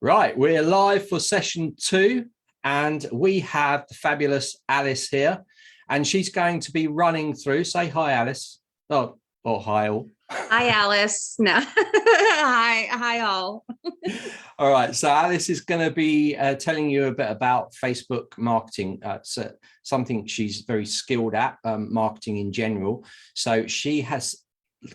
Right, we're live for session 2, and we have the fabulous Alice here, and she's going to be running through. Say hi, Alice. Oh, or hi all. Hi, Alice. No, hi all. All right, so Alice is going to be telling you a bit about Facebook marketing. It's something she's very skilled at, marketing in general. So she has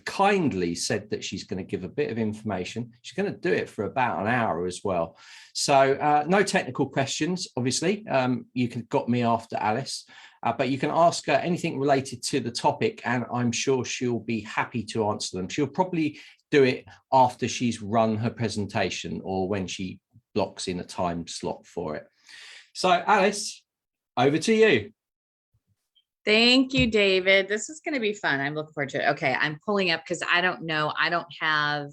kindly said that she's going to give a bit of information. She's going to do it for about an hour as well. So no technical questions, obviously. You got me after Alice, but you can ask her anything related to the topic, and I'm sure she'll be happy to answer them. She'll probably do it after she's run her presentation or when she blocks in a time slot for it. So Alice, over to you. Thank you, David. This is going to be fun. I'm looking forward to it. Okay, I'm pulling up because I don't know. I don't have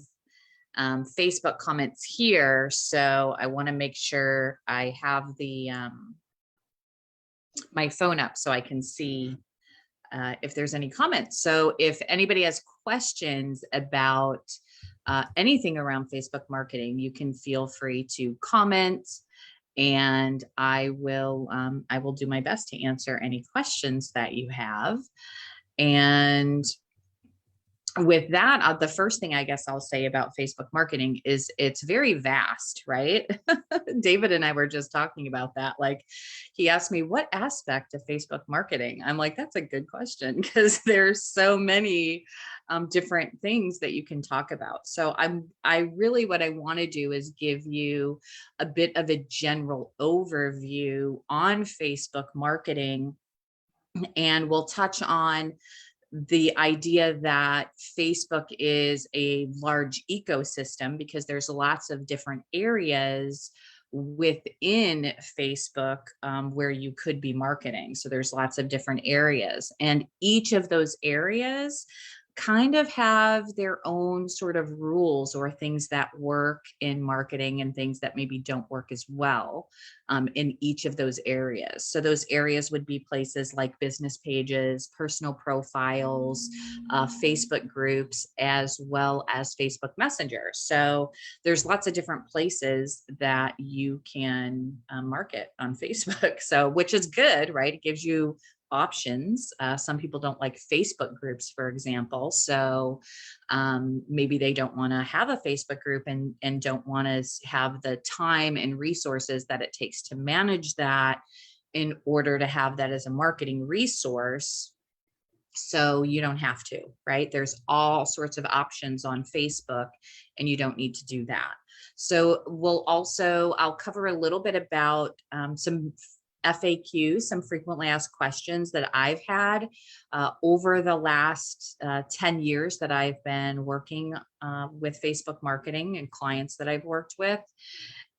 Facebook comments here, so I want to make sure I have the my phone up so I can see if there's any comments. So if anybody has questions about anything around Facebook marketing, you can feel free to comment. And I will do my best to answer any questions that you have. And with that, the first thing I guess I'll say about Facebook marketing is it's very vast, right? David and I were just talking about that. Like, he asked me, what aspect of Facebook marketing? I'm like, that's a good question, because there's so many different things that you can talk about. So what I want to do is give you a bit of a general overview on Facebook marketing, and we'll touch on the idea that Facebook is a large ecosystem, because there's lots of different areas within Facebook where you could be marketing. So there's lots of different areas, and each of those areas kind of have their own sort of rules or things that work in marketing and things that maybe don't work as well in each of those areas. So those areas would be places like business pages, personal profiles, Facebook groups, as well as Facebook Messenger. So there's lots of different places that you can market on Facebook. So, which is good, right? It gives you options. Some people don't like Facebook groups, for example. So maybe they don't want to have a Facebook group and don't want to have the time and resources that it takes to manage that in order to have that as a marketing resource. So you don't have to, right? There's all sorts of options on Facebook, and you don't need to do that. So I'll cover a little bit about some FAQs, some frequently asked questions that I've had over the last 10 years that I've been working with Facebook marketing and clients that I've worked with.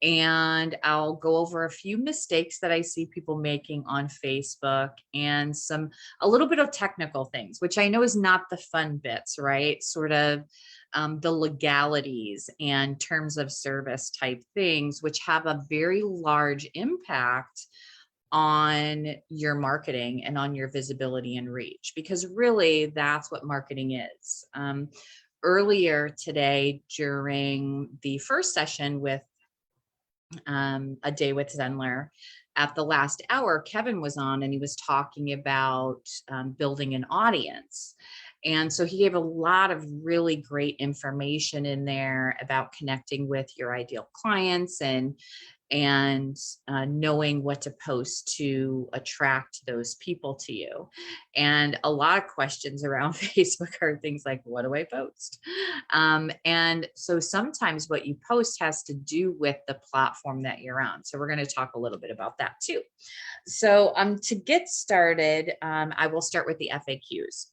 And I'll go over a few mistakes that I see people making on Facebook, and a little bit of technical things, which I know is not the fun bits, right? Sort of the legalities and terms of service type things, which have a very large impact on your marketing and on your visibility and reach, because really that's what marketing is. Earlier today, during the first session with A Day with Zenler, at the last hour, Kevin was on and he was talking about building an audience. And so he gave a lot of really great information in there about connecting with your ideal clients and knowing what to post to attract those people to you. And a lot of questions around Facebook are things like, what do I post? And so sometimes what you post has to do with the platform that you're on. So we're going to talk a little bit about that too. So to get started, I will start with the FAQs.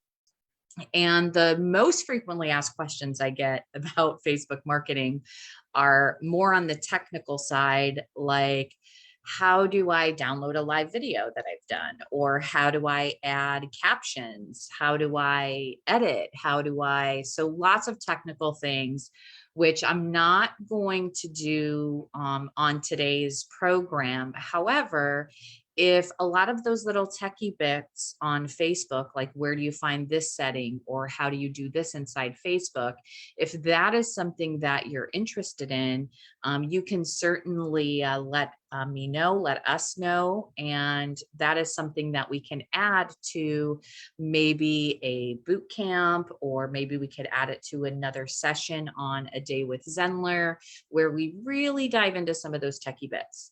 And the most frequently asked questions I get about Facebook marketing are more on the technical side, like, how do I download a live video that I've done? Or how do I add captions? How do I edit? So lots of technical things, which I'm not going to do on today's program. However, if a lot of those little techie bits on Facebook, like where do you find this setting or how do you do this inside Facebook, if that is something that you're interested in, you can certainly let me know, let us know. And that is something that we can add to maybe a boot camp, or maybe we could add it to another session on A Day with Zenler, where we really dive into some of those techie bits.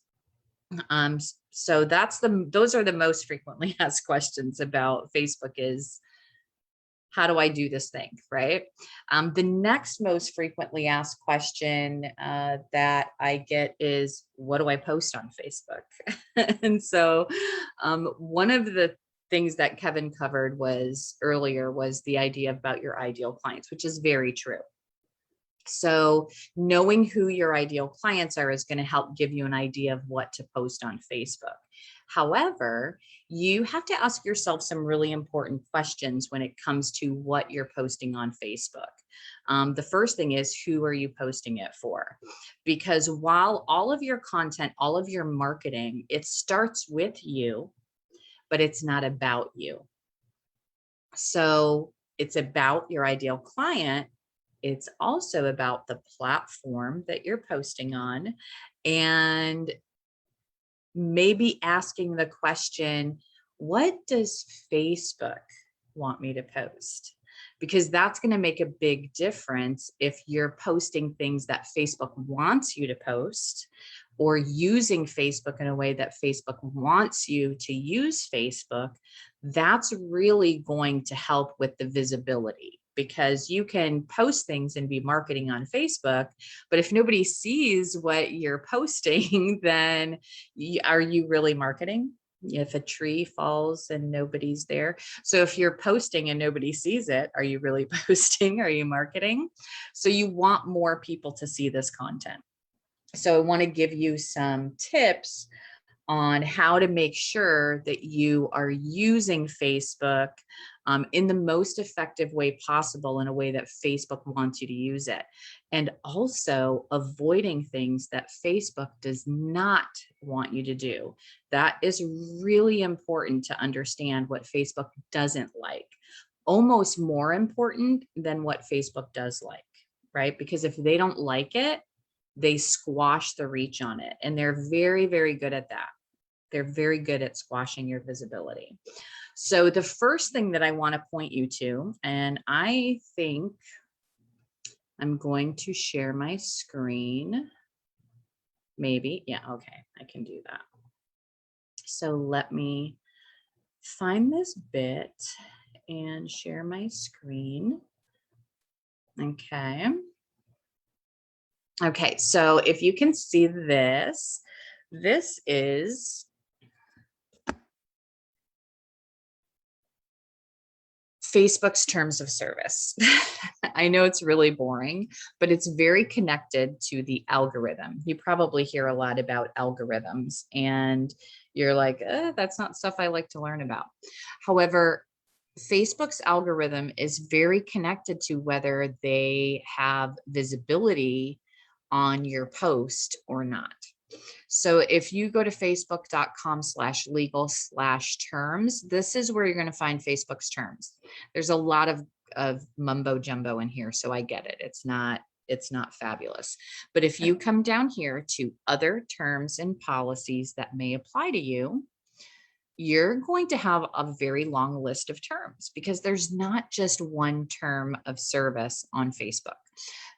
So those are the most frequently asked questions about Facebook is, how do I do this thing, right? The next most frequently asked question that I get is, what do I post on Facebook? And so one of the things that Kevin covered earlier was the idea about your ideal clients, which is very true. So knowing who your ideal clients are is going to help give you an idea of what to post on Facebook. However, you have to ask yourself some really important questions when it comes to what you're posting on Facebook. The first thing is, who are you posting it for? Because while all of your content, all of your marketing, it starts with you, but it's not about you. So it's about your ideal client. It's also about the platform that you're posting on, and maybe asking the question, what does Facebook want me to post? Because that's going to make a big difference if you're posting things that Facebook wants you to post, or using Facebook in a way that Facebook wants you to use Facebook. That's really going to help with the visibility, because you can post things and be marketing on Facebook, but if nobody sees what you're posting, then are you really marketing? If a tree falls and nobody's there. So if you're posting and nobody sees it, are you really posting? Are you marketing? So you want more people to see this content. So I want to give you some tips on how to make sure that you are using Facebook in the most effective way possible, in a way that Facebook wants you to use it, and also avoiding things that Facebook does not want you to do. That is really important to understand what Facebook doesn't like, almost more important than what Facebook does like, right? Because if they don't like it, they squash the reach on it, and they're very, very good at that. They're very good at squashing your visibility. So the first thing that I want to point you to, and I think I'm going to share my screen. Maybe, yeah, okay, I can do that. So let me find this bit and share my screen. Okay. Okay, so if you can see this, this is Facebook's terms of service. I know it's really boring, but it's very connected to the algorithm. You probably hear a lot about algorithms, and you're like, that's not stuff I like to learn about. However, Facebook's algorithm is very connected to whether they have visibility on your post or not. So if you go to facebook.com/legal/terms, this is where you're going to find Facebook's terms. There's a lot of mumbo jumbo in here, so I get it. It's not fabulous. But if you come down here to other terms and policies that may apply to you, you're going to have a very long list of terms, because there's not just one term of service on Facebook.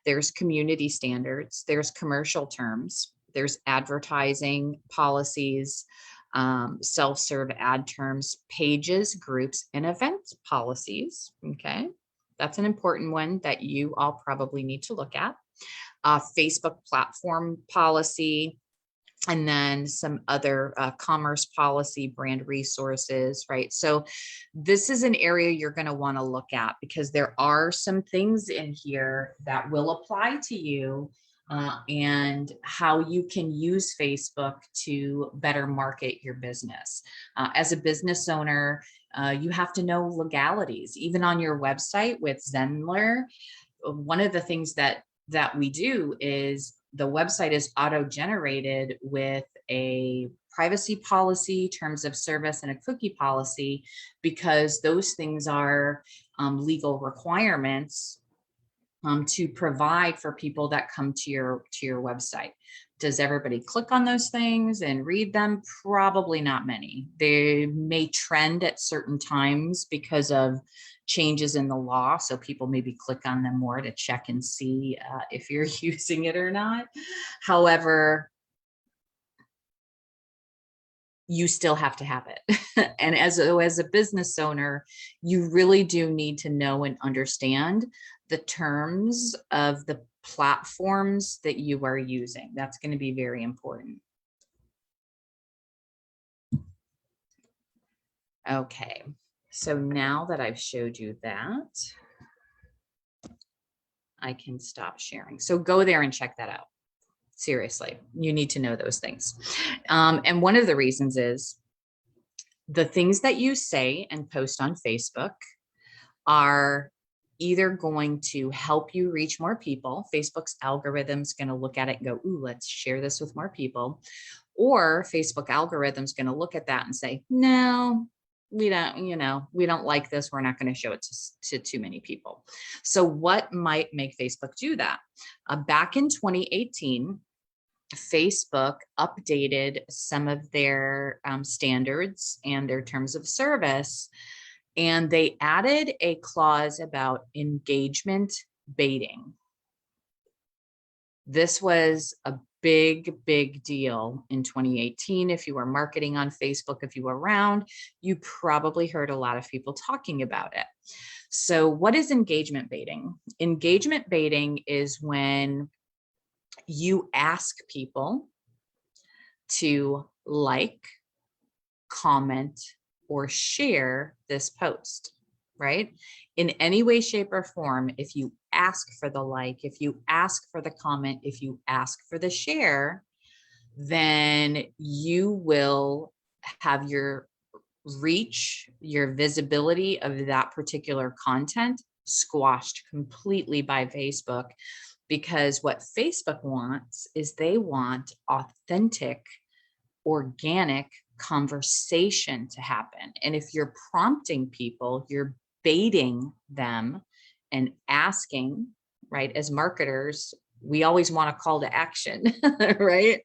There's community standards, there's commercial terms, there's advertising policies, self-serve ad terms, pages, groups, and event policies. Okay, that's an important one that you all probably need to look at. Facebook platform policy, and then some other commerce policy, brand resources, right? So this is an area you're going to want to look at, because there are some things in here that will apply to you, and how you can use Facebook to better market your business. As a business owner, you have to know legalities. Even on your website with Zenler, one of the things that we do is the website is auto-generated with a privacy policy, terms of service, and a cookie policy, because those things are legal requirements to provide for people that come to your website. Does everybody click on those things and read them? Probably not many. They may trend at certain times because of changes in the law. So people maybe click on them more to check and see if you're using it or not. However, you still have to have it. And as a business owner, you really do need to know and understand the terms of the platforms that you are using. That's going to be very important. Okay, so now that I've showed you that, I can stop sharing. So go there and check that out. Seriously, you need to know those things. And one of the reasons is the things that you say and post on Facebook are either going to help you reach more people. Facebook's algorithm's going to look at it and go, ooh, let's share this with more people. Or Facebook algorithm's going to look at that and say, no, we don't like this. We're not going to show it to too many people. So what might make Facebook do that? Back in 2018, Facebook updated some of their standards and their terms of service, and they added a clause about engagement baiting. This was a big deal in 2018. If you were marketing on Facebook, if you were around, you probably heard a lot of people talking about it. So what is engagement baiting? Engagement baiting is when you ask people to like, comment, or share this post, right? In any way, shape, or form, if you ask for the like, if you ask for the comment, if you ask for the share, then you will have your reach, your visibility of that particular content squashed completely by Facebook. Because what Facebook wants is they want authentic, organic conversation to happen. And if you're prompting people, you're baiting them and asking, right? As marketers, we always want a call to action, right?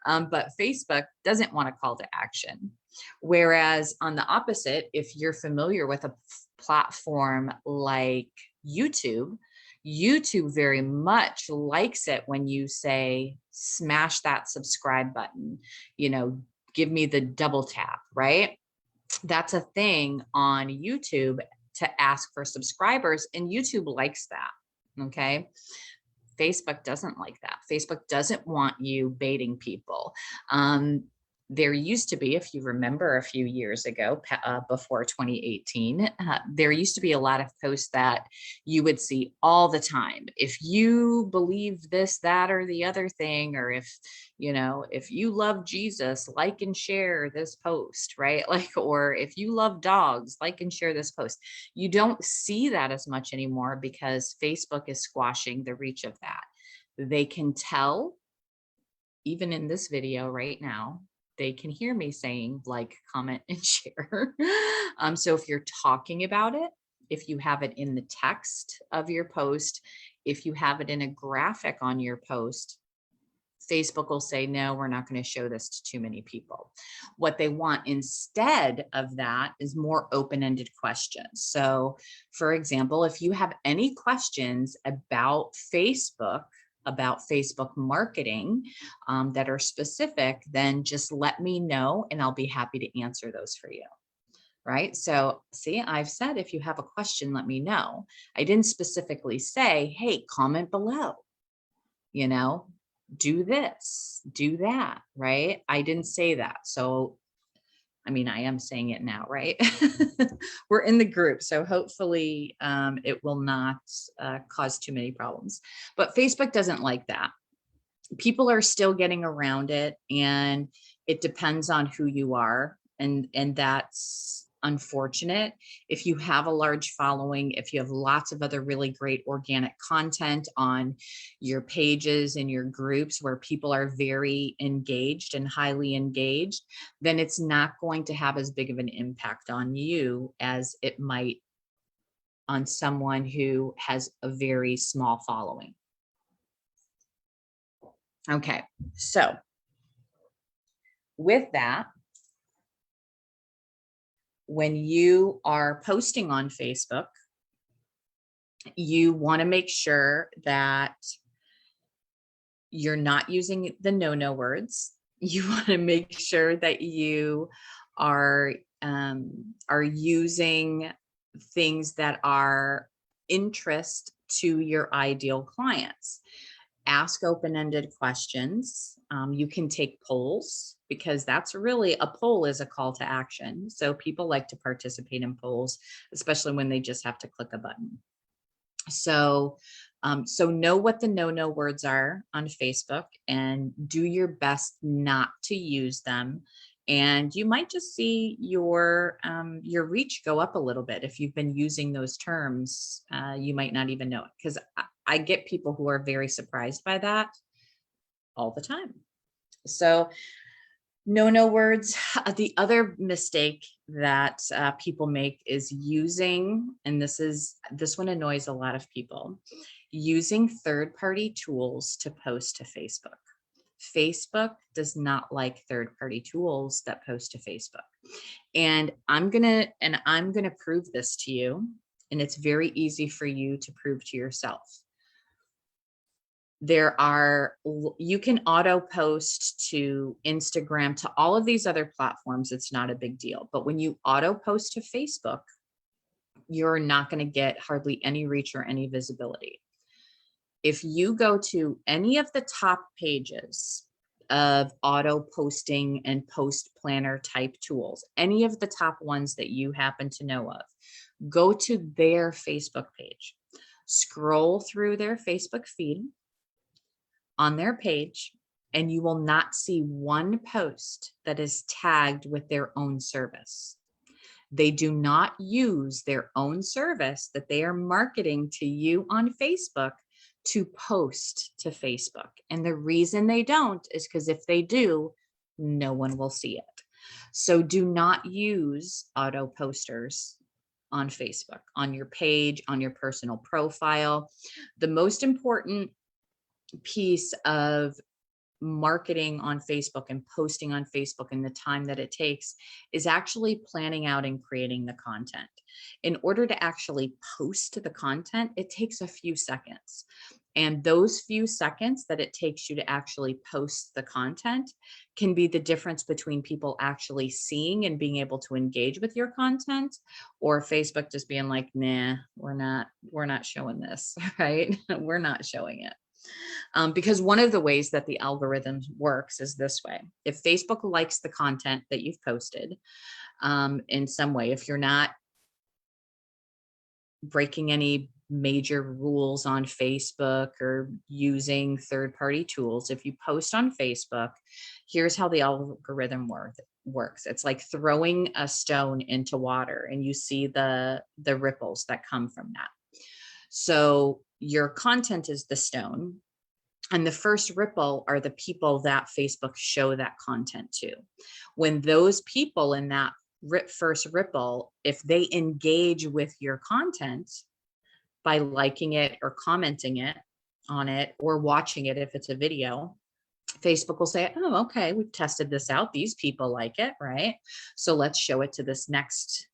But Facebook doesn't want a call to action. Whereas on the opposite, if you're familiar with a platform like YouTube very much likes it when you say, smash that subscribe button, give me the double tap, right? That's a thing on YouTube to ask for subscribers, and YouTube likes that, okay? Facebook doesn't like that. Facebook doesn't want you baiting people. There used to be, if you remember a few years ago, before 2018, there used to be a lot of posts that you would see all the time. If you believe this, that, or the other thing, or if you love Jesus, like and share this post, right? Or if you love dogs, like and share this post. You don't see that as much anymore because Facebook is squashing the reach of that. They can tell, even in this video right now, they can hear me saying like, comment, and share. So if you're talking about it, if you have it in the text of your post, if you have it in a graphic on your post, Facebook will say, no, we're not going to show this to too many people. What they want instead of that is more open-ended questions. So for example, if you have any questions about Facebook marketing that are specific, then just let me know and I'll be happy to answer those for you. Right? So see, I've said, if you have a question, let me know. I didn't specifically say, hey, comment below, do this, do that, right? I didn't say that. So I mean, I am saying it now, right? We're in the group, so hopefully it will not cause too many problems. But Facebook doesn't like that. People are still getting around it, and it depends on who you are, and that's unfortunate. If you have a large following, if you have lots of other really great organic content on your pages and your groups where people are very engaged and highly engaged, then it's not going to have as big of an impact on you as it might on someone who has a very small following. Okay, so with that, when you are posting on Facebook, you want to make sure that you're not using the no words. You want to make sure that you are using things that are interest to your ideal clients. Ask open-ended questions. You can take polls, because that's really, a poll is a call to action. So people like to participate in polls, especially when they just have to click a button. So, so know what the no words are on Facebook and do your best not to use them. And you might just see your reach go up a little bit. If you've been using those terms, you might not even know it, because I get people who are very surprised by that all the time. So no words. The other mistake that people make is using, and this one annoys a lot of people, using third-party tools to post to Facebook. Facebook does not like third-party tools that post to Facebook. And I'm gonna prove this to you, and it's very easy for you to prove to yourself. You can auto post to Instagram, to all of these other platforms. It's not a big deal. But when you auto post to Facebook, you're not going to get hardly any reach or any visibility. If you go to any of the top pages of auto posting and post planner type tools, any of the top ones that you happen to know of, go to their Facebook page, scroll through their Facebook feed on their page, and you will not see one post that is tagged with their own service. They do not use their own service that they are marketing to you on Facebook to post to Facebook. And the reason they don't is because if they do, no one will see it. So do not use auto posters on Facebook, on your page, on your personal profile. The most important piece of marketing on Facebook and posting on Facebook and the time that it takes is actually planning out and creating the content. In order to actually post the content, it takes a few seconds. And those few seconds that it takes you to actually post the content can be the difference between people actually seeing and being able to engage with your content, or Facebook just being like, nah, we're not showing this, right? We're not showing it. Because one of the ways that the algorithm works is this way. If Facebook likes the content that you've posted in some way, if you're not breaking any major rules on Facebook or using third-party tools, if you post on Facebook, here's how the algorithm works. It's like throwing a stone into water and you see the ripples that come from that. So your content is the stone, and the first ripple are the people that Facebook show that content to. When those people in that first ripple, if they engage with your content by liking it or commenting on it or watching it if it's a video, Facebook will say, oh, okay, we've tested this out. These people like it, right? So let's show it to this next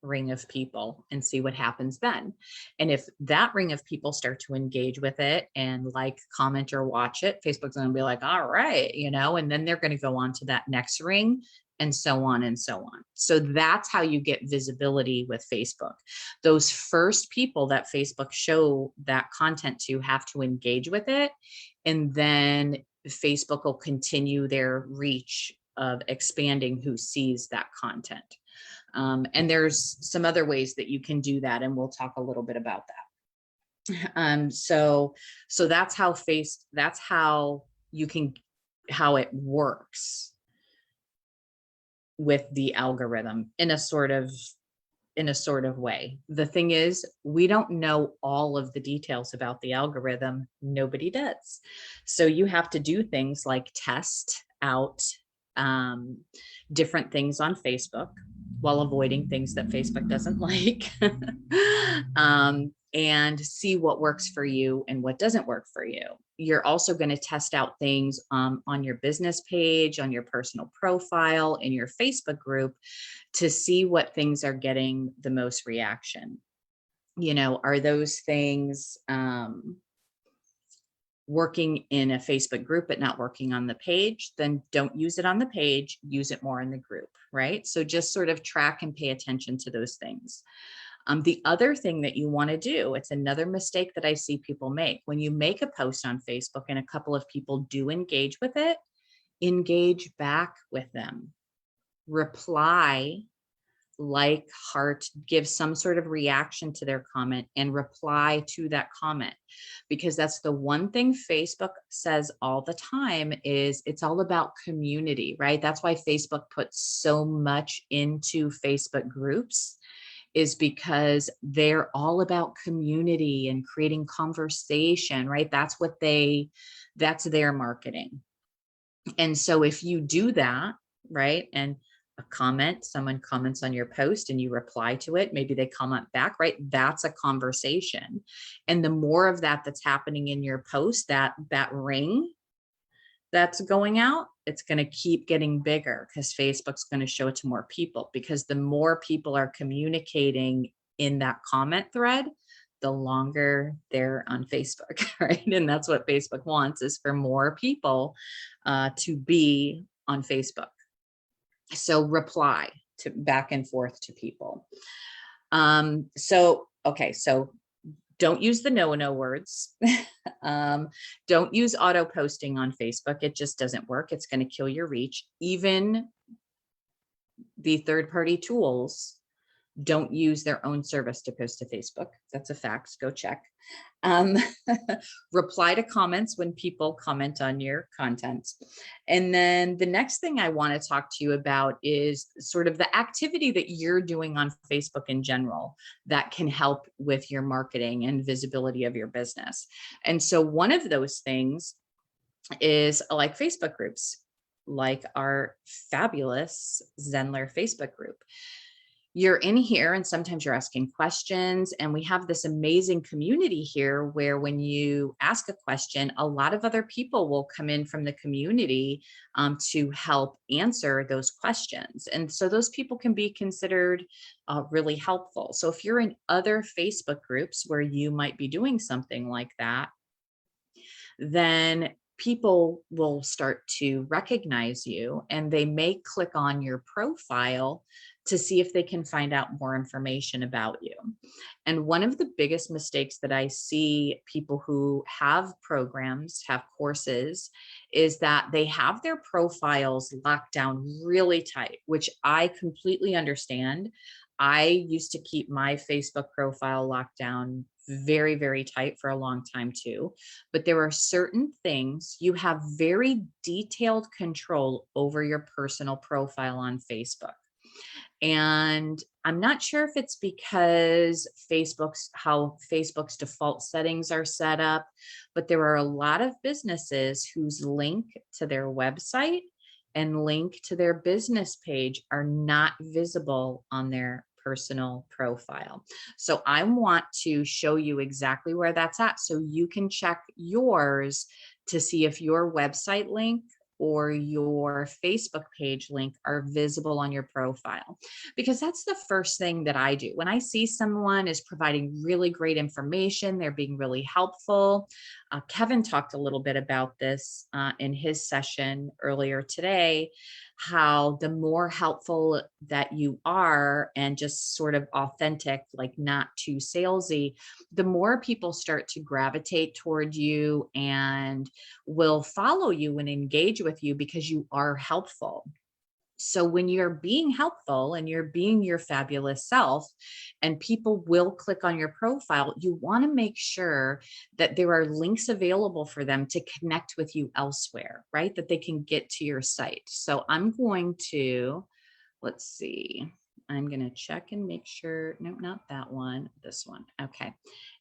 ring of people and see what happens then. And if that ring of people start to engage with it and like, comment, or watch it, Facebook's going to be like, all right, and then they're going to go on to that next ring, and so on and so on. So that's how you get visibility with Facebook. Those first people that Facebook show that content to have to engage with it, and then Facebook will continue their reach of expanding who sees that content. And there's some other ways that you can do that, and we'll talk a little bit about that. So that's how how it works. with the algorithm in a sort of way. The thing is, we don't know all of the details about the algorithm. Nobody does. So you have to do things like test out different things on Facebook while avoiding things that Facebook doesn't like, and see what works for you and what doesn't work for you. You're also going to test out things on your business page, on your personal profile, in your Facebook group, to see what things are getting the most reaction. You know, are those things working in a Facebook group but not working on the page? Then don't use it on the page, use it more in the group, right? So just sort of track and pay attention to those things. The other thing that you want to do, it's another mistake that I see people make. When you make a post on Facebook and a couple of people do engage with it, engage back with them. Reply, like, heart, give some sort of reaction to their comment and reply to that comment. Because that's the one thing Facebook says all the time, is it's all about community, right? That's why Facebook puts so much into Facebook groups, is because they're all about community and creating conversation, right? That's their marketing. And so if you do that, right, and someone comments on your post and you reply to it, maybe they comment back, right? That's a conversation. And the more of that that's happening in your post, that ring that's going out, it's going to keep getting bigger, because Facebook's going to show it to more people, because the more people are communicating in that comment thread, the longer they're on Facebook, right? And that's what Facebook wants, is for more people to be on Facebook. So reply to back and forth to people. So don't use the no words. Don't use auto posting on Facebook. It just doesn't work. It's going to kill your reach. Even the third-party tools don't use their own service to post to Facebook. That's a fact. Go check. Reply to comments when people comment on your content. And then the next thing I want to talk to you about is sort of the activity that you're doing on Facebook in general that can help with your marketing and visibility of your business. And so one of those things is like Facebook groups, like our fabulous Zenler Facebook group. You're in here and sometimes you're asking questions, and we have this amazing community here where when you ask a question, a lot of other people will come in from the community to help answer those questions. And so those people can be considered really helpful. So if you're in other Facebook groups where you might be doing something like that, then people will start to recognize you, and they may click on your profile to see if they can find out more information about you. And one of the biggest mistakes that I see people who have programs, have courses, is that they have their profiles locked down really tight, which I completely understand. I used to keep my Facebook profile locked down very, very tight for a long time too. But there are certain things you have very detailed control over your personal profile on Facebook. And I'm not sure if it's because how Facebook's default settings are set up, but there are a lot of businesses whose link to their website and link to their business page are not visible on their personal profile. So I want to show you exactly where that's at, so you can check yours to see if your website link or your Facebook page link are visible on your profile. Because that's the first thing that I do. When I see someone is providing really great information, they're being really helpful. Kevin talked a little bit about this in his session earlier today, how the more helpful that you are and just sort of authentic, like not too salesy, the more people start to gravitate toward you and will follow you and engage with you because you are helpful. So when you're being helpful and you're being your fabulous self and people will click on your profile, you want to make sure that there are links available for them to connect with you elsewhere, right? That they can get to your site. So I'm going to let's see. I'm going to check and make sure. No, not that one, this one. Okay.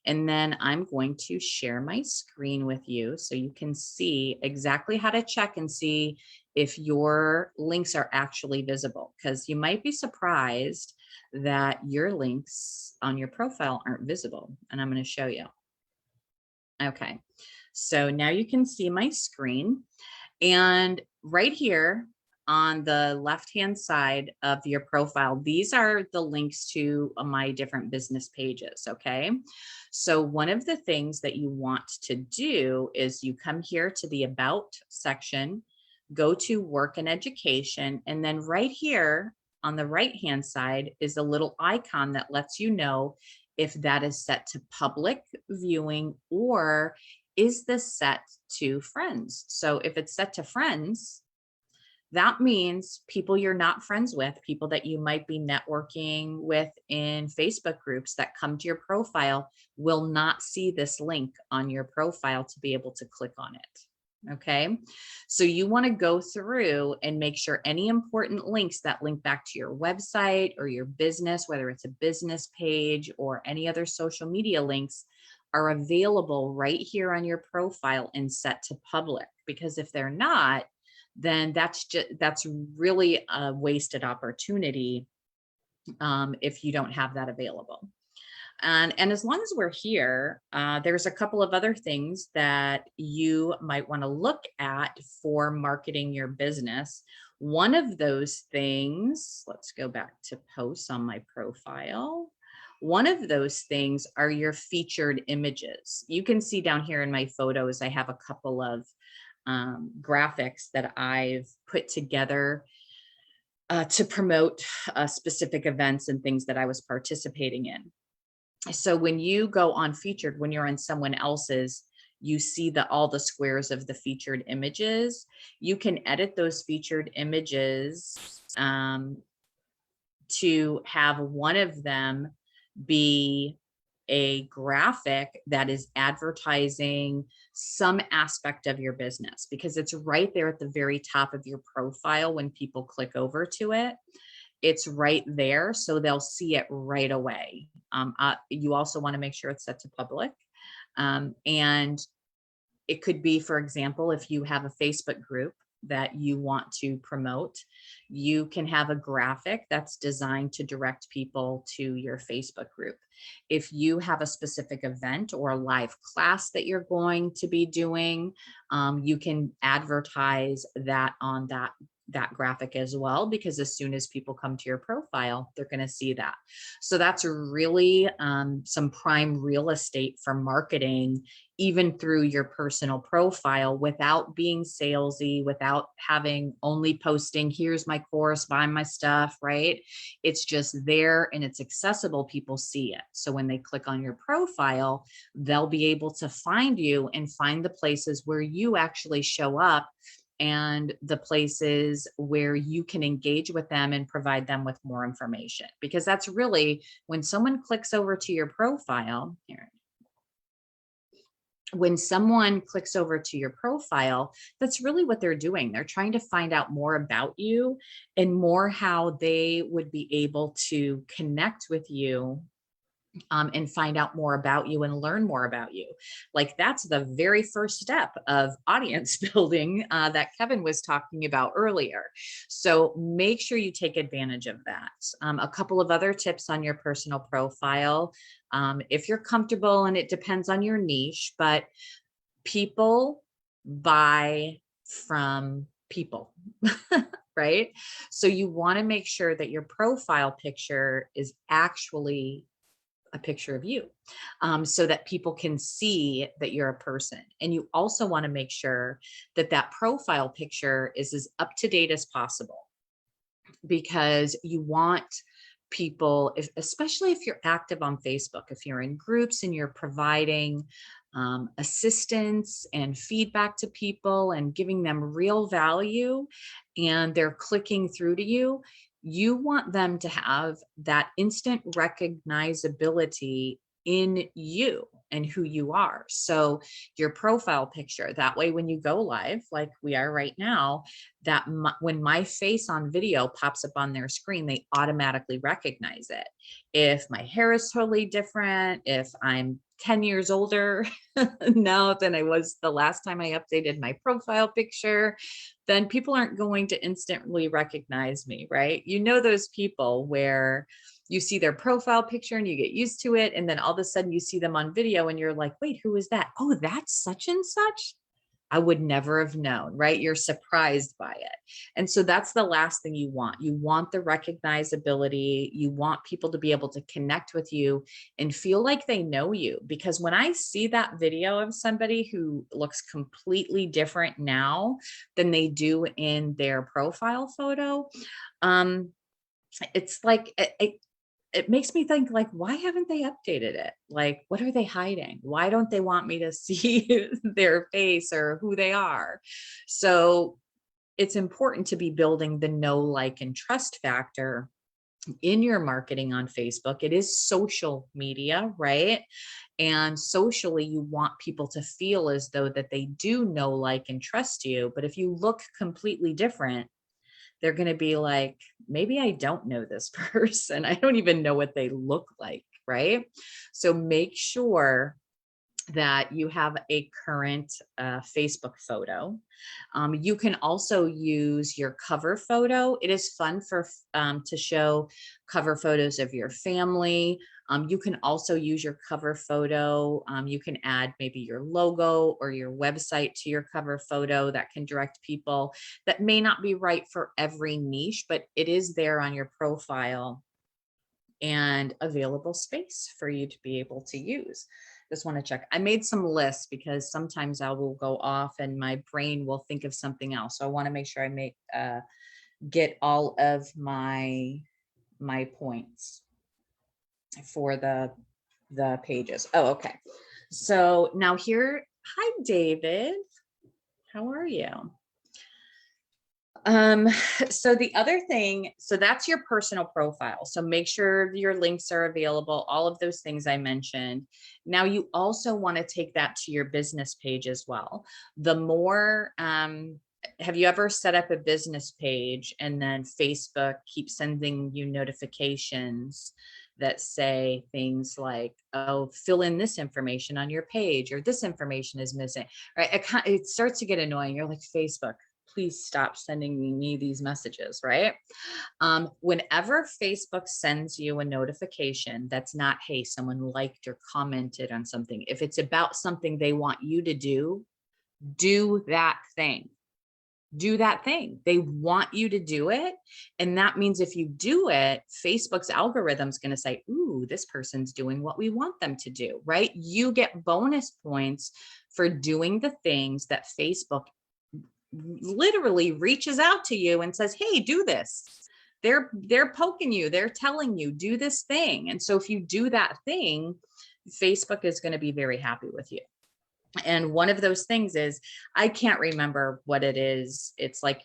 And then I'm going to share my screen with you so you can see exactly how to check and see if your links are actually visible, because you might be surprised that your links on your profile aren't visible. And I'm going to show you. Okay. So now you can see my screen, and right here on the left-hand side of your profile, these are the links to my different business pages, okay? So one of the things that you want to do is you come here to the About section, go to Work and Education, and then right here on the right-hand side is a little icon that lets you know if that is set to public viewing or is this set to friends. So if it's set to friends, that means people you're not friends with, people that you might be networking with in Facebook groups that come to your profile will not see this link on your profile to be able to click on it. Okay, so you want to go through and make sure any important links that link back to your website or your business, whether it's a business page or any other social media links, are available right here on your profile and set to public. Because if they're not, then that's really a wasted opportunity if you don't have that available. And as long as we're here, there's a couple of other things that you might want to look at for marketing your business. One of those things, let's go back to posts on my profile. One of those things are your featured images. You can see down here in my photos, I have a couple of graphics that I've put together to promote specific events and things that I was participating in. So when you go on featured, when you're on someone else's, you see all the squares of the featured images. You can edit those featured images to have one of them be a graphic that is advertising some aspect of your business, because it's right there at the very top of your profile. When people click over to it, it's right there, so they'll see it right away. You also want to make sure it's set to public. And it could be, for example, if you have a Facebook group that you want to promote, you can have a graphic that's designed to direct people to your Facebook group. If you have a specific event or a live class that you're going to be doing, you can advertise that on that graphic as well, because as soon as people come to your profile, they're going to see that. So that's really some prime real estate for marketing, even through your personal profile, without being salesy, without having only posting, here's my course, buy my stuff, right? It's just there and it's accessible. People see it. So when they click on your profile, they'll be able to find you and find the places where you actually show up and the places where you can engage with them and provide them with more information. Because that's really, when someone clicks over to your profile here, when someone clicks over to your profile, that's really what they're doing. They're trying to find out more about you and more how they would be able to connect with you and find out more about you and learn more about you. Like, that's the very first step of audience building that Kevin was talking about earlier. So make sure you take advantage of that. A couple of other tips on your personal profile. If you're comfortable, and it depends on your niche, but people buy from people, right? So you want to make sure that your profile picture is actually a picture of you, so that people can see that you're a person. And you also want to make sure that that profile picture is as up to date as possible, because you want people, especially if you're active on Facebook, if you're in groups and you're providing assistance and feedback to people and giving them real value, and they're clicking through to you, you want them to have that instant recognizability in you and who you are. So your profile picture, that way, when you go live, like we are right now, that when my face on video pops up on their screen, they automatically recognize it. If my hair is totally different, if I'm 10 years older now than I was the last time I updated my profile picture, then people aren't going to instantly recognize me, right? You know, those people where you see their profile picture and you get used to it, and then all of a sudden you see them on video and you're like, wait, who is that? Oh, that's such and such. I would never have known, right? You're surprised by it. And so that's the last thing you want. You want the recognizability. You want people to be able to connect with you and feel like they know you. Because when I see that video of somebody who looks completely different now than they do in their profile photo, it's like, it makes me think, like, why haven't they updated it? Like, what are they hiding? Why don't they want me to see their face or who they are? So it's important to be building the know, like, and trust factor in your marketing on Facebook. It is social media, right? And socially, you want people to feel as though that they do know, like, and trust you. But if you look completely different, they're going to be like, maybe I don't know this person. I don't even know what they look like, right? So make sure that you have a current Facebook photo. You can also use your cover photo. It is fun for to show cover photos of your family. You can also use your cover photo. You can add maybe your logo or your website to your cover photo that can direct people. That may not be right for every niche, but it is there on your profile and available space for you to be able to use. Just want to check. I made some lists because sometimes I will go off and my brain will think of something else. So I want to make sure I get all of my points for the pages. Oh, okay. So now here, hi David. How are you? So the other thing, so that's your personal profile. So make sure your links are available, all of those things I mentioned. Now you also want to take that to your business page as well. The more, have you ever set up a business page and then Facebook keeps sending you notifications that say things like, oh, fill in this information on your page, or this information is missing, right? It starts to get annoying. You're like, Facebook, please stop sending me these messages, right? Whenever Facebook sends you a notification that's not, hey, someone liked or commented on something, if it's about something they want you to do that thing. Do that thing. They want you to do it. And that means if you do it, Facebook's algorithm is going to say, ooh, this person's doing what we want them to do, right? You get bonus points for doing the things that Facebook literally reaches out to you and says, hey, do this. They're poking you, they're telling you, do this thing. And so if you do that thing, Facebook is going to be very happy with you. And one of those things is, I can't remember what it is. It's like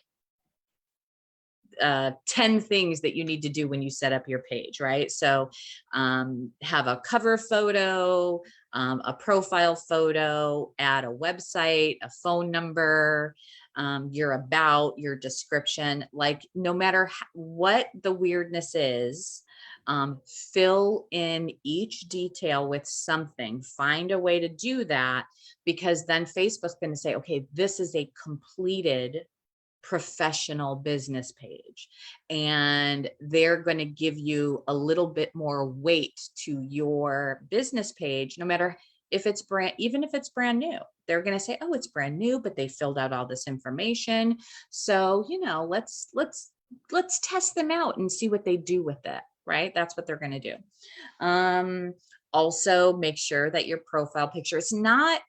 10 things that you need to do when you set up your page, right? So have a cover photo, a profile photo, add a website, a phone number, your about, your description. Like, no matter what the weirdness is, fill in each detail with something. Find a way to do that, because then Facebook's going to say, okay, this is a completed professional business page, and they're going to give you a little bit more weight to your business page, no matter if it's even if it's brand new. They're going to say, oh, it's brand new, but they filled out all this information. So, let's test them out and see what they do with it, right? That's what they're going to do. Also, make sure that your profile picture is not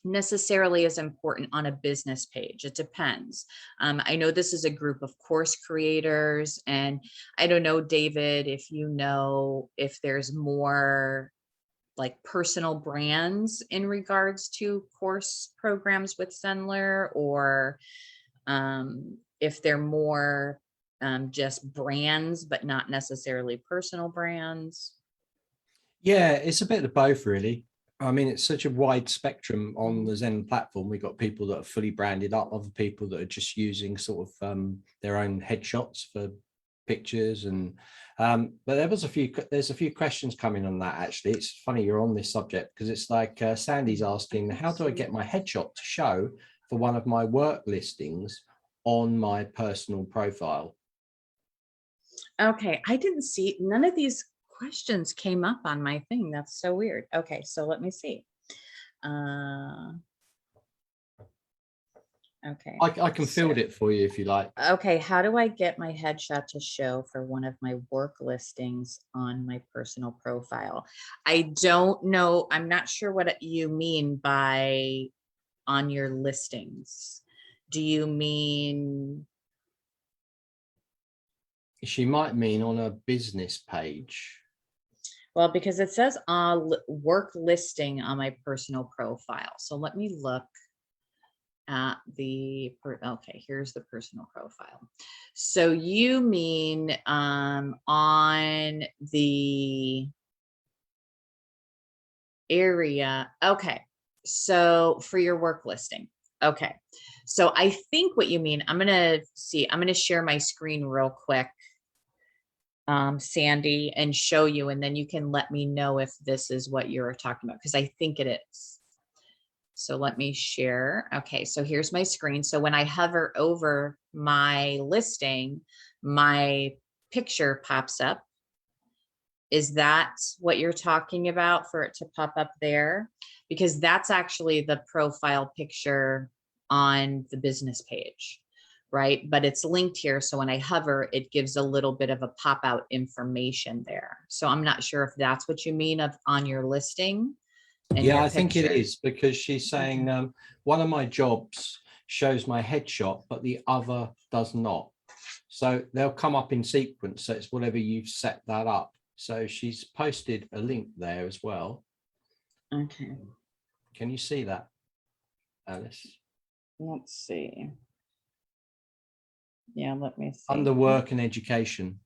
necessarily as important on a business page. It depends. I know this is a group of course creators, and I don't know, David, if there's more like personal brands in regards to course programs with Zenler, or if they're more just brands, but not necessarily personal brands. Yeah, it's a bit of both, really. I mean, it's such a wide spectrum on the Zen platform. We've got people that are fully branded up, other people that are just using sort of their own headshots for pictures. And but there's a few questions coming on that, actually. It's funny you're on this subject, because it's like Sandy's asking, how do I get my headshot to show for one of my work listings on my personal profile? Okay, I didn't see, none of these questions came up on my thing. That's so weird. Okay, so let me see. Okay. I can field it for you if you like. Okay, how do I get my headshot to show for one of my work listings on my personal profile? I don't know. I'm not sure what you mean by on your listings. Do you mean? She might mean on a business page. Well, because it says work listing on my personal profile. So let me look at okay, here's the personal profile. So you mean on the area. Okay. So for your work listing. Okay. So I think what you mean, I'm going to share my screen real quick, Sandy, and show you, and then you can let me know if this is what you're talking about, because I think it is. So let me share. Okay, so here's my screen. So when I hover over my listing, my picture pops up. Is that what you're talking about, for it to pop up there? Because that's actually the profile picture on the business page, right? But it's linked here. So when I hover, it gives a little bit of a pop out information there. So I'm not sure if that's what you mean of on your listing. Yeah, I think it is, because she's saying one of my jobs shows my headshot, but the other does not. So they'll come up in sequence. So it's whatever you've set that up. So she's posted a link there as well. Okay. Can you see that, Alice? Let's see. Yeah, let me see. Under work and education.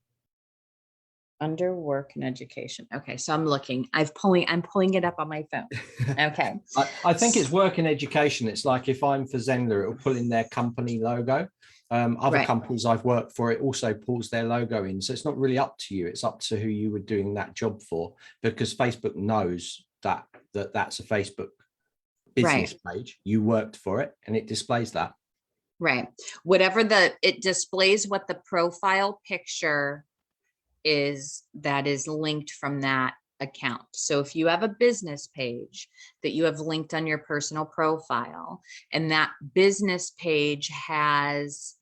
Under work and education. Okay, so I'm looking. I'm pulling it up on my phone. Okay. I think it's work and education. It's like if I'm for Zenler, it'll pull in their company logo. Other companies I've worked for, it also pulls their logo in. So it's not really up to you. It's up to who you were doing that job for, because Facebook knows that's a Facebook business page. You worked for it, and it displays that. Right. It displays what the profile picture is that is linked from that account. So if you have a business page that you have linked on your personal profile, and that business page has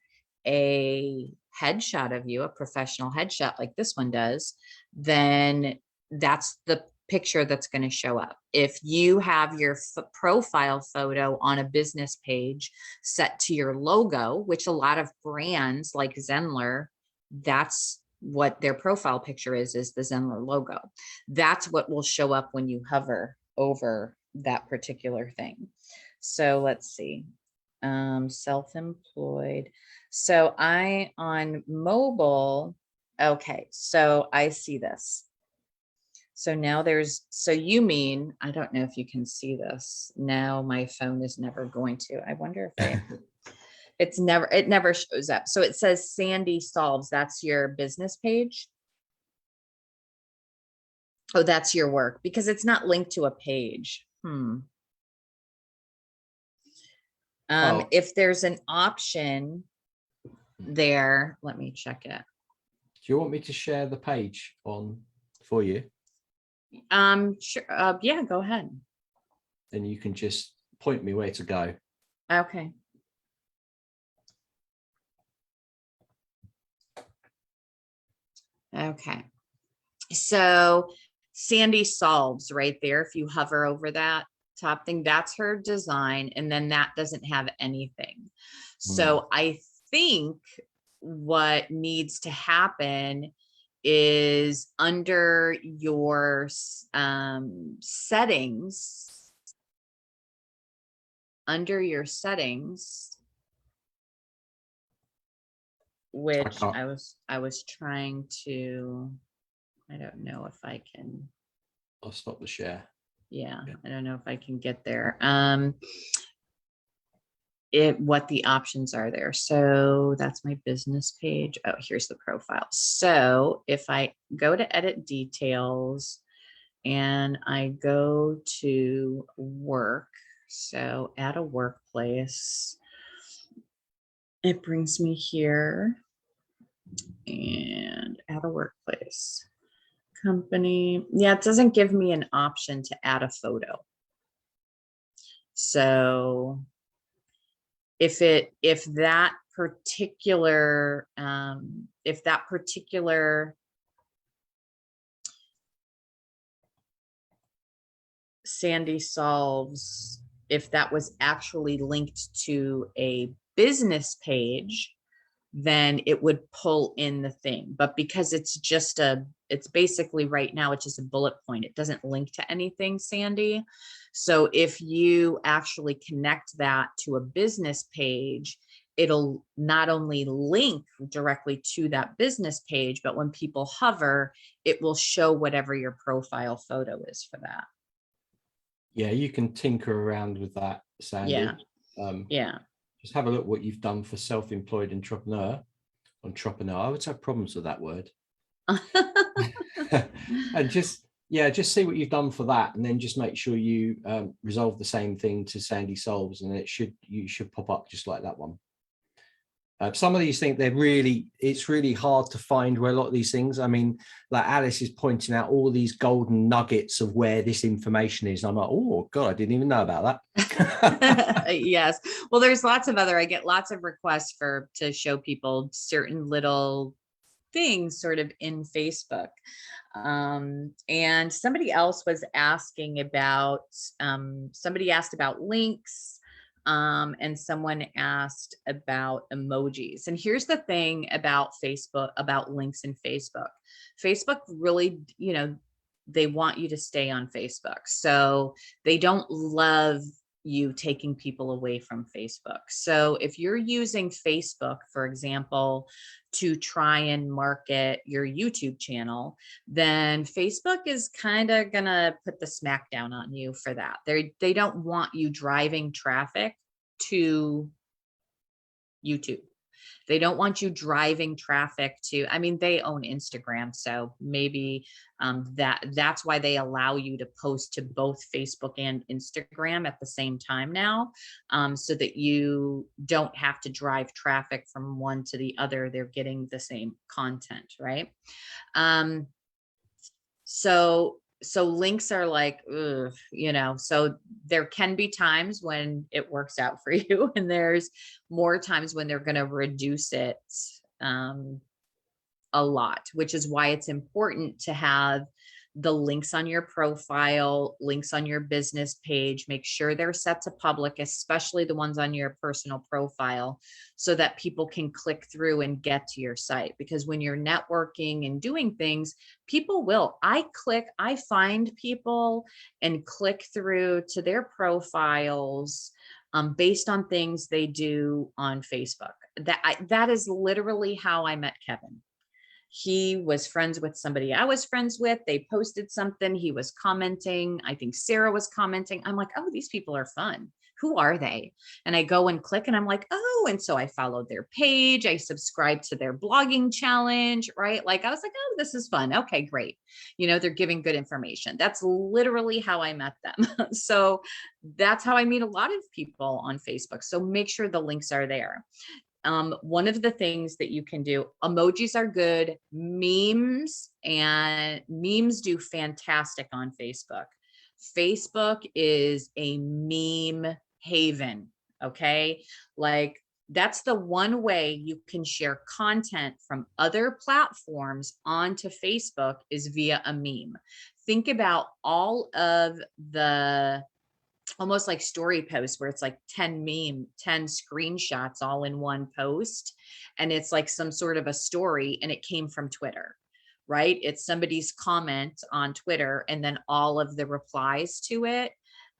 a headshot of you, a professional headshot like this one does, then that's the picture that's going to show up. If you have your profile photo on a business page set to your logo, which a lot of brands like Zenler, that's what their profile picture is the Zenler logo. That's what will show up when you hover over that particular thing. So let's see. Self-employed. So on mobile, okay, so I see this. So now so you mean, I don't know if you can see this. Now my phone is never going to. I wonder if it never shows up. So it says Sandy Solves. That's your business page. Oh, that's your work, because it's not linked to a page. If there's an option there, let me check it. Do you want me to share the page for you? Sure. Yeah, go ahead. Then you can just point me where to go. Okay. Okay. So Sandy Solves right there. If you hover over that top thing, that's her design. And then that doesn't have anything. So I think what needs to happen is under your settings, which I was trying to, I don't know if I can. I'll stop the share. Yeah, Yeah. I don't know if I can get there. What the options are there. So that's my business page. Oh, here's the profile. So if I go to edit details and I go to work, so add a workplace, it brings me here and add a workplace. Company. Yeah, it doesn't give me an option to add a photo. So if that particular Sandy Solves, if that was actually linked to a business page, then it would pull in the thing. But because it's basically right now, it's just a bullet point. It doesn't link to anything, Sandy. So if you actually connect that to a business page, it'll not only link directly to that business page, but when people hover, it will show whatever your profile photo is for that. Yeah, you can tinker around with that, Sandy. Yeah. Yeah. Just have a look what you've done for self-employed entrepreneur. I would have problems with that word. And just see what you've done for that, and then just make sure you resolve the same thing to Sandy Solves, and you should pop up just like that one. Some of these things, it's really hard to find where a lot of these things, I mean, like Alice is pointing out all these golden nuggets of where this information is. I'm like, oh God, I didn't even know about that. Yes. Well, there's lots of I get lots of requests to show people certain little things sort of in Facebook. And somebody else was asking about, somebody asked about links. And someone asked about emojis. And here's the thing about Facebook, about links in Facebook. Facebook really, they want you to stay on Facebook. So they don't love you taking people away from Facebook. So if you're using Facebook, for example, to try and market your YouTube channel, then Facebook is kind of gonna put the smackdown on you for that. They don't want you driving traffic to YouTube. They don't want you driving traffic to, I mean, they own Instagram, so maybe that's why they allow you to post to both Facebook and Instagram at the same time now, so that you don't have to drive traffic from one to the other. They're getting the same content, right? So links are like, ugh, so there can be times when it works out for you, and there's more times when they're going to reduce it a lot, which is why it's important to have the links on your profile, links on your business page. Make sure they're set to public, especially the ones on your personal profile, so that people can click through and get to your site. Because when you're networking and doing things, people will. I find people and click through to their profiles based on things they do on Facebook. That is literally how I met Kevin. He was friends with somebody I was friends with. They posted something. He was commenting. I think Sarah was commenting. I'm like, oh, these people are fun. Who are they? And I go and click and I'm like, oh, and so I followed their page. I subscribed to their blogging challenge, right? Like I was like, oh, this is fun. Okay, great. They're giving good information. That's literally how I met them. So that's how I meet a lot of people on Facebook. So make sure the links are there. One of the things that you can do, emojis are good, memes do fantastic on Facebook. Facebook is a meme haven. Okay. Like that's the one way you can share content from other platforms onto Facebook is via a meme. Think about all of the almost like story posts where it's like 10 screenshots all in one post. And it's like some sort of a story and it came from Twitter, right? It's somebody's comment on Twitter and then all of the replies to it.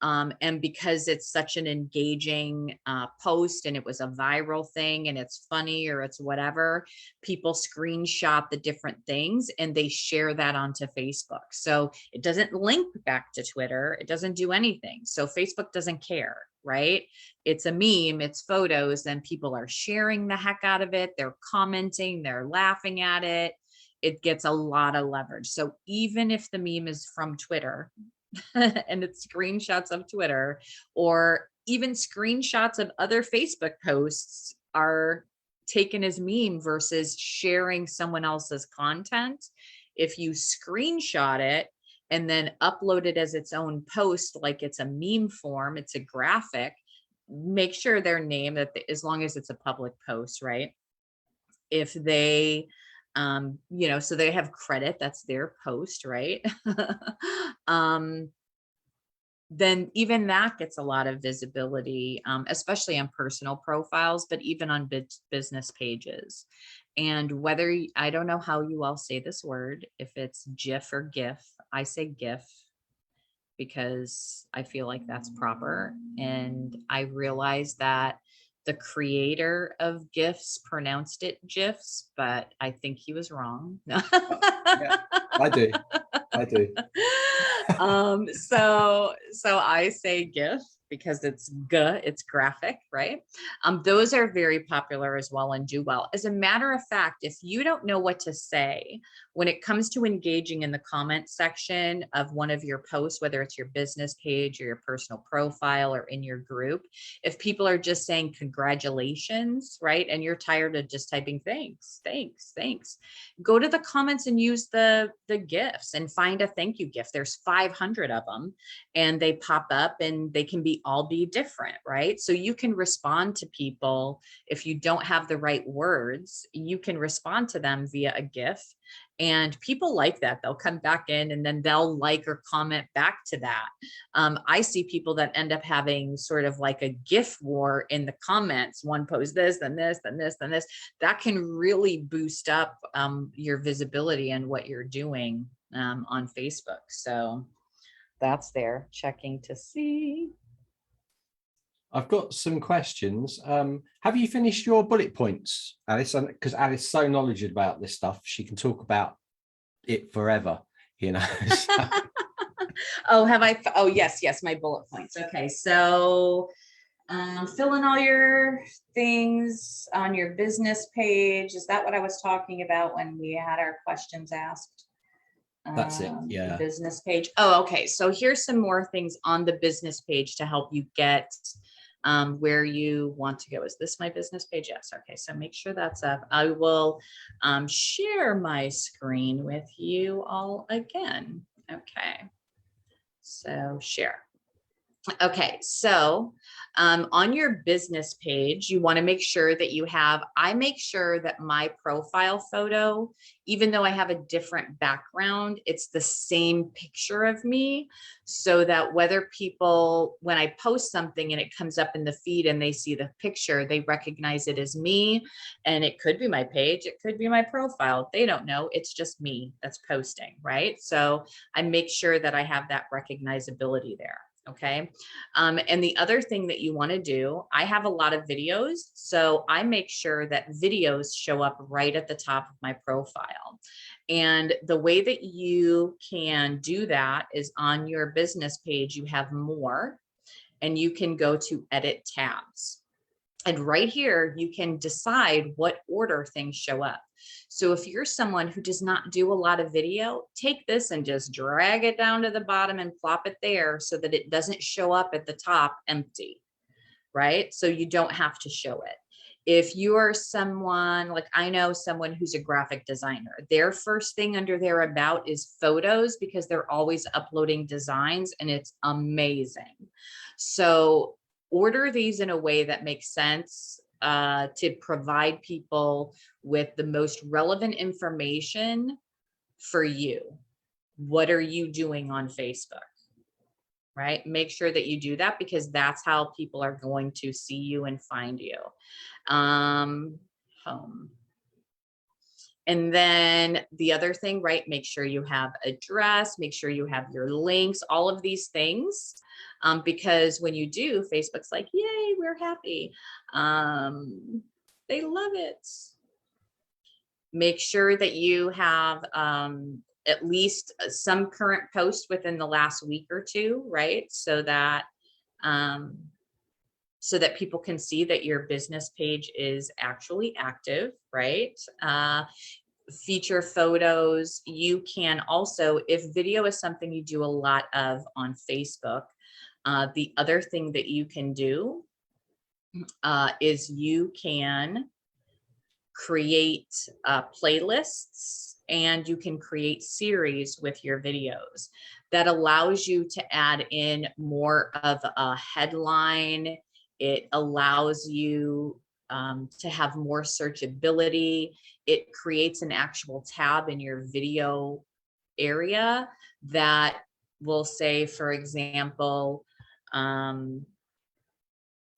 And because it's such an engaging post and it was a viral thing and it's funny or it's whatever, people screenshot the different things and they share that onto Facebook. So it doesn't link back to Twitter. It doesn't do anything. So Facebook doesn't care, right? It's a meme, it's photos, and people are sharing the heck out of it. They're commenting, they're laughing at it. It gets a lot of leverage. So even if the meme is from Twitter, and it's screenshots of Twitter, or even screenshots of other Facebook posts are taken as meme versus sharing someone else's content. If you screenshot it and then upload it as its own post, like it's a meme form, it's a graphic, make sure their name, that as long as it's a public post, right? If they so they have credit, that's their post, right? Then even that gets a lot of visibility, especially on personal profiles, but even on business pages. And whether, I don't know how you all say this word, if it's GIF or GIF, I say GIF because I feel like that's proper. And I realized that the creator of GIFs pronounced it GIFs, but I think he was wrong. Yeah, I do. So I say GIF because it's graphic, right? Those are very popular as well and do well. As a matter of fact, if you don't know what to say when it comes to engaging in the comment section of one of your posts, whether it's your business page or your personal profile or in your group, if people are just saying congratulations, right? And you're tired of just typing thanks, go to the comments and use the GIFs and find a thank you GIF. There's 500 of them and they pop up and they can all be different, right? So you can respond to people. If you don't have the right words, you can respond to them via a GIF. And people like that. They'll come back in and then they'll like or comment back to that. I see people that end up having sort of like a GIF war in the comments. One post this, then this, then this, then this. That can really boost up your visibility and what you're doing on Facebook. So that's there, checking to see. I've got some questions. Have you finished your bullet points, Alice? Because Alice is so knowledgeable about this stuff. She can talk about it forever, you know. Oh, have I? Oh, yes, my bullet points. Okay, so fill in all your things on your business page. Is that what I was talking about when we had our questions asked? That's it. Yeah. The business page. Oh, okay. So here's some more things on the business page to help you get where you want to go. Is this my business page? Yes. Okay. So make sure that's up. I will share my screen with you all again. Okay. So share. Okay, so on your business page, you want to make sure that I make sure that my profile photo, even though I have a different background, it's the same picture of me, so that whether people, when I post something and it comes up in the feed and they see the picture, they recognize it as me. And it could be my page, it could be my profile. They don't know, it's just me that's posting, right? So I make sure that I have that recognizability there. Okay. And the other thing that you want to do, I have a lot of videos, so I make sure that videos show up right at the top of my profile. And the way that you can do that is on your business page, you have more, and you can go to edit tabs. And right here, you can decide what order things show up. So if you're someone who does not do a lot of video, take this and just drag it down to the bottom and plop it there so that it doesn't show up at the top empty, right? So you don't have to show it. If you are someone, like I know someone who's a graphic designer, their first thing under their about is photos, because they're always uploading designs and it's amazing. So order these in a way that makes sense to provide people with the most relevant information for you. What are you doing on Facebook? Right? Make sure that you do that, because that's how people are going to see you and find you. Home. And then the other thing, right? Make sure you have address, make sure you have your links, all of these things. because when you do, Facebook's like, yay, we're happy. They love it. Make sure that you have at least some current post within the last week or two, right? So that people can see that your business page is actually active, right? Feature photos. You can also, if video is something you do a lot of on Facebook, the other thing that you can do is you can create playlists, and you can create series with your videos. That allows you to add in more of a headline. It allows you to have more searchability. It creates an actual tab in your video area that will say, for example,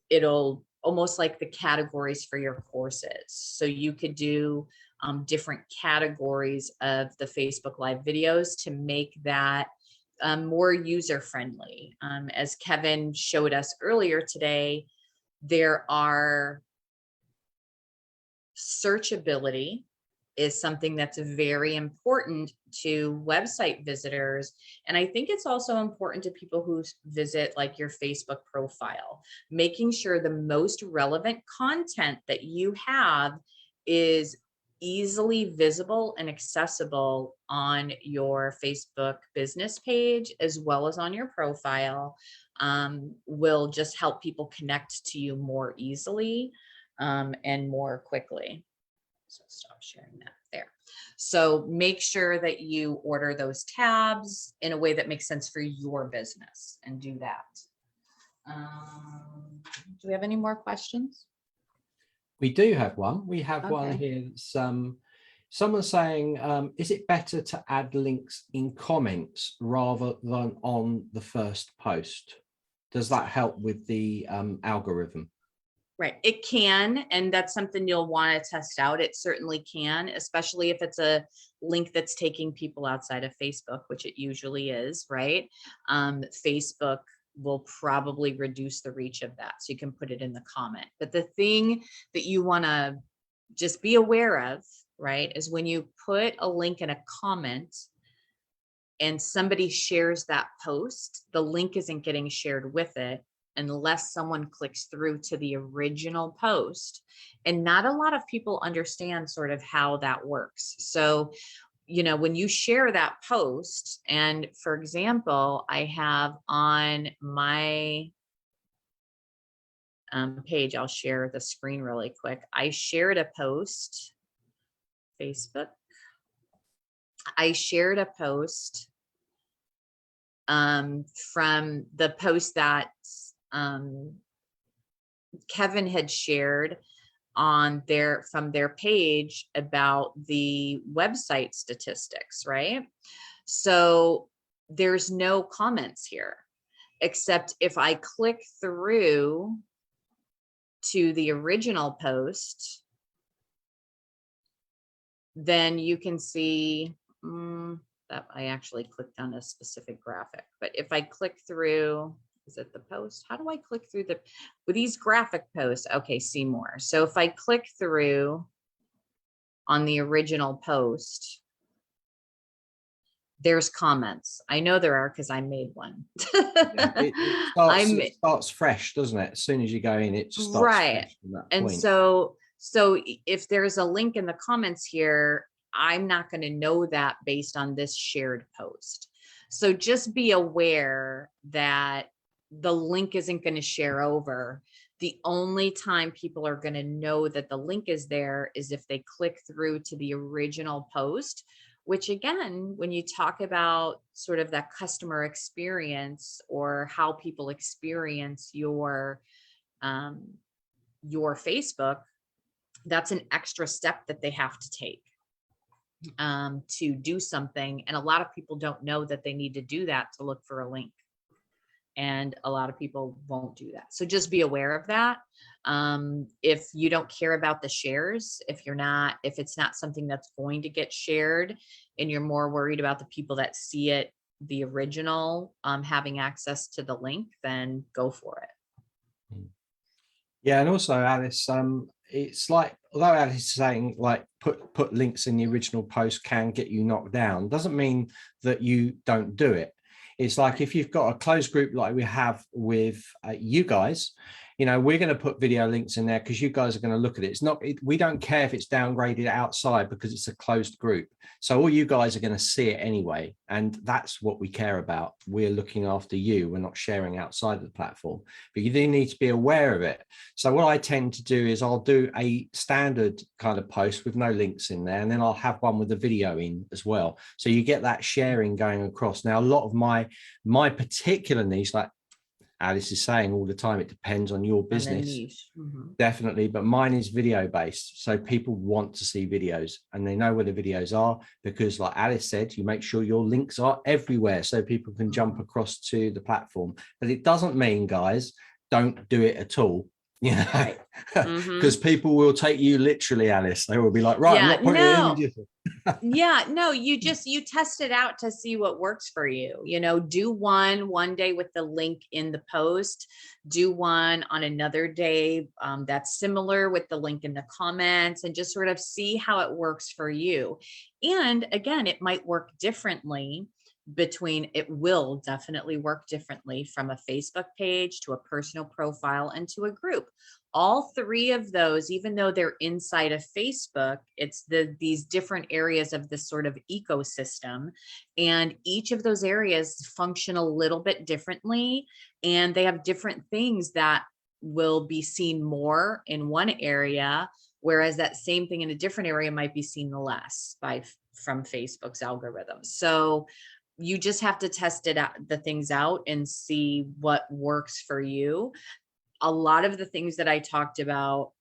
it'll almost like the categories for your courses. So you could do different categories of the Facebook Live videos to make that more user-friendly. As Kevin showed us earlier today, there are searchability is something that's very important to website visitors. And I think it's also important to people who visit like your Facebook profile, making sure the most relevant content that you have is easily visible and accessible on your Facebook business page, as well as on your profile, will just help people connect to you more easily and more quickly. So stop sharing that there. So make sure that you order those tabs in a way that makes sense for your business, and do that. Do we have any more questions? We do have one. We have one Okay. here. Someone saying, is it better to add links in comments rather than on the first post? Does that help with the algorithm? Right, it can, and that's something you'll want to test out. It certainly can, especially if it's a link that's taking people outside of Facebook, which it usually is, right? Facebook will probably reduce the reach of that, so you can put it in the comment. But the thing that you want to just be aware of, right, is when you put a link in a comment and somebody shares that post, the link isn't getting shared with it unless someone clicks through to the original post. And not a lot of people understand sort of how that works. So, you know, when you share that post, and for example, I have on my page, I'll share the screen really quick. I shared a post, Facebook. I shared a post from the post that Kevin had shared on from their page about the website statistics, right? So there's no comments here, except if I click through to the original post, then you can see that I actually clicked on a specific graphic. But if I click through, is it the post? How do I click through with these graphic posts? Okay, see more. So if I click through on the original post, there's comments. I know there are because I made one. Yeah, it starts fresh, doesn't it? As soon as you go in, it starts right. fresh from that And point. so if there's a link in the comments here, I'm not going to know that based on this shared post. So just be aware that the link isn't going to share over. The only time people are going to know that the link is there is if they click through to the original post, which again, when you talk about sort of that customer experience or how people experience your Facebook, that's an extra step that they have to take to do something. And a lot of people don't know that they need to do that to look for a link. And a lot of people won't do that. So just be aware of that. If you don't care about the shares, if it's not something that's going to get shared and you're more worried about the people that see it the original having access to the link, then go for it. Yeah, and also Alice, it's like, although Alice is saying like put links in the original post can get you knocked down, doesn't mean that you don't do it. It's like if you've got a closed group like we have with you guys, you know, we're going to put video links in there because you guys are going to look at it. It's not, we don't care if it's downgraded outside because it's a closed group. So all you guys are going to see it anyway. And that's what we care about. We're looking after you. We're not sharing outside of the platform, but you do need to be aware of it. So what I tend to do is I'll do a standard kind of post with no links in there, and then I'll have one with the video in as well. So you get that sharing going across. Now, a lot of my particular niche, like Alice is saying all the time, it depends on your business. Definitely, but mine is video based, so people want to see videos and they know where the videos are, because like Alice said, you make sure your links are everywhere so people can jump across to the platform. But it doesn't mean, guys, don't do it at all, you know, because people will take you literally, Alice. They will be like, right, I'm not putting images. Yeah, no, you test it out to see what works for you. You know, do one day with the link in the post, do one on another day that's similar with the link in the comments, and just sort of see how it works for you. And again, it might work differently it will definitely work differently from a Facebook page to a personal profile and to a group. All three of those, even though they're inside of Facebook, it's these different areas of this sort of ecosystem, and each of those areas function a little bit differently, and they have different things that will be seen more in one area, whereas that same thing in a different area might be seen less from Facebook's algorithm. So you just have to test the things out and see what works for you. A lot of the things that I talked about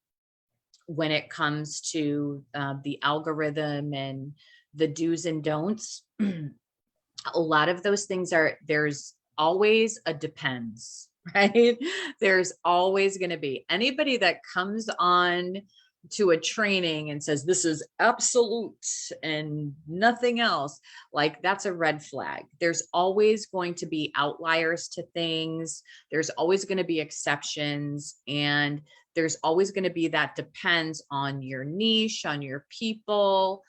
when it comes to the algorithm and the do's and don'ts, a lot of those things there's always a depends, right? There's always going to be anybody that comes on to a training and says this is absolute and nothing else, like that's a red flag. There's always going to be outliers to things. There's always going to be exceptions, and there's always going to be that depends on your niche, on your people,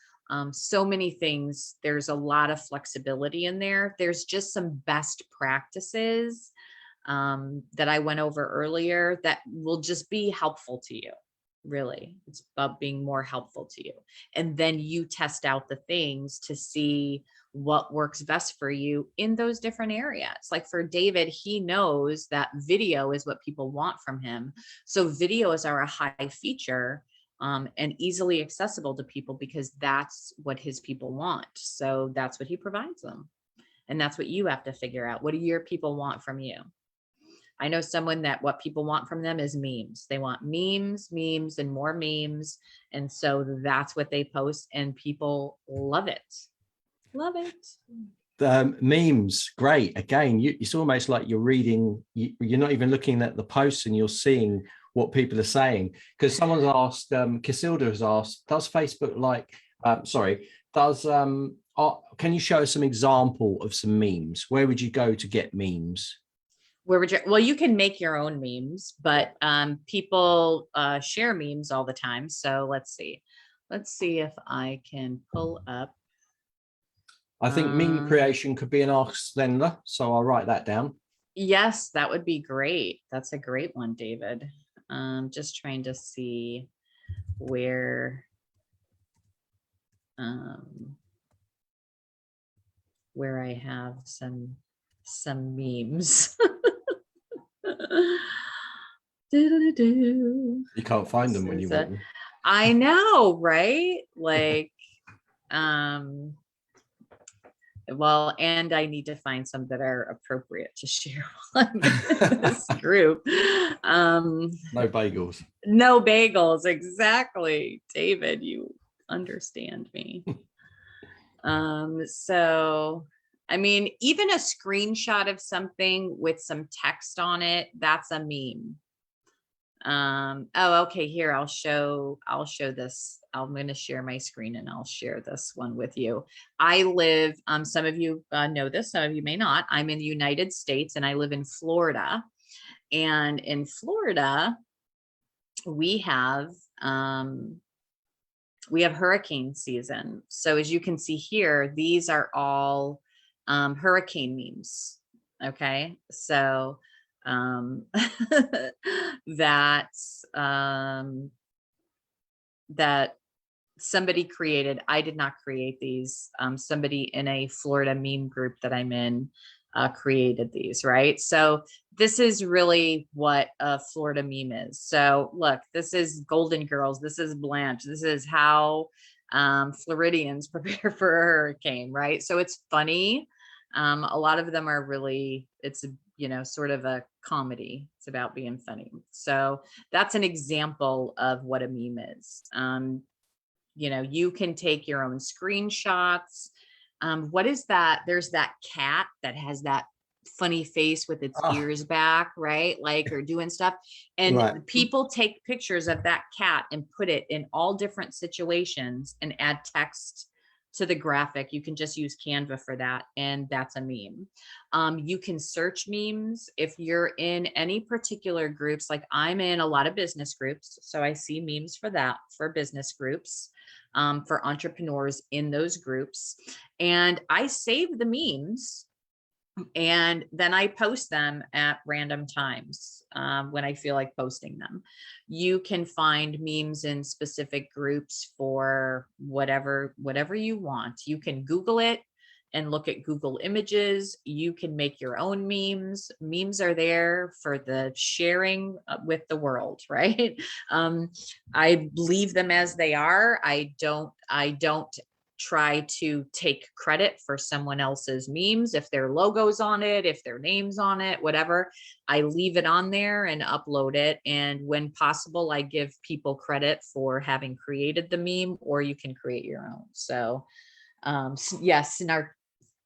so many things. There's a lot of flexibility in there. There's just some best practices that I went over earlier that will just be helpful to you. Really, it's about being more helpful to you. And then you test out the things to see what works best for you in those different areas. Like for David, he knows that video is what people want from him. So videos are a high feature and easily accessible to people because that's what his people want. So that's what he provides them. And that's what you have to figure out. What do your people want from you? I know someone that what people want from them is memes. They want memes, and more memes. And so that's what they post, and people love it. Love it. Memes, great. Again, it's almost like you're reading, you're not even looking at the posts and you're seeing what people are saying. Because someone's asked, Casilda has asked, does Facebook can you show us some example of some memes? Where would you go to get memes? Well, you can make your own memes, but people share memes all the time. So let's see if I can pull up. I think meme creation could be an Ask Zenler, so I'll write that down. Yes, that would be great. That's a great one, David. Just trying to see where I have some memes. You can't find them when you want them. I know, right? Like, well, and I need to find some that are appropriate to share on this group. No bagels. No bagels, exactly. David, you understand me. So, I mean, even a screenshot of something with some text on it, that's a meme. Oh, okay, here, I'll show this. I'm going to share my screen and I'll share this one with you. I live, some of you know this, some of you may not. I'm in the United States and I live in Florida. And in Florida, we have hurricane season. So as you can see here, these are all hurricane memes. Okay, so that's that somebody created. I did not create these. Somebody in a Florida meme group that I'm in created these, right? So this is really what a Florida meme is. So look, this is Golden Girls. This is Blanche. This is how Floridians prepare for a hurricane, right? So it's funny. A lot of them are really, it's, you know, sort of a comedy. It's about being funny. So that's an example of what a meme is. You know, you can take your own screenshots. What is that? There's that cat that has that funny face with its ears back, right? Like, or doing stuff. And Right. people take pictures of that cat and put it in all different situations and add text to the graphic. You can just use Canva for that. And that's a meme. You can search memes if you're in any particular groups. Like I'm in a lot of business groups. So I see memes for that, for business groups. For entrepreneurs in those groups. And I save the memes and then I post them at random times when I feel like posting them. You can find memes in specific groups for whatever you want. You can Google it and look at Google images. You can make your own memes. Memes are there for the sharing with the world, right? I leave them as they are. I don't try to take credit for someone else's memes. If their logo's on it, if their name's on it, whatever, I leave it on there and upload it. And when possible, I give people credit for having created the meme, or you can create your own. So yes,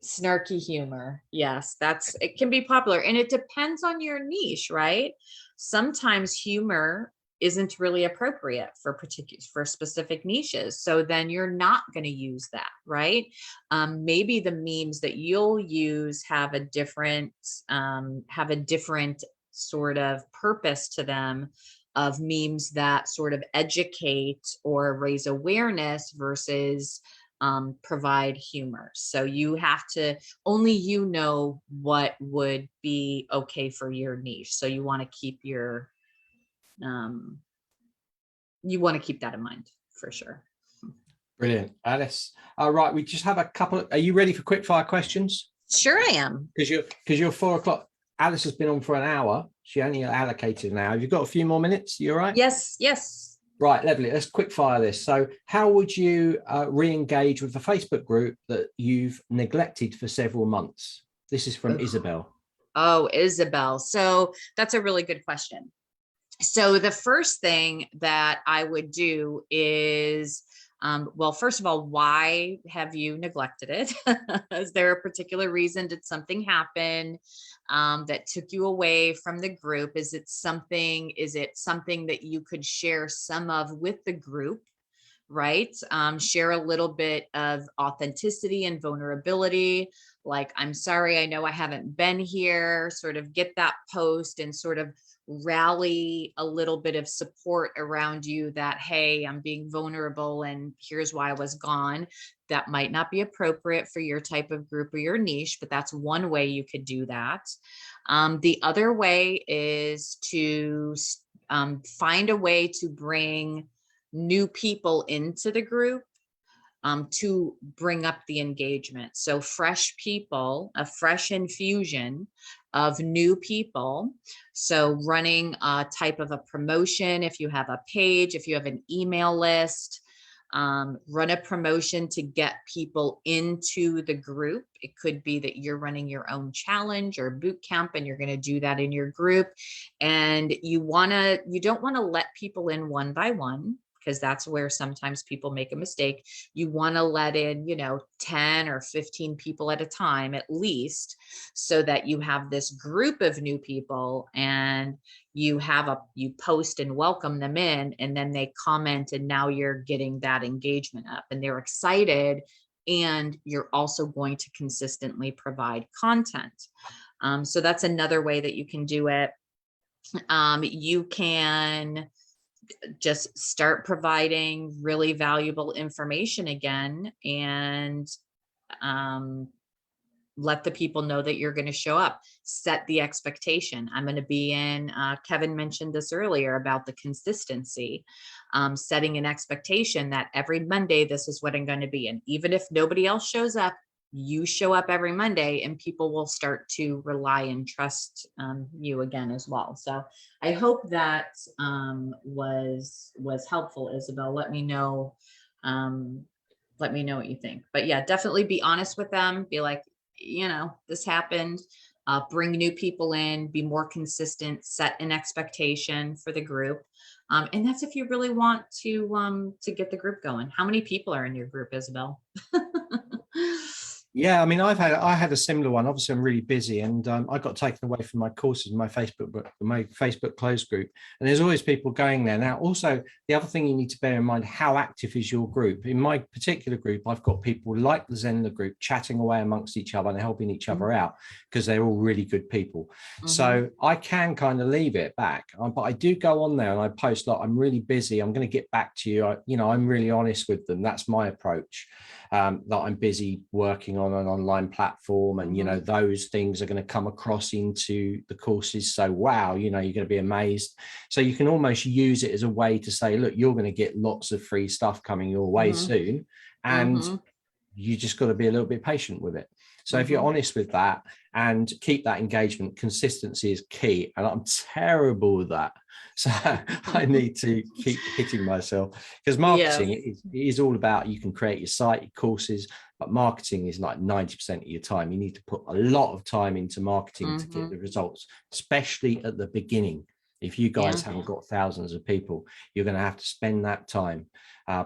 snarky humor. Yes, it can be popular and it depends on your niche, right? Sometimes humor isn't really appropriate for specific niches. So then you're not going to use that, right? Maybe the memes that you'll use have a different sort of purpose to them, of memes that sort of educate or raise awareness versus provide humor. So you have to, only you know what would be okay for your niche. So you want to keep your that in mind for sure. Brilliant, Alice. All right, we just have a couple. Are you ready for quick fire questions? Sure I am. Because you're 4 o'clock. Alice has been on for an hour. She only allocated an hour. Have you got a few more minutes? You all right? Yes. Right, lovely. Let's quick fire this. So how would you re-engage with the Facebook group that you've neglected for several months? This is from Isabel. Oh, Isabel. So that's a really good question. So the first thing that I would do is, well, first of all, why have you neglected it? Is there a particular reason? Did something happen that took you away from the group? Is it something that you could share some of with the group? Right? Share a little bit of authenticity and vulnerability. Like, I'm sorry, I know I haven't been here, sort of get that post and sort of rally a little bit of support around you that, hey, I'm being vulnerable and here's why I was gone. That might not be appropriate for your type of group or your niche, but that's one way you could do that. The other way is to find a way to bring new people into the group to bring up the engagement. So fresh people, a fresh infusion of new people. So running a type of a promotion, if you have a page, if you have an email list, run a promotion to get people into the group. It could be that you're running your own challenge or boot camp and you're going to do that in your group. And you don't want to let people in one by one, because that's where sometimes people make a mistake. You want to let in, 10 or 15 people at a time, at least, so that you have this group of new people, and you post and welcome them in, and then they comment, and now you're getting that engagement up and they're excited, and you're also going to consistently provide content. So that's another way that you can do it. You can just start providing really valuable information again, and let the people know that you're going to show up. Set the expectation. I'm going to be in, Kevin mentioned this earlier about the consistency, setting an expectation that every Monday, this is what I'm going to be. And even if nobody else shows up, you show up every Monday, and people will start to rely and trust you again as well. So I hope that was helpful, Isabel. Let me know what you think. But yeah, definitely be honest with them. Be like, this happened. Bring new people in, be more consistent, set an expectation for the group. And that's if you really want to get the group going. How many people are in your group, Isabel? Yeah, I mean, I had a similar one. Obviously, I'm really busy, and I got taken away from my courses, my Facebook closed group, and there's always people going there. Now, also, the other thing you need to bear in mind, how active is your group? In my particular group, I've got people like the Zenler group chatting away amongst each other and helping each other out, because they're all really good people. So I can kind of leave it back, but I do go on there and I post, like, I'm really busy, I'm going to get back to you. I'm really honest with them. That's my approach. That I'm busy working on an online platform, and those things are going to come across into the courses. So wow, you're going to be amazed. So you can almost use it as a way to say, look, you're going to get lots of free stuff coming your way soon, and you just got to be a little bit patient with it. So if you're honest with that and keep that engagement, consistency is key. And I'm terrible with that. So I need to keep hitting myself, because marketing is all about, you can create your site, your courses, but marketing is like 90% of your time. You need to put a lot of time into marketing to get the results, especially at the beginning. If you guys haven't got thousands of people, you're going to have to spend that time,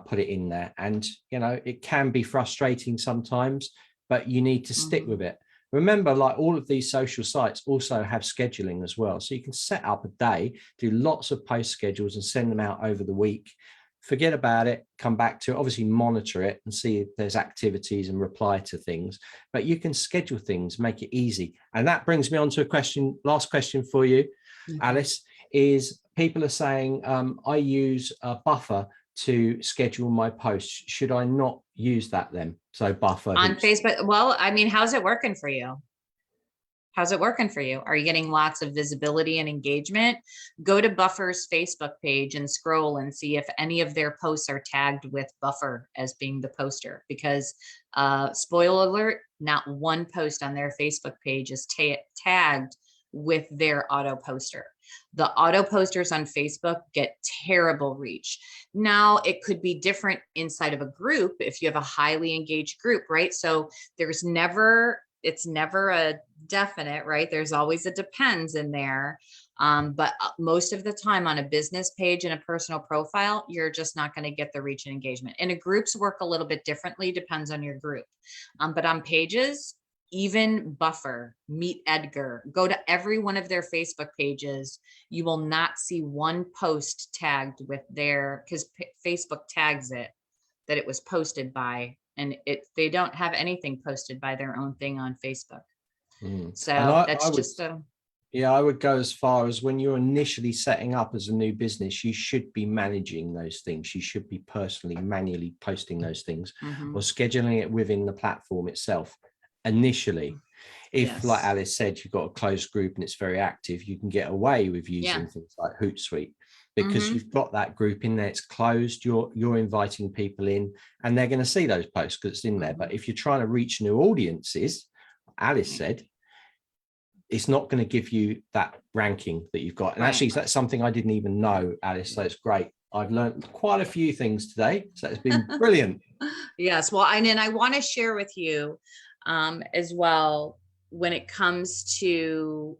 put it in there. And, it can be frustrating sometimes, but you need to stick with it. Remember, like, all of these social sites also have scheduling as well. So you can set up a day, do lots of post schedules and send them out over the week. Forget about it, come back to it, obviously monitor it and see if there's activities and reply to things, but you can schedule things, make it easy. And that brings me on to last question for you, Alice, is people are saying, I use a Buffer to schedule my posts. Should I not use that then? So Buffer on Facebook. Well, I mean, how's it working for you? How's it working for you? Are you getting lots of visibility and engagement? Go to Buffer's Facebook page and scroll and see if any of their posts are tagged with Buffer as being the poster, because spoiler alert, not one post on their Facebook page is tagged with their auto poster. The auto posters on Facebook get terrible reach. Now, it could be different inside of a group if you have a highly engaged group, right? So it's never a definite, right? There's always a depends in there. But most of the time on a business page and a personal profile, you're just not going to get the reach and engagement. And groups work a little bit differently, depends on your group. But on pages, even Buffer, Meet Edgar, go to every one of their Facebook pages. You will not see one post tagged with because Facebook tags it that it was posted by, and they don't have anything posted by their own thing on Facebook. So I would go as far as, when you're initially setting up as a new business, you should be managing those things. You should be personally, manually posting those things, or scheduling it within the platform itself. Initially, if like Alice said, you've got a closed group and it's very active, you can get away with using things like Hootsuite, because you've got that group in there, it's closed, you're inviting people in, and they're going to see those posts because it's in there. But if you're trying to reach new audiences, Alice said, it's not going to give you that ranking that you've got. And actually, that's something I didn't even know, Alice, so it's great. I've learned quite a few things today, so it's been brilliant. Yes, well, and then I want to share with you as well, when it comes to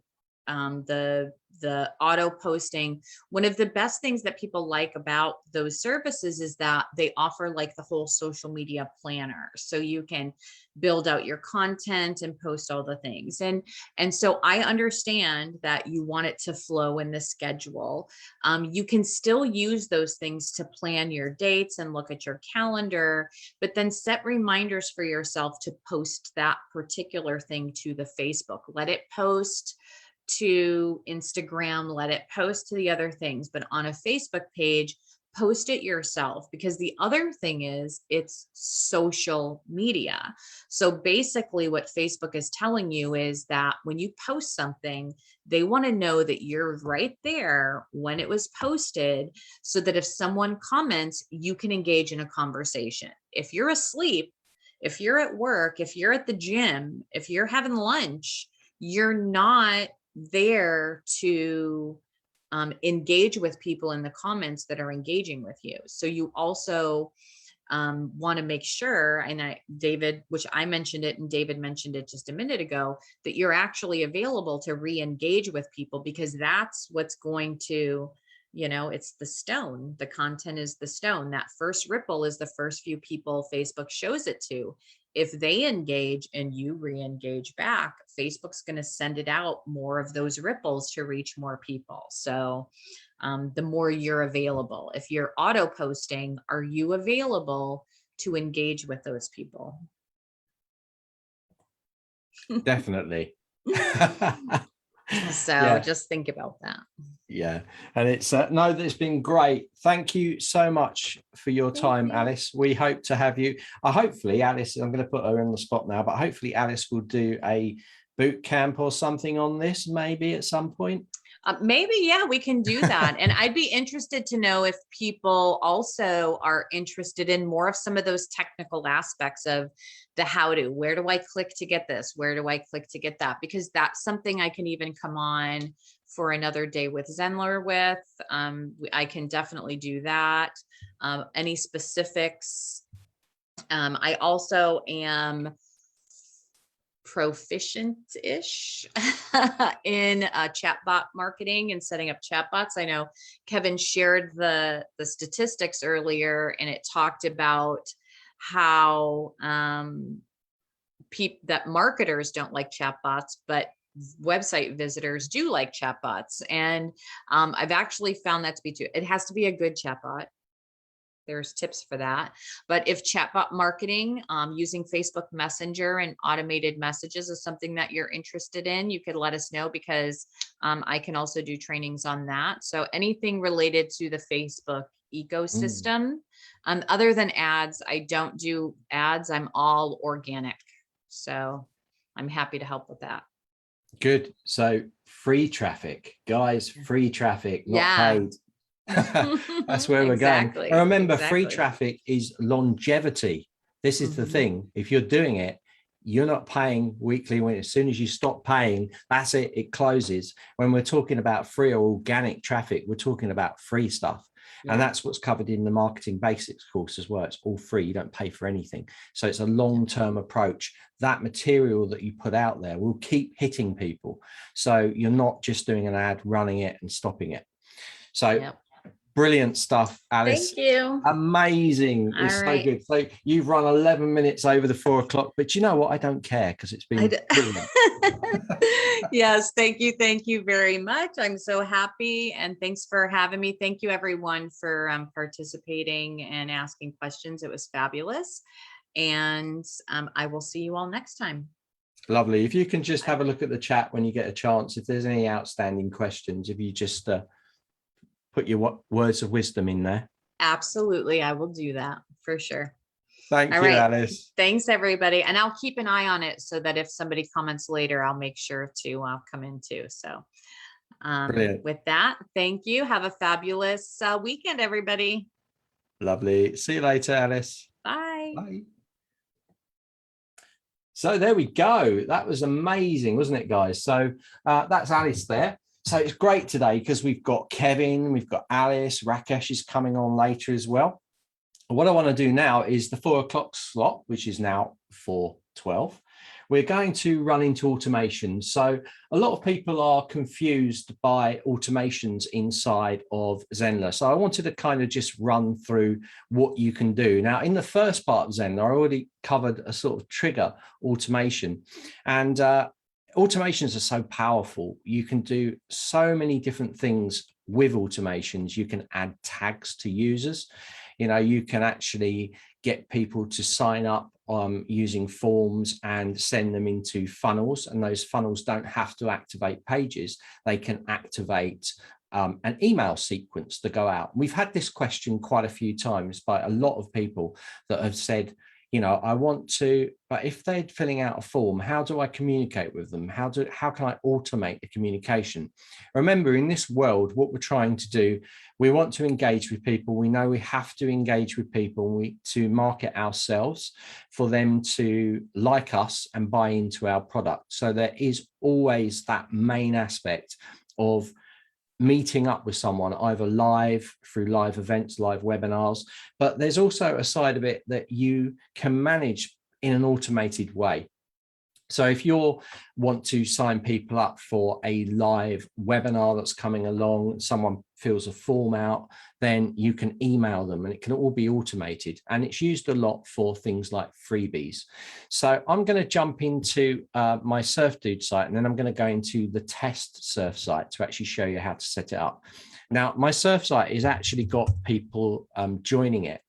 the the auto posting. One of the best things that people like about those services is that they offer like the whole social media planner. So you can build out your content and post all the things. And so I understand that you want it to flow in the schedule. You can still use those things to plan your dates and look at your calendar, but then set reminders for yourself to post that particular thing to the Facebook. Let it post to Instagram, let it post to the other things, but on a Facebook page, post it yourself, because the other thing is it's social media. So basically what Facebook is telling you is that when you post something, they want to know that you're right there when it was posted, so that if someone comments, you can engage in a conversation. If you're asleep, if you're at work, if you're at the gym, if you're having lunch, you're not there to engage with people in the comments that are engaging with you. So you also want to make sure, and David, which I mentioned it and David mentioned it just a minute ago, that you're actually available to re-engage with people, because that's what's going to, it's the stone. The content is the stone. That first ripple is the first few people Facebook shows it to. If they engage and you re-engage back, Facebook's going to send it out more of those ripples to reach more people. So the more you're available. If you're auto posting, are you available to engage with those people? Definitely. So Yeah. just think about that. Yeah, and it's it's been great. Thank you so much for your time, Alice. We hope to have you. Hopefully, Alice, I'm going to put her in the spot now, but hopefully Alice will do a boot camp or something on this, maybe at some point. Maybe, yeah, we can do that. And I'd be interested to know if people also are interested in more of some of those technical aspects of the how to. Where do I click to get this? Where do I click to get that? Because that's something I can even come on for another day with Zenler with. I can definitely do that. Any specifics? I also am proficient-ish in chatbot marketing and setting up chatbots. I know Kevin shared the statistics earlier, and it talked about how that marketers don't like chatbots, but website visitors do like chatbots. And I've actually found that to be true. It has to be a good chatbot. There's tips for that. But if chatbot marketing using Facebook Messenger and automated messages is something that you're interested in, you could let us know, because I can also do trainings on that. So anything related to the Facebook ecosystem, other than ads, I don't do ads. I'm all organic. So I'm happy to help with that. Good. So free traffic, guys, free traffic, not paid. That's where we're going. And remember, free traffic is longevity. This is the thing. If you're doing it, you're not paying weekly. As soon as you stop paying, that's it. It closes. When we're talking about free or organic traffic, we're talking about free stuff. And that's what's covered in the marketing basics course as well. It's all free. You don't pay for anything. So it's a long-term approach. That material that you put out there will keep hitting people. So you're not just doing an ad, running it and stopping it. So brilliant stuff, Alice. Thank you. Amazing. It's so good. So you've run 11 minutes over the 4 o'clock, but you know what? I don't care, because it's been brilliant. Yes. Thank you. Thank you very much. I'm so happy. And thanks for having me. Thank you everyone for participating and asking questions. It was fabulous. And I will see you all next time. Lovely. If you can just have a look at the chat when you get a chance, if there's any outstanding questions, if you just put your words of wisdom in there. Absolutely. I will do that for sure. Thank you, Alice. Thanks, everybody. And I'll keep an eye on it so that if somebody comments later, I'll make sure to come in too. So with that, thank you. Have a fabulous weekend, everybody. Lovely. See you later, Alice. Bye. Bye. So there we go. That was amazing, wasn't it, guys? So that's Alice there. So it's great today because we've got Kevin, we've got Alice, Rakesh is coming on later as well. What I want to do now is the 4 o'clock slot, which is now 4:12. we're going to run into automations. So a lot of people are confused by automations inside of Zenler. So I wanted to kind of just run through what you can do. Now, in the first part of Zenler, I already covered a sort of trigger automation, and automations are so powerful. You can do so many different things with automations. You can add tags to users. You know, you can actually get people to sign up using forms and send them into funnels. And those funnels don't have to activate pages. They can activate an email sequence to go out. We've had this question quite a few times by a lot of people that have said, you know, I want to, but if they're filling out a form, how do I communicate with them? How can I automate the communication? Remember, in this world, what we're trying to do, we want to engage with people. We know we have to engage with people to market ourselves for them to like us and buy into our product. So there is always that main aspect of meeting up with someone, either live through live events, live webinars, but there's also a side of it that you can manage in an automated way. So if you want to sign people up for a live webinar that's coming along, someone fills a form out, then you can email them and it can all be automated. And it's used a lot for things like freebies. So I'm going to jump into my SurfDude site, and then I'm going to go into the test Surf site to actually show you how to set it up. Now, my Surf site is actually got people joining it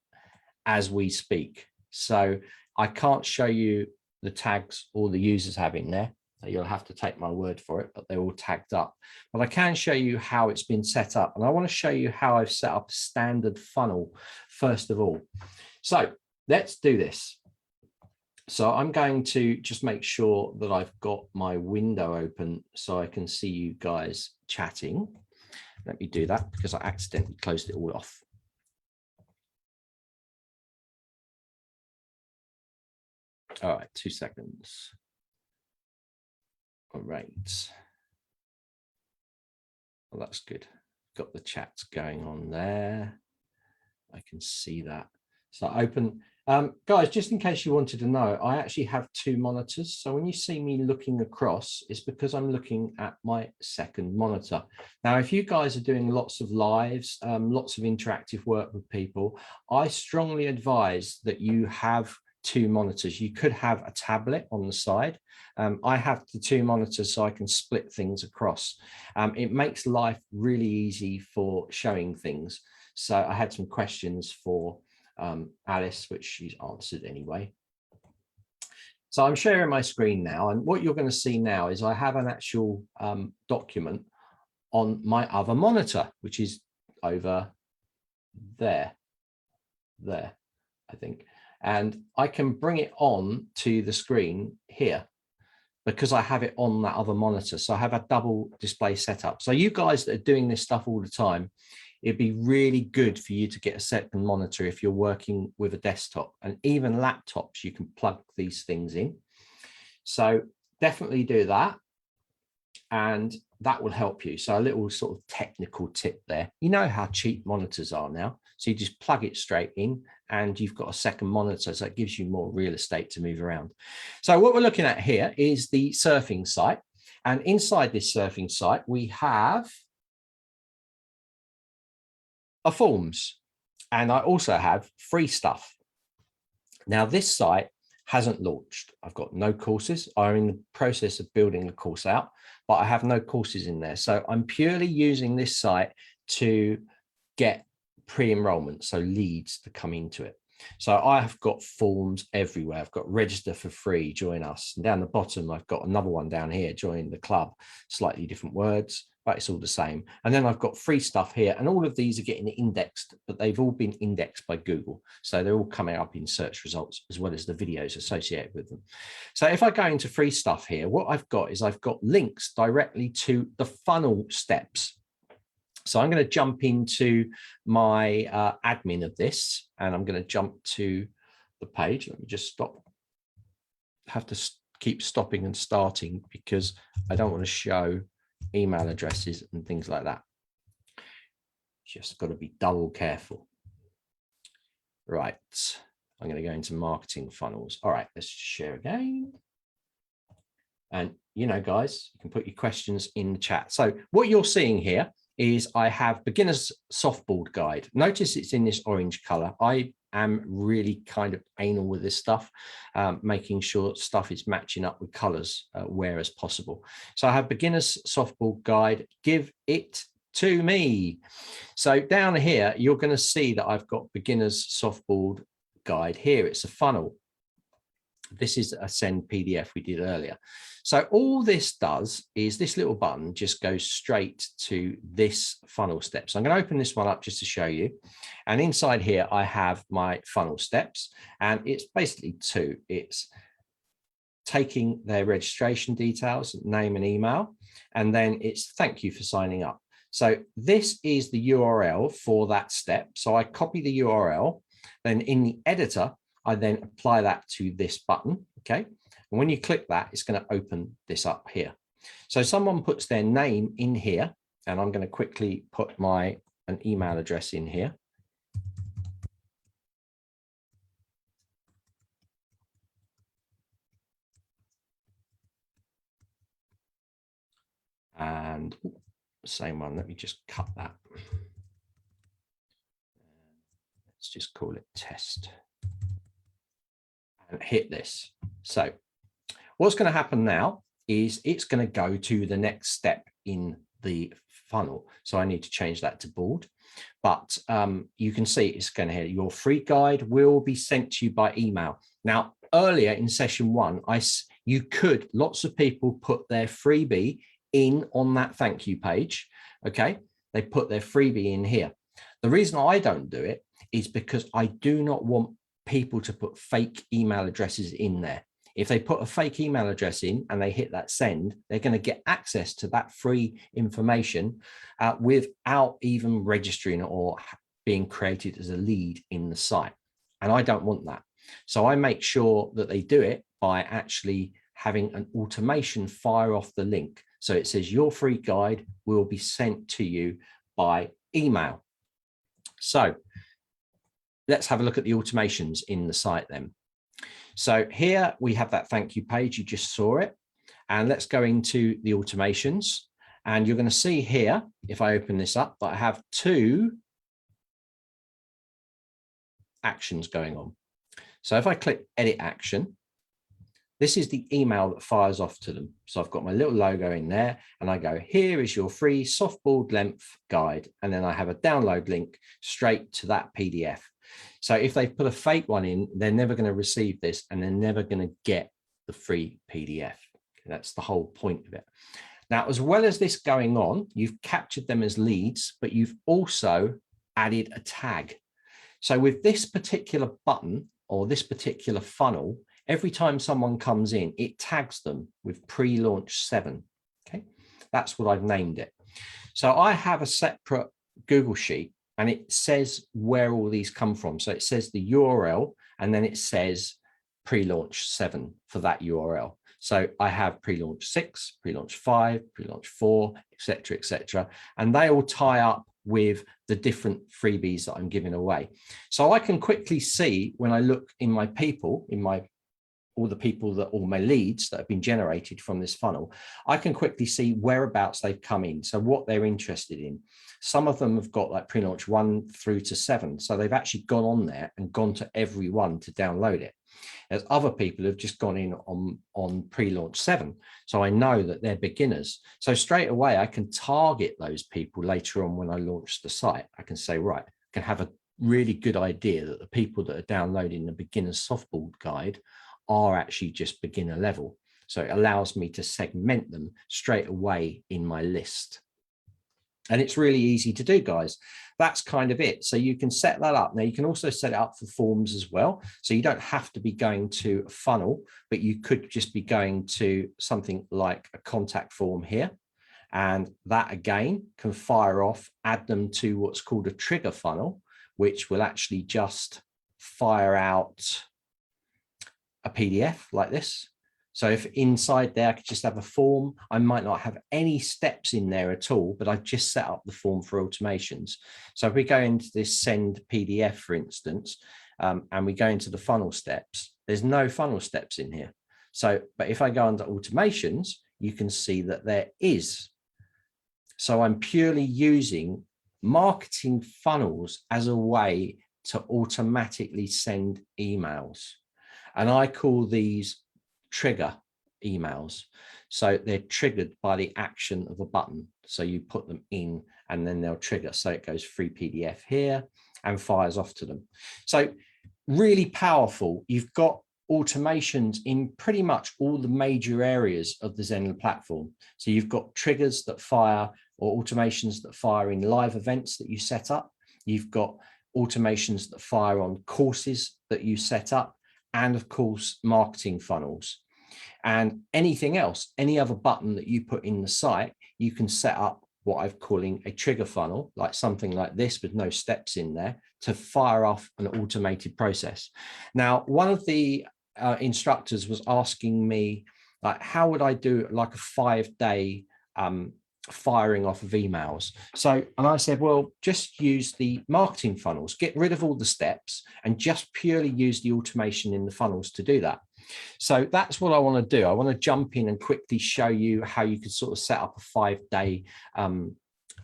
as we speak. So I can't show you the tags all the users have in there. You'll have to take my word for it, but they're all tagged up. But I can show you how it's been set up. And I want to show you how I've set up a standard funnel, first of all. So let's do this. So I'm going to just make sure that I've got my window open so I can see you guys chatting. Let me do that because I accidentally closed it all off. All right, 2 seconds. All right. Well, that's good. Got the chats going on there. I can see that. So open. Guys, just in case you wanted to know, I actually have 2 monitors. So when you see me looking across, it's because I'm looking at my second monitor. Now, if you guys are doing lots of lives, lots of interactive work with people, I strongly advise that you have 2 monitors. You could have a tablet on the side. I have the 2 monitors so I can split things across. It makes life really easy for showing things. So I had some questions for Alice, which she's answered anyway. So I'm sharing my screen now, and what you're going to see now is I have an actual document on my other monitor, which is over there, I think. And I can bring it on to the screen here because I have it on that other monitor. So I have a double display setup. So you guys that are doing this stuff all the time, it'd be really good for you to get a second monitor if you're working with a desktop, and even laptops, you can plug these things in. So definitely do that. And that will help you. So a little sort of technical tip there. You know how cheap monitors are now. So you just plug it straight in and you've got a second monitor. So it gives you more real estate to move around. So what we're looking at here is the surfing site. And inside this surfing site, we have a forms. And I also have free stuff. Now this site hasn't launched. I've got no courses. I'm in the process of building the course out, but I have no courses in there. So I'm purely using this site to get pre-enrollment, so leads to come into it. So I have got forms everywhere. I've got register for free, join us. And down the bottom, I've got another one down here, join the club, slightly different words, but it's all the same. And then I've got free stuff here, and all of these are getting indexed, but they've all been indexed by Google. So they're all coming up in search results as well as the videos associated with them. So if I go into free stuff here, what I've got is I've got links directly to the funnel steps. So I'm going to jump into my admin of this, and I'm going to jump to the page. Let me just stop. Have to keep stopping and starting because I don't want to show email addresses and things like that. Just got to be double careful. Right. I'm going to go into marketing funnels. All right, let's share again. And, you know, guys, you can put your questions in the chat. So what you're seeing here is I have beginner's softboard guide. Notice it's in this orange color. I am really kind of anal with this stuff, making sure stuff is matching up with colors where as possible. So I have beginner's softboard guide, give it to me. So down here, you're going to see that I've got beginner's softboard guide here. It's a funnel. This is a send PDF we did earlier. So all this does is this little button just goes straight to this funnel step. So I'm going to open this one up just to show you. And inside here, I have my funnel steps, and it's basically two. It's taking their registration details, name and email, and then it's thank you for signing up. So this is the URL for that step. So I copy the URL, then in the editor, I then apply that to this button, okay? And when you click that, it's going to open this up here. So someone puts their name in here, and I'm going to quickly put an email address in here. And same one, let me just cut that. Let's just call it test. And hit this. So what's going to happen now is it's going to go to the next step in the funnel. So I need to change that to board, but you can see it's going to hit your free guide will be sent to you by email. Now, earlier in session one, lots of people put their freebie in on that thank you page. Okay. They put their freebie in here. The reason I don't do it is because I do not want people to put fake email addresses in there. If they put a fake email address in and they hit that send, they're going to get access to that free information without even registering or being created as a lead in the site. And I don't want that. So I make sure that they do it by actually having an automation fire off the link. So it says your free guide will be sent to you by email. So let's have a look at the automations in the site then. So here we have that thank you page. You just saw it. And let's go into the automations. And you're going to see here, if I open this up, that I have two actions going on. So if I click edit action, this is the email that fires off to them. So I've got my little logo in there and I go, here is your free softboard length guide. And then I have a download link straight to that PDF. So if they put a fake one in, they're never going to receive this and they're never going to get the free PDF. That's the whole point of it. Now, as well as this going on, you've captured them as leads, but you've also added a tag. So with this particular button or this particular funnel, every time someone comes in, it tags them with pre-launch 7. Okay, that's what I've named it. So I have a separate Google Sheet and it says where all these come from. So it says the URL and then it says pre-launch 7 for that URL. So I have pre-launch 6, pre-launch 5, pre-launch 4, etc., etc. And they all tie up with the different freebies that I'm giving away. So I can quickly see when I look in my people, all my leads that have been generated from this funnel, I can quickly see whereabouts they've come in. So what they're interested in. Some of them have got like pre-launch 1 through to 7. So they've actually gone on there and gone to every one to download it. There's other people who've just gone in on pre-launch 7. So I know that they're beginners. So straight away, I can target those people later on when I launch the site. I can say, right, I can have a really good idea that the people that are downloading the beginner's softboard guide are actually just beginner level. So it allows me to segment them straight away in my list. And it's really easy to do, guys. That's kind of it. So you can set that up. Now you can also set it up for forms as well. So you don't have to be going to a funnel, but you could just be going to something like a contact form here. And that again can fire off, add them to what's called a trigger funnel, which will actually just fire out a PDF like this. So if inside there, I could just have a form, I might not have any steps in there at all, but I've just set up the form for automations. So if we go into this send PDF, for instance, and we go into the funnel steps, there's no funnel steps in here. So, but if I go under automations, you can see that there is. So I'm purely using marketing funnels as a way to automatically send emails. And I call these trigger emails. So they're triggered by the action of a button. So you put them in and then they'll trigger. So it goes free PDF here and fires off to them. So really powerful. You've got automations in pretty much all the major areas of the Zenler platform. So you've got triggers that fire, or automations that fire in live events that you set up. You've got automations that fire on courses that you set up, and of course, marketing funnels. And anything else, any other button that you put in the site, you can set up what I'm calling a trigger funnel, like something like this with no steps in there, to fire off an automated process. Now, one of the instructors was asking me, like, how would I do like a 5-day firing off of emails? So, and I said, well, just use the marketing funnels, get rid of all the steps and just purely use the automation in the funnels to do that. So that's what I want to do. I want to jump in and quickly show you how you could sort of set up a 5-day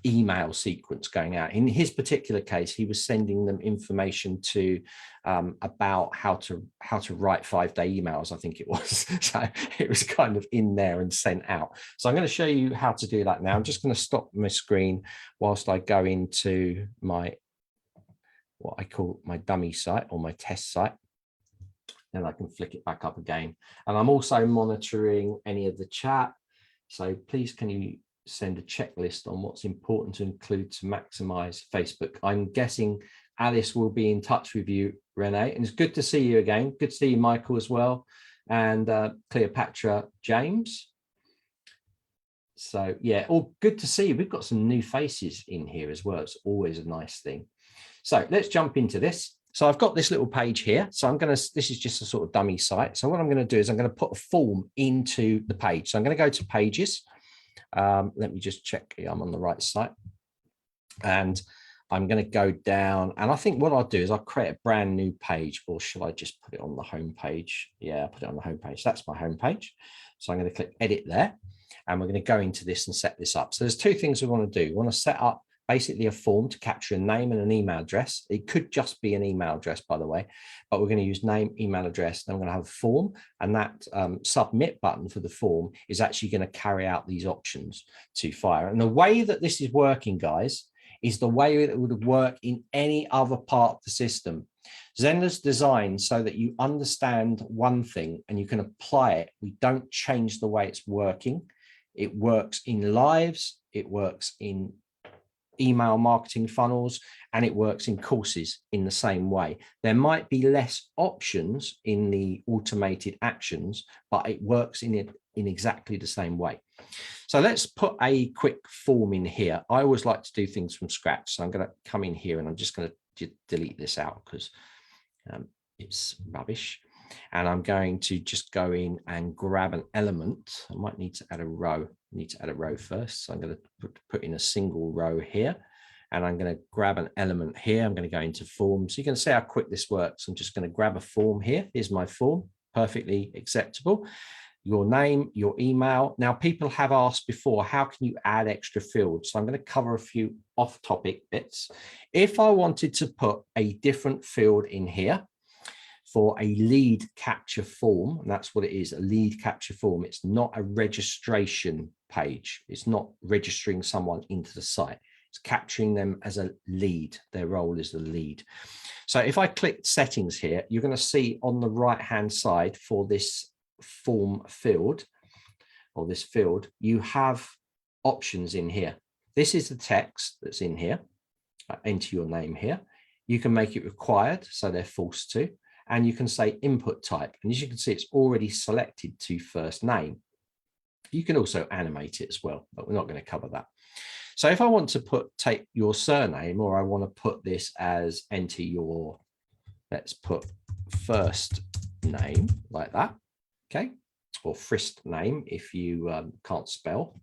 email sequence going out. In his particular case, he was sending them information to about how to write 5-day emails, I think it was. So it was kind of in there and sent out. So I'm going to show you how to do that now. I'm just going to stop my screen whilst I go into my, what I call my dummy site or my test site. Then I can flick it back up again. And I'm also monitoring any of the chat. So please, can you send a checklist on what's important to include to maximize Facebook? I'm guessing Alice will be in touch with you, Renee. And it's good to see you again. Good to see you, Michael, as well. And Cleopatra James. So yeah, all good to see you. We've got some new faces in here as well. It's always a nice thing. So let's jump into this. So I've got this little page here. So I'm going to, this is just a sort of dummy site. So what I'm going to do is I'm going to put a form into the page. So I'm going to go to pages. Let me just check I'm on the right site. And I'm going to go down. And I think what I'll do is I'll create a brand new page, or should I just put it on the home page? Yeah, I'll put it on the home page. That's my home page. So I'm going to click edit there. And we're going to go into this and set this up. So there's two things we want to do. We want to set up basically a form to capture a name and an email address. It could just be an email address, by the way, but we're going to use name, email address. Then we're going to have a form, and that submit button for the form is actually going to carry out these options to fire. And the way that this is working, guys, is the way that it would work in any other part of the system. Zenler's designed so that you understand one thing and you can apply it. We don't change the way it's working. It works in lives, it works in email marketing funnels, and it works in courses in the same way. There might be less options in the automated actions, but it works in exactly the same way. So let's put a quick form in here. I always like to do things from scratch. So I'm going to come in here and I'm just going to delete this out because it's rubbish. And I'm going to just go in and grab an element. I might need to add a row. I need to add a row first. So I'm going to put in a single row here. And I'm going to grab an element here. I'm going to go into form. So you can see how quick this works. I'm just going to grab a form here. Here's my form, perfectly acceptable. Your name, your email. Now, people have asked before, how can you add extra fields? So I'm going to cover a few off-topic bits. If I wanted to put a different field in here, for a lead capture form, and that's what it is, a lead capture form. It's not a registration page. It's not registering someone into the site. It's capturing them as a lead. Their role is the lead. So if I click settings here, you're going to see on the right-hand side for this form field, or this field, you have options in here. This is the text that's in here. Enter your name here. You can make it required, so they're forced to. And you can say input type. And as you can see, it's already selected to first name. You can also animate it as well, but we're not going to cover that. So if I want to take your surname, or I want to put this as enter your, let's put first name like that. Okay. Or first name if you can't spell.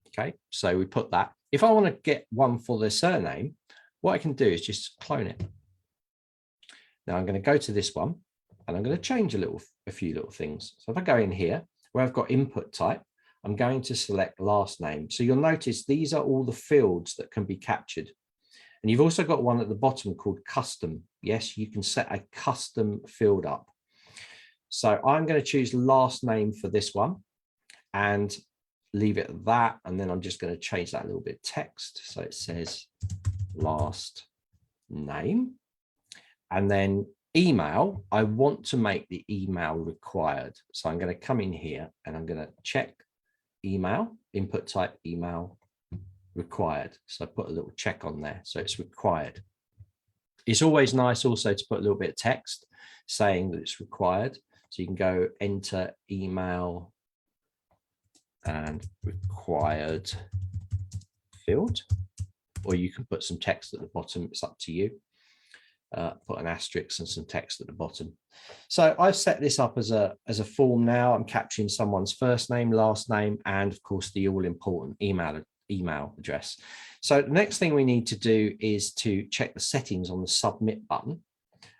Okay. So we put that. If I want to get one for the surname, what I can do is just clone it. Now I'm going to go to this one. and I'm going to change a few little things. So if I go in here where I've got input type, I'm going to select last name. So you'll notice these are all the fields that can be captured. And you've also got one at the bottom called custom. Yes, you can set a custom field up. So I'm going to choose last name for this one and leave it at that. And then I'm just going to change that a little bit text. So it says last name. And then email, I want to make the email required. So I'm going to come in here and I'm going to check email, input type email required. So I put a little check on there. So it's required. It's always nice also to put a little bit of text saying that it's required. So you can go enter email and required field, or you can put some text at the bottom. It's up to you. Put an asterisk and some text at the bottom. So I've set this up as a form now. I'm capturing someone's first name, last name, and of course the all important email address. So the next thing we need to do is to check the settings on the submit button.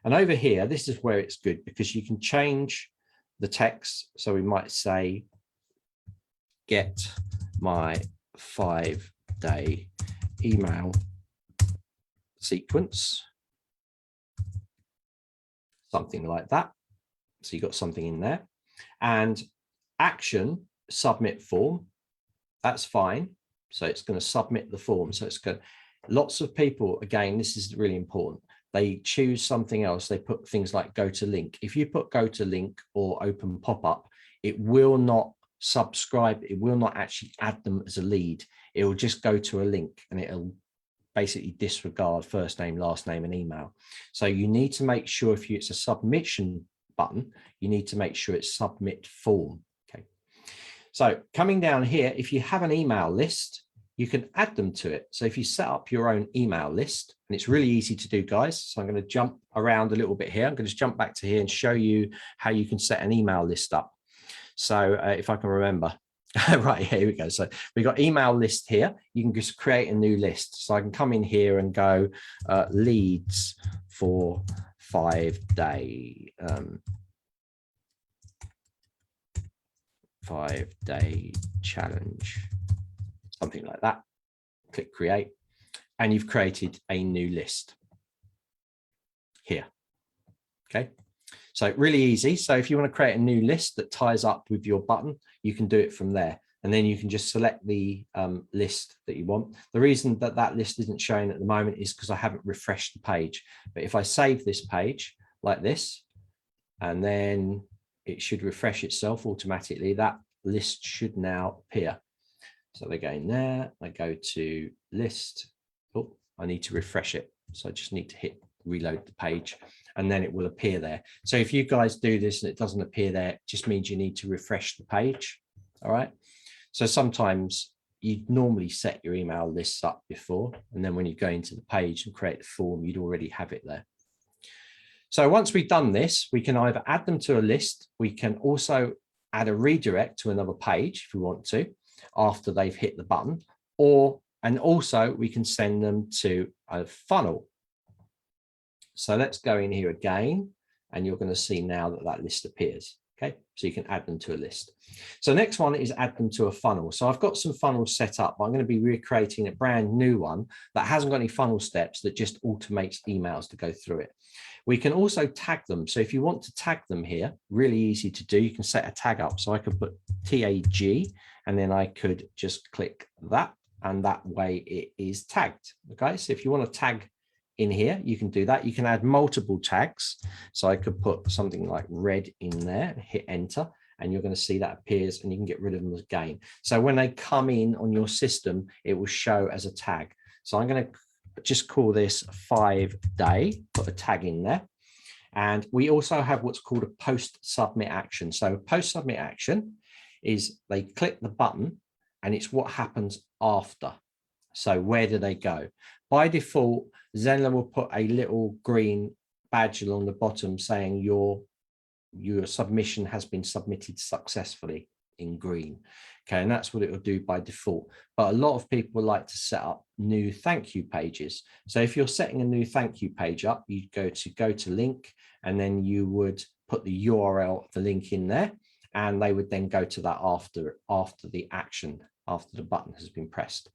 And over here, this is where it's good because you can change the text. So we might say, get my 5-day email sequence. Something like that. So you got something in there. And action, submit form, that's fine. So it's going to submit the form. So it's good. Lots of people, again, this is really important. They choose something else. They put things like go to link. If you put go to link or open pop-up, it will not subscribe. It will not actually add them as a lead. It will just go to a link and it'll basically disregard first name, last name, and email. So you need to make sure if it's a submission button, you need to make sure it's submit form. Okay. So coming down here, if you have an email list, you can add them to it. So if you set up your own email list, and it's really easy to do, guys. So I'm going to jump around a little bit here. I'm going to just jump back to here and show you how you can set an email list up. So if I can remember. Right, here we go. So we've got email list here. You can just create a new list. So I can come in here and go leads for 5-day 5-day challenge, something like that. Click create, and you've created a new list here. Okay. So really easy. So if you want to create a new list that ties up with your button, you can do it from there. And then you can just select the list that you want. The reason that that list isn't showing at the moment is because I haven't refreshed the page. But if I save this page like this, and then it should refresh itself automatically, that list should now appear. So they go in there, I go to list. Oh, I need to refresh it. So I just need to hit reload the page, and then it will appear there. So if you guys do this and it doesn't appear there, it just means you need to refresh the page. All right. So sometimes you normally set your email lists up before, and then when you go into the page and create the form, you'd already have it there. So once we've done this, we can either add them to a list. We can also add a redirect to another page if we want to, after they've hit the button, and also we can send them to a funnel. So let's go in here again, and you're going to see now that that list appears. Okay, so you can add them to a list. So next one is add them to a funnel. So I've got some funnels set up. I'm going to be recreating a brand new one that hasn't got any funnel steps, that just automates emails to go through it. We can also tag them. So if you want to tag them here, really easy to do. You can set a tag up. So I could put TAG, and then I could just click that, and that way it is tagged. Okay, so if you want to tag in here, you can do that. You can add multiple tags. So I could put something like red in there and hit enter, and you're going to see that appears, and you can get rid of them again. So when they come in on your system, it will show as a tag. So I'm going to just call this 5-day, put a tag in there. And we also have what's called a post submit action. So post submit action is they click the button, and it's what happens after. So where do they go? By default, Zenler will put a little green badge along the bottom saying your submission has been submitted successfully in green. Okay, and that's what it will do by default. But a lot of people like to set up new thank you pages. So if you're setting a new thank you page up, you go to link, and then you would put the URL, the link in there, and they would then go to that after the action, after the button has been pressed.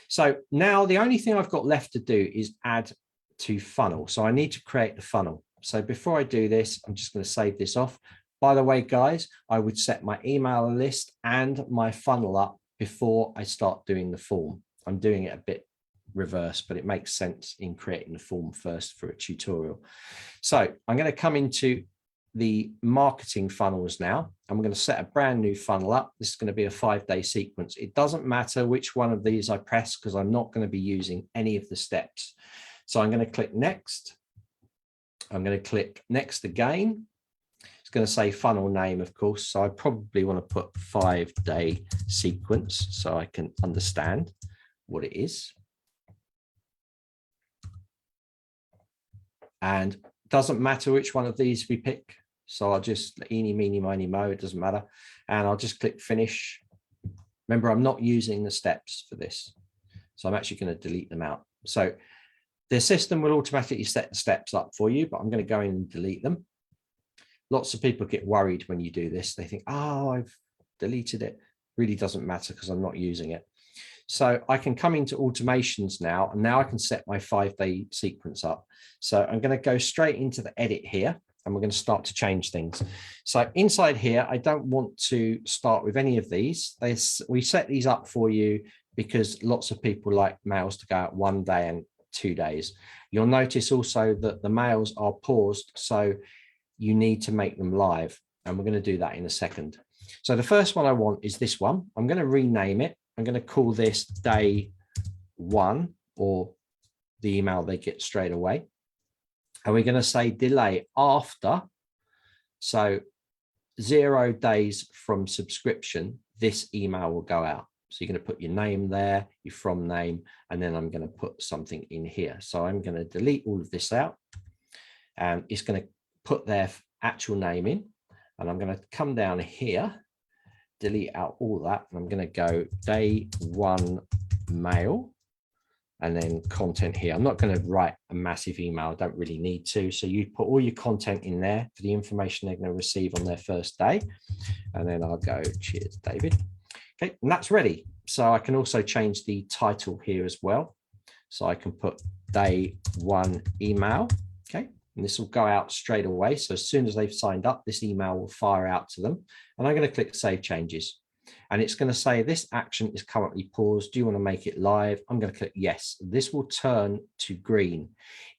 So now the only thing I've got left to do is add to funnel. So I need to create the funnel. So before I do this, I'm just going to save this off. By the way, guys, I would set my email list and my funnel up before I start doing the form. I'm doing it a bit reverse, but it makes sense in creating the form first for a tutorial. So I'm going to come into the marketing funnels now. I'm going to set a brand new funnel up. This is going to be a 5-day sequence. It doesn't matter which one of these I press because I'm not going to be using any of the steps. So I'm going to click next. I'm going to click next again. It's going to say funnel name, of course. So I probably want to put 5-day sequence so I can understand what it is. And it doesn't matter which one of these we pick. So I'll just eeny, meeny, miny, mo, it doesn't matter. And I'll just click finish. Remember, I'm not using the steps for this. So I'm actually going to delete them out. So the system will automatically set the steps up for you, but I'm going to go in and delete them. Lots of people get worried when you do this. They think, oh, I've deleted it. Really doesn't matter because I'm not using it. So I can come into automations now, and now I can set my 5-day sequence up. So I'm going to go straight into the edit here, and we're going to start to change things. So inside here, I don't want to start with any of these. We set these up for you because lots of people like mails to go out 1 day and 2 days. You'll notice also that the mails are paused, so you need to make them live, and we're going to do that in a second. So the first one I want is this one. I'm going to rename it. I'm going to call this day 1, or the email they get straight away. And we're going to say delay after. So 0 days from subscription, this email will go out. So you're going to put your name there, your from name, and then I'm going to put something in here. So I'm going to delete all of this out, and it's going to put their actual name in. And I'm going to come down here, delete out all that, and I'm going to go day 1 mail, and then content here. I'm not going to write a massive email. I don't really need to. So you put all your content in there for the information they're going to receive on their first day. And then I'll go, cheers, David. Okay, and that's ready. So I can also change the title here as well. So I can put day 1 email. Okay, and this will go out straight away. So as soon as they've signed up, this email will fire out to them. And I'm going to click Save Changes. And it's going to say this action is currently paused. Do you want to make it live? I'm going to click yes. This will turn to green.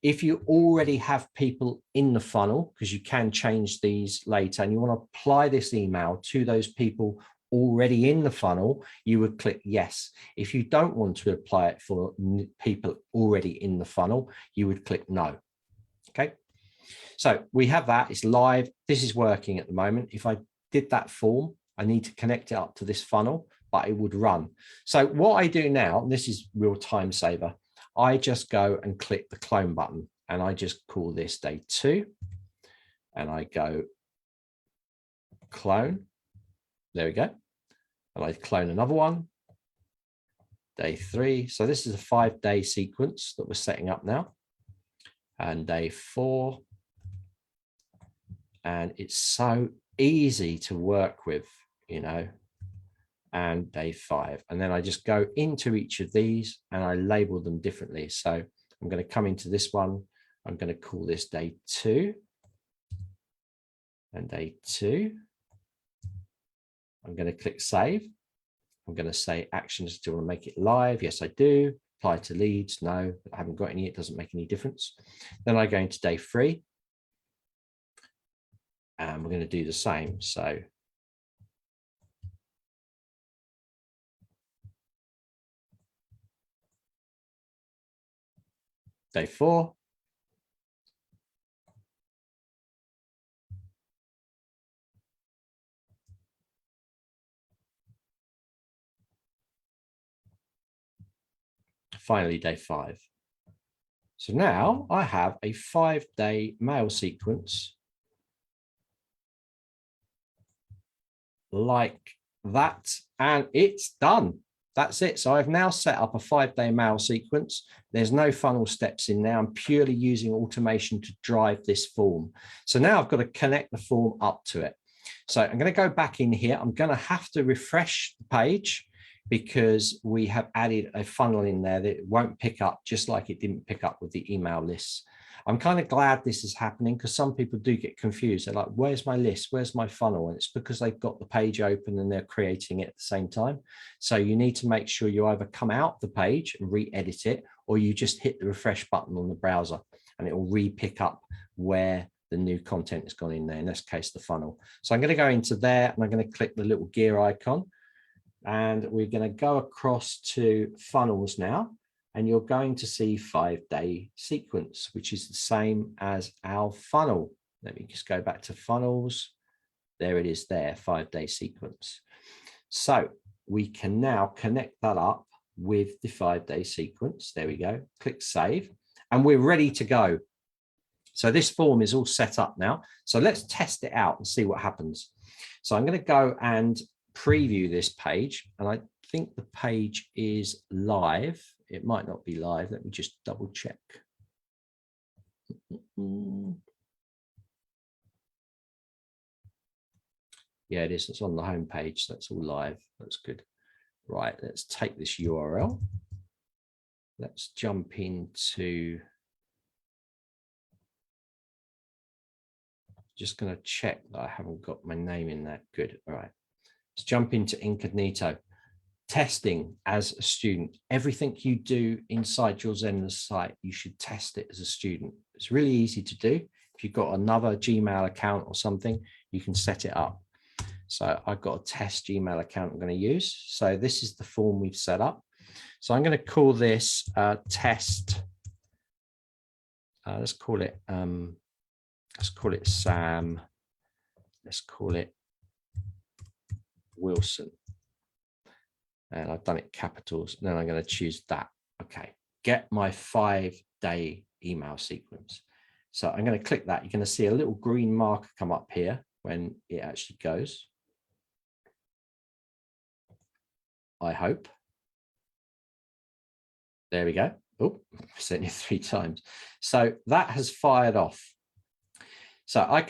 If you already have people in the funnel, because you can change these later, and you want to apply this email to those people already in the funnel, you would click yes. If you don't want to apply it for people already in the funnel, you would click no. Okay. So we have that. It's live. This is working at the moment. If I did that form, I need to connect it up to this funnel, but it would run. So what I do now, and this is real time saver, I just go and click the clone button, and I just call this day 2, and I go clone. There we go. And I clone another one, day 3. So this is a 5-day sequence that we're setting up now, and day 4. And it's so easy to work with, you know, and day 5. And then I just go into each of these and I label them differently. So I'm going to come into this one. I'm going to call this day 2 and day 2. I'm going to click save. I'm going to say actions. Do you want to make it live? Yes, I do. Apply to leads. No, I haven't got any. It doesn't make any difference. Then I go into day 3. And we're going to do the same. So day 4. Finally, day 5. So now I have a 5-day mail sequence like that, and it's done. that's it. So I've now set up a 5-day mail sequence. There's no funnel steps in there. I'm purely using automation to drive this form. So now I've got to connect the form up to it. So I'm going to go back in here. I'm going to have to refresh the page because we have added a funnel in there that it won't pick up, just like it didn't pick up with the email lists. I'm kind of glad this is happening because some people do get confused. They're like, where's my list? Where's my funnel? And it's because they've got the page open and they're creating it at the same time. So you need to make sure you either come out the page and re-edit it, or you just hit the refresh button on the browser and it will re-pick up where the new content has gone in there, in this case, the funnel. So I'm going to go into there and I'm going to click the little gear icon and we're going to go across to funnels now. And you're going to see 5-day sequence, which is the same as our funnel. Let me just go back to funnels. There it is there, 5-day sequence. So we can now connect that up with the 5-day sequence. There we go. Click save and we're ready to go. So this form is all set up now. So let's test it out and see what happens. So I'm going to go and preview this page. And I think the page is live. It might not be live. Let me just double check. Yeah, it is. It's on the home page. So that's all live. That's good. Right. Let's take this URL. Let's jump into. Just going to check that I haven't got my name in there. Good. All right. Let's jump into incognito. Testing as a student. Everything you do inside your Zenler site, you should test it as a student. It's really easy to do. If you've got another Gmail account or something, you can set it up. So I've got a test Gmail account I'm going to use. So this is the form we've set up. So I'm going to call this test. Let's call it Sam. Let's call it Wilson. And I've done it capitals. And then I'm going to choose that. Okay, get my 5-day email sequence. So I'm going to click that. You're going to see a little green marker come up here when it actually goes. I hope. There we go. Oh, I sent you 3 times. So that has fired off. So I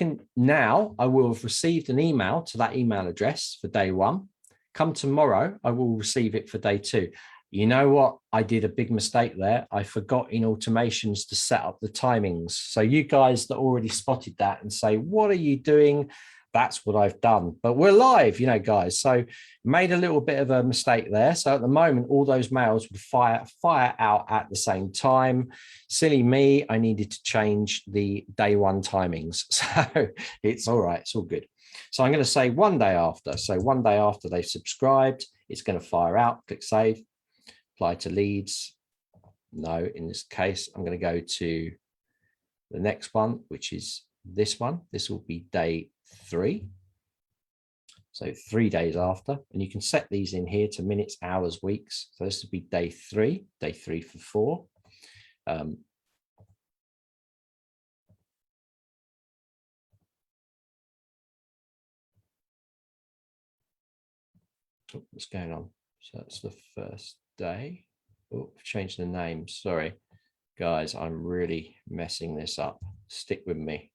will have received an email to that email address for day 1. Come tomorrow, I will receive it for day 2. You know what? I did a big mistake there. I forgot in automations to set up the timings. So you guys that already spotted that and say, what are you doing? That's what I've done. But we're live, guys. So made a little bit of a mistake there. So at the moment, all those mails would fire out at the same time. Silly me, I needed to change the day 1 timings. So it's all right. It's all good. So I'm going to say 1 day after. So 1 day after they've subscribed, it's going to fire out. Click save, apply to leads. No, in this case, I'm going to go to the next one, which is this one. This will be day 3. So 3 days after, and you can set these in here to minutes, hours, weeks. So this would be day 3 for 4. What's going on? So that's the first day. Oh, I've changed the name. Sorry, guys, I'm really messing this up. Stick with me.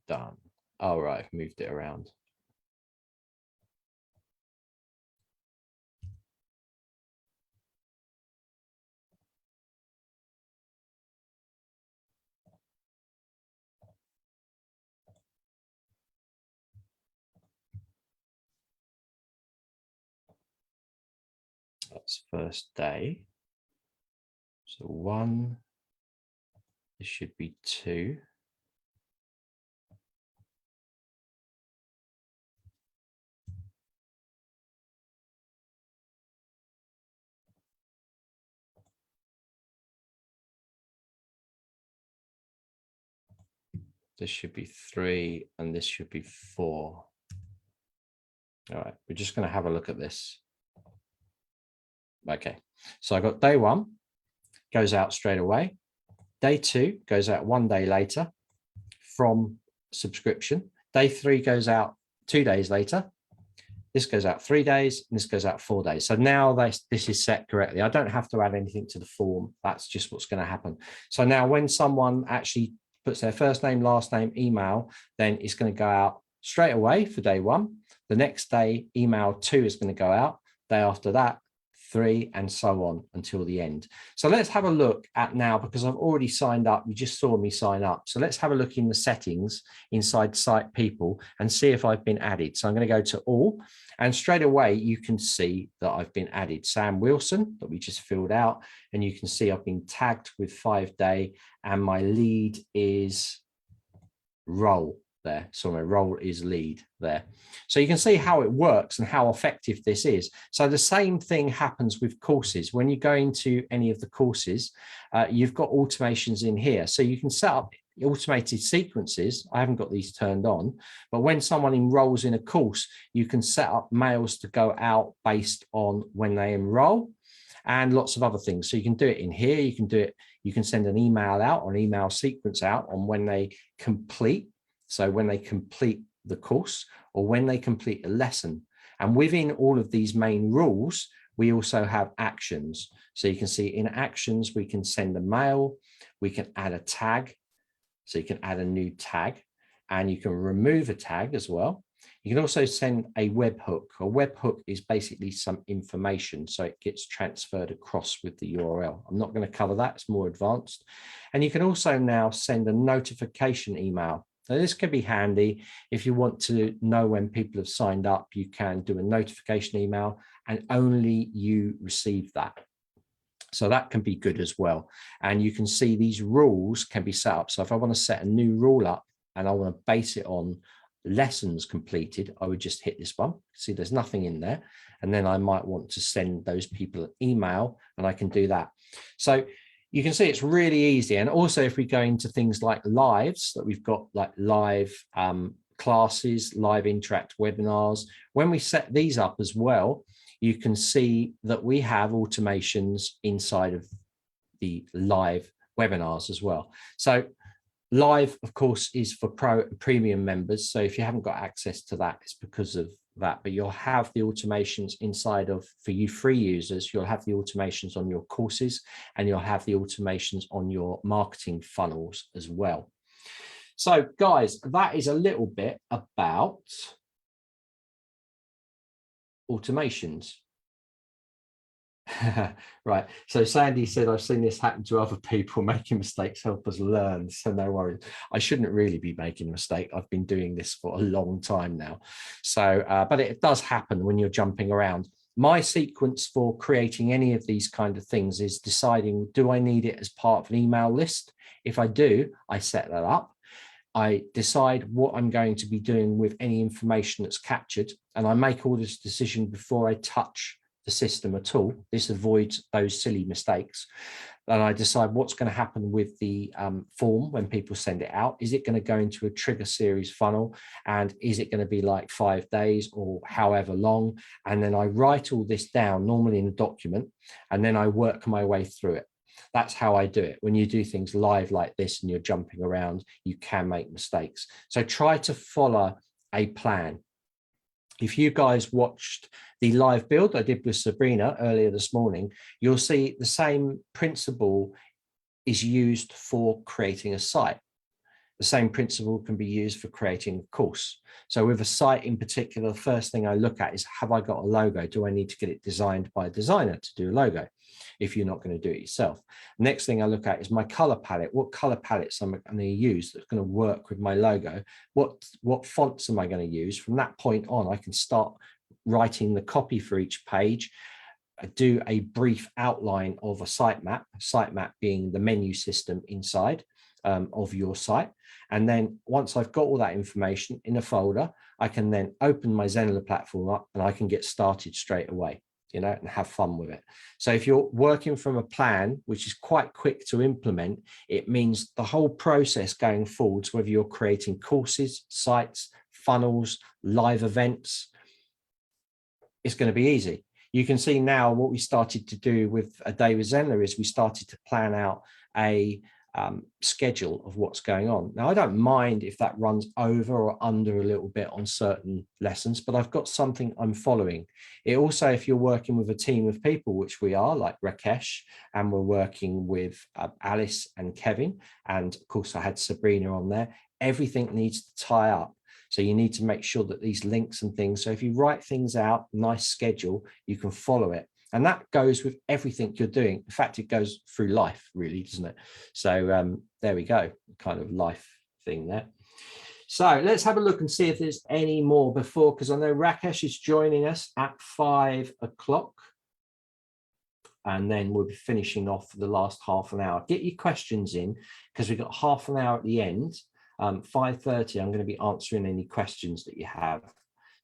Done. All right, I've moved it around. That's first day. So 1, this should be 2. This should be 3, and this should be 4. All right, we're just going to have a look at this. Okay, so I got day 1, goes out straight away. Day 2 goes out 1 day later. from subscription. Day 3 goes out 2 days later. This goes out 3 days, and this goes out 4 days. So now this is set correctly. I don't have to add anything to the form. That's just what's going to happen. So now when someone actually puts their first name, last name, email, then it's going to go out straight away for day 1. The next day, email 2 is going to go out. Day after that, 3, and so on until the end. So let's have a look at now, because I've already signed up. You just saw me sign up. So let's have a look in the settings inside site people and see if I've been added. So I'm going to go to all, and straight away you can see that I've been added. Sam Wilson, that we just filled out, and you can see I've been tagged with 5-day, and my lead is role there. So my role is lead there. So you can see how it works and how effective this is. So the same thing happens with courses. When you go into any of the courses, you've got automations in here. So you can set up automated sequences. I haven't got these turned on, but when someone enrolls in a course, you can set up mails to go out based on when they enroll, and lots of other things. So you can do it in here. You can do it. You can send an email out, or an email sequence out on when they complete. So when they complete the course, or when they complete a lesson. And within all of these main rules, we also have actions. So you can see in actions, we can send a mail, we can add a tag. So you can add a new tag, and you can remove a tag as well. You can also send a webhook. A webhook is basically some information, so it gets transferred across with the URL. I'm not going to cover that, it's more advanced. And you can also now send a notification email. Now, this can be handy if you want to know when people have signed up. You can do a notification email, and only you receive that. So that can be good as well. And you can see these rules can be set up. So if I want to set a new rule up and I want to base it on lessons completed, I would just hit this one. See, there's nothing in there. And then I might want to send those people an email, and I can do that. So you can see it's really easy. And also, if we go into things like lives, that we've got like live classes, live interact webinars, when we set these up as well, you can see that we have automations inside of the live webinars as well. So live, of course, is for premium members. So if you haven't got access to that, it's because of that. But you'll have the automations inside of, for you free users, you'll have the automations on your courses, and you'll have the automations on your marketing funnels as well. So guys, that is a little bit about automations. Right, so Sandy said, I've seen this happen to other people. Making mistakes help us learn, so no worries. I shouldn't really be making a mistake. I've been doing this for a long time now. So but it does happen when you're jumping around. My sequence for creating any of these kind of things is deciding, do I need it as part of an email list? If I do, I set that up. I decide what I'm going to be doing with any information that's captured, and I make all this decision before I touch the system at all. This avoids those silly mistakes. And I decide what's going to happen with the form when people send it out. Is it going to go into a trigger series funnel? And is it going to be like 5 days or however long? And then I write all this down, normally in a document, and then I work my way through it. That's how I do it. When you do things live like this and you're jumping around, you can make mistakes. So try to follow a plan. If you guys watched the live build I did with Sabrina earlier this morning, you'll see the same principle is used for creating a site. The same principle can be used for creating a course. So with a site in particular, the first thing I look at is, have I got a logo? Do I need to get it designed by a designer to do a logo, if you're not going to do it yourself? Next thing I look at is my color palette. What color palettes am I going to use that's going to work with my logo? What fonts am I going to use? From that point on, I can start writing the copy for each page, do a brief outline of a sitemap being the menu system inside of your site. And then once I've got all that information in a folder, I can then open my Zenler platform up, and I can get started straight away, you know, and have fun with it. So if you're working from a plan, which is quite quick to implement, it means the whole process going forwards, whether you're creating courses, sites, funnels, live events, it's going to be easy. You can see now what we started to do with A Day with Zenler is we started to plan out a schedule of what's going on. Now, I don't mind if that runs over or under a little bit on certain lessons, but I've got something I'm following. It also, if you're working with a team of people, which we are, like Rakesh, and we're working with Alice and Kevin, and of course I had Sabrina on there, everything needs to tie up. So you need to make sure that these links and things, so if you write things out, nice schedule, you can follow it. And that goes with everything you're doing. In fact, it goes through life, really, doesn't it? So there we go, kind of life thing there. So let's have a look and see if there's any more before, because I know Rakesh is joining us at 5 o'clock. And then we'll be finishing off for the last half an hour. Get your questions in, because we've got half an hour at the end. 5:30, I'm going to be answering any questions that you have.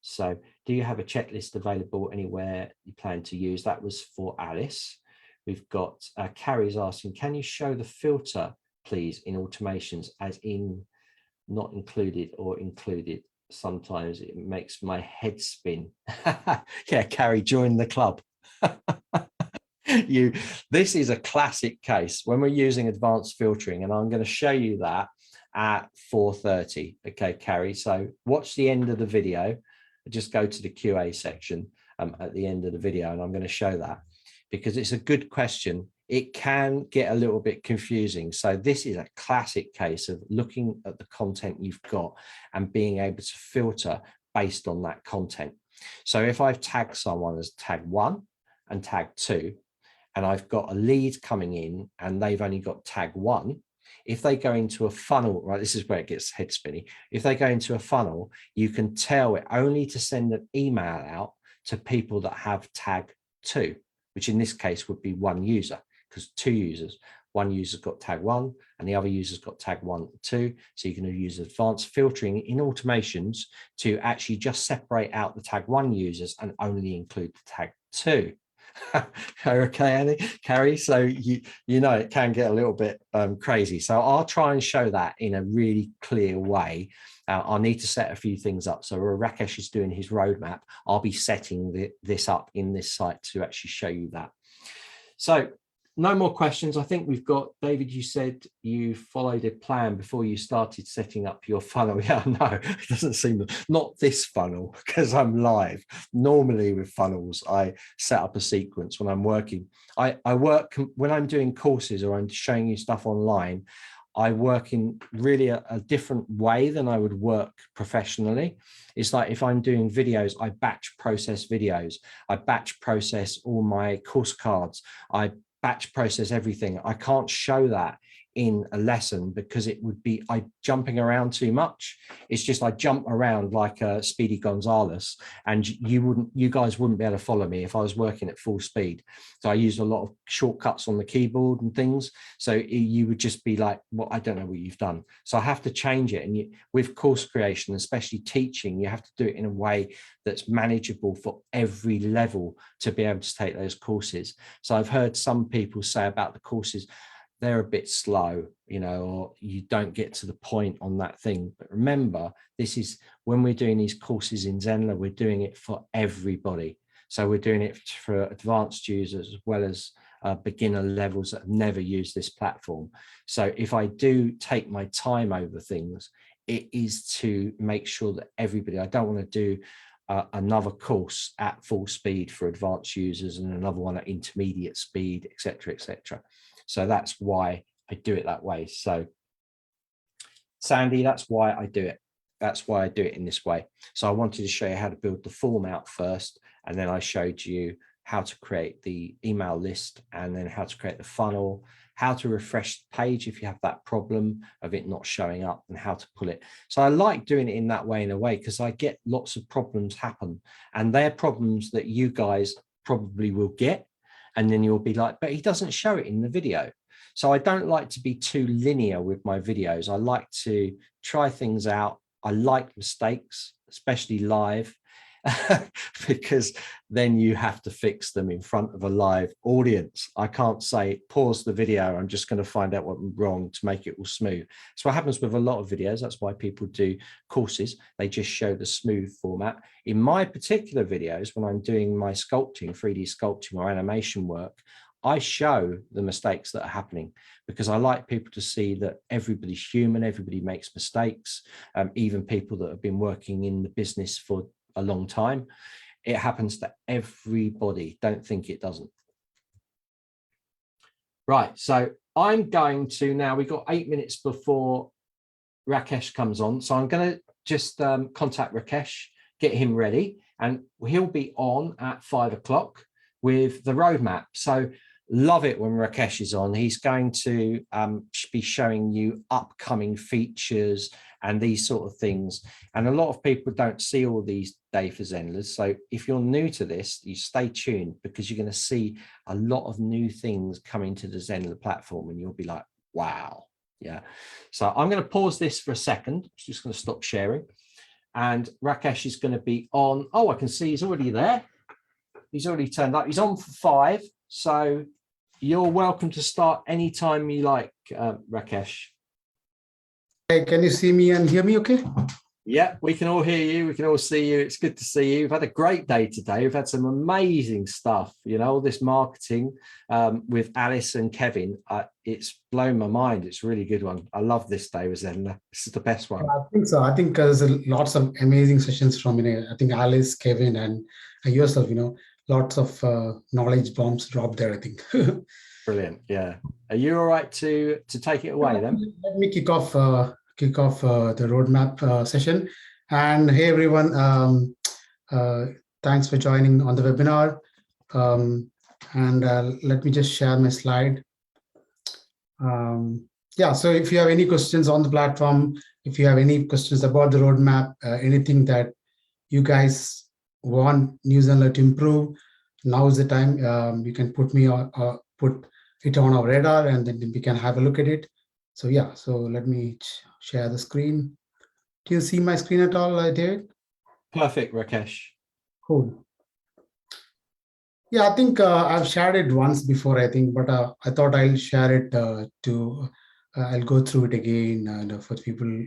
So do you have a checklist available anywhere you plan to use? That was for Alice. We've got Carrie's asking, can you show the filter, please, in automations, as in not included or included? Sometimes it makes my head spin. Yeah, Carrie, join the club. This is a classic case when we're using advanced filtering, and I'm going to show you that at 4:30. Okay, Carrie, so watch the end of the video. Just go to the QA section at the end of the video, and I'm going to show that because it's a good question. It can get a little bit confusing. So this is a classic case of looking at the content you've got and being able to filter based on that content. So if I've tagged someone as tag 1 and tag 2, and I've got a lead coming in and they've only got tag 1, if they go into a funnel, right, this is where it gets head spinny. If they go into a funnel, you can tell it only to send an email out to people that have tag 2, which in this case would be 1 user, because 2 users. 1 user's got tag 1 and the other user's got tag 1 and 2. So you can use advanced filtering in automations to actually just separate out the tag 1 users and only include the tag 2. Okay, Annie, Carrie, so you know it can get a little bit crazy, so I'll try and show that in a really clear way. I'll need to set a few things up, so Rakesh is doing his roadmap. I'll be setting this up in this site to actually show you that. So no more questions. I think we've got, David, you said you followed a plan before you started setting up your funnel. Yeah, no, it doesn't seem, not this funnel, because I'm live. Normally with funnels, I set up a sequence when I'm working. I work, when I'm doing courses or I'm showing you stuff online, I work in really a different way than I would work professionally. It's like if I'm doing videos, I batch process videos. I batch process all my course cards. I batch process everything. I can't show that in a lesson because it would be jumping around too much. It's just I jump around like a Speedy Gonzales, and you guys wouldn't be able to follow me if I was working at full speed. So I use a lot of shortcuts on the keyboard and things. So you would just be like, well, I don't know what you've done. So I have to change it. And with course creation, especially teaching, you have to do it in a way that's manageable for every level to be able to take those courses. So I've heard some people say about the courses, they're a bit slow, you know, or you don't get to the point on that thing. But remember, this is when we're doing these courses in Zenler, we're doing it for everybody. So we're doing it for advanced users as well as beginner levels that have never used this platform. So if I do take my time over things, it is to make sure that everybody, I don't want to do another course at full speed for advanced users and another one at intermediate speed, etc., etc. So that's why I do it that way. So Sandy, that's why I do it. That's why I do it in this way. So I wanted to show you how to build the form out first, and then I showed you how to create the email list, and then how to create the funnel, how to refresh the page if you have that problem of it not showing up, and how to pull it. So I like doing it in that way, in a way, because I get lots of problems happen, and they're problems that you guys probably will get. And then you'll be like, but he doesn't show it in the video. So I don't like to be too linear with my videos. I like to try things out. I like mistakes, especially live, because then you have to fix them in front of a live audience. I can't say, pause the video, I'm just going to find out what went wrong to make it all smooth. So what happens with a lot of videos, that's why people do courses, they just show the smooth format. In my particular videos, when I'm doing my sculpting, 3D sculpting or animation work, I show the mistakes that are happening, because I like people to see that everybody's human, everybody makes mistakes, even people that have been working in the business for a long time. It happens to everybody. Don't think it doesn't. Right, so I'm going to now, we've got 8 minutes before Rakesh comes on. So I'm going to just contact Rakesh, get him ready, and he'll be on at 5 o'clock with the roadmap. So love it when Rakesh is on. He's going to be showing you upcoming features and these sort of things. And a lot of people don't see all these day for Zenlers. So if you're new to this, you stay tuned, because you're going to see a lot of new things coming to the Zenler platform, and you'll be like, wow. Yeah. So I'm going to pause this for a second. I'm just going to stop sharing. And Rakesh is going to be on. Oh, I can see he's already there. He's already turned up. He's on for 5. So you're welcome to start anytime you like, Rakesh. Hey, can you see me and hear me okay? Yeah, we can all hear you. We can all see you. It's good to see you. We've had a great day today. We've had some amazing stuff, you know, all this marketing with Alice and Kevin. It's blown my mind. It's a really good one. I love this day with Zenler. This is the best one. I think so. I think there's lots of amazing sessions from, I think Alice, Kevin, and yourself, lots of knowledge bombs dropped there, I think. Brilliant. Yeah. Are you all right to take it away then? Let me kick off the roadmap session. And hey, everyone, thanks for joining on the webinar. Let me just share my slide. Yeah, so if you have any questions on the platform, if you have any questions about the roadmap, anything that you guys want New Zenler to improve, now is the time. You can put it on our radar, and then we can have a look at it. So yeah, so let me share the screen. Do you see my screen at all, David? Perfect, Rakesh. Cool. Yeah, I think I've shared it once before, I think, but I thought I'll share it I'll go through it again for people.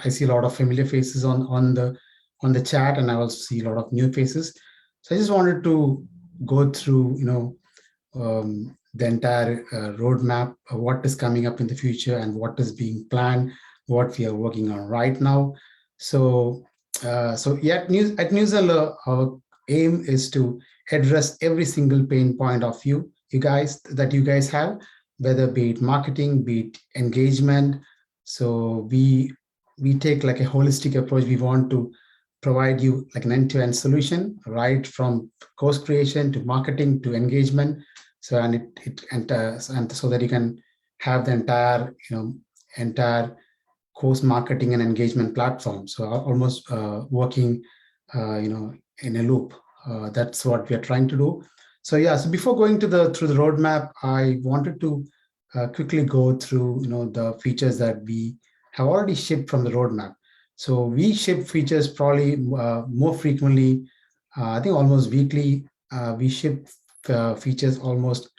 I see a lot of familiar faces on the chat, and I also see a lot of new faces. So I just wanted to go through, the entire roadmap, what is coming up in the future and what is being planned, what we are working on right now. So yeah, at New Zenler, our aim is to address every single pain point of you guys have, whether be it marketing, be it engagement. So we take like a holistic approach. We want to provide you like an end-to-end solution, right from course creation to marketing to engagement. So and so that you can have the entire course marketing and engagement platform. So almost working in a loop. That's what we are trying to do. So yeah, so before going through the roadmap, I wanted to quickly go through the features that we have already shipped from the roadmap. So we ship features probably more frequently. I think almost weekly. We ship features almost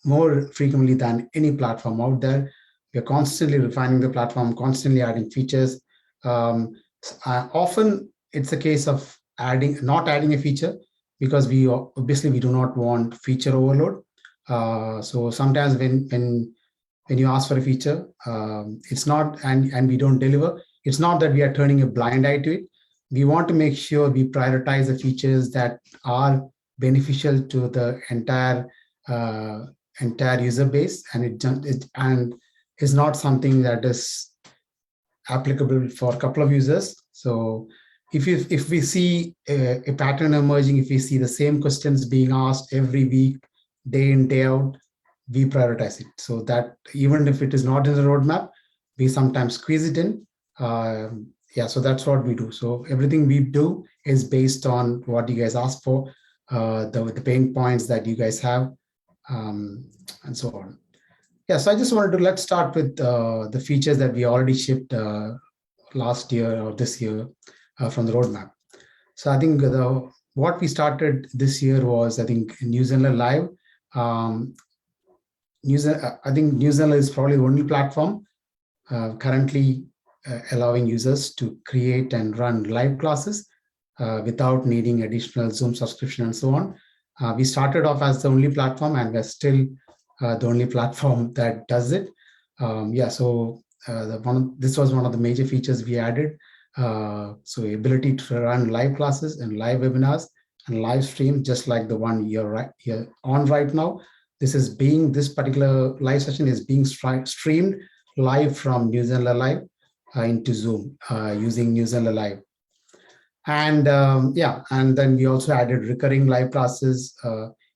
more frequently than any platform out there. We are constantly refining the platform, constantly adding features. Often it's a case of not adding a feature, because we do not want feature overload. So sometimes when you ask for a feature, it's not, and we don't deliver, it's not that we are turning a blind eye to it. We want to make sure we prioritize the features that are beneficial to the entire user base, and is not something that is applicable for a couple of users. So if we see a pattern emerging, if we see the same questions being asked every week, day in, day out, we prioritize it. So that even if it is not in the roadmap, we sometimes squeeze it in. Yeah, so that's what we do. So everything we do is based on what you guys ask for, the pain points that you guys have, and so on. Yeah, so I just wanted to, let's start with the features that we already shipped last year or this year from the roadmap. So I think what we started this year was, I think, New Zenler Live. I think New Zenler is probably the only platform currently allowing users to create and run live classes without needing additional Zoom subscription and so on. We started off as the only platform, and we're still the only platform that does it. So this was one of the major features we added. So ability to run live classes and live webinars and live stream, just like the one you're on right now. This particular live session is being streamed live from Zenler Live into Zoom using Zenler Live. And and then we also added recurring live classes.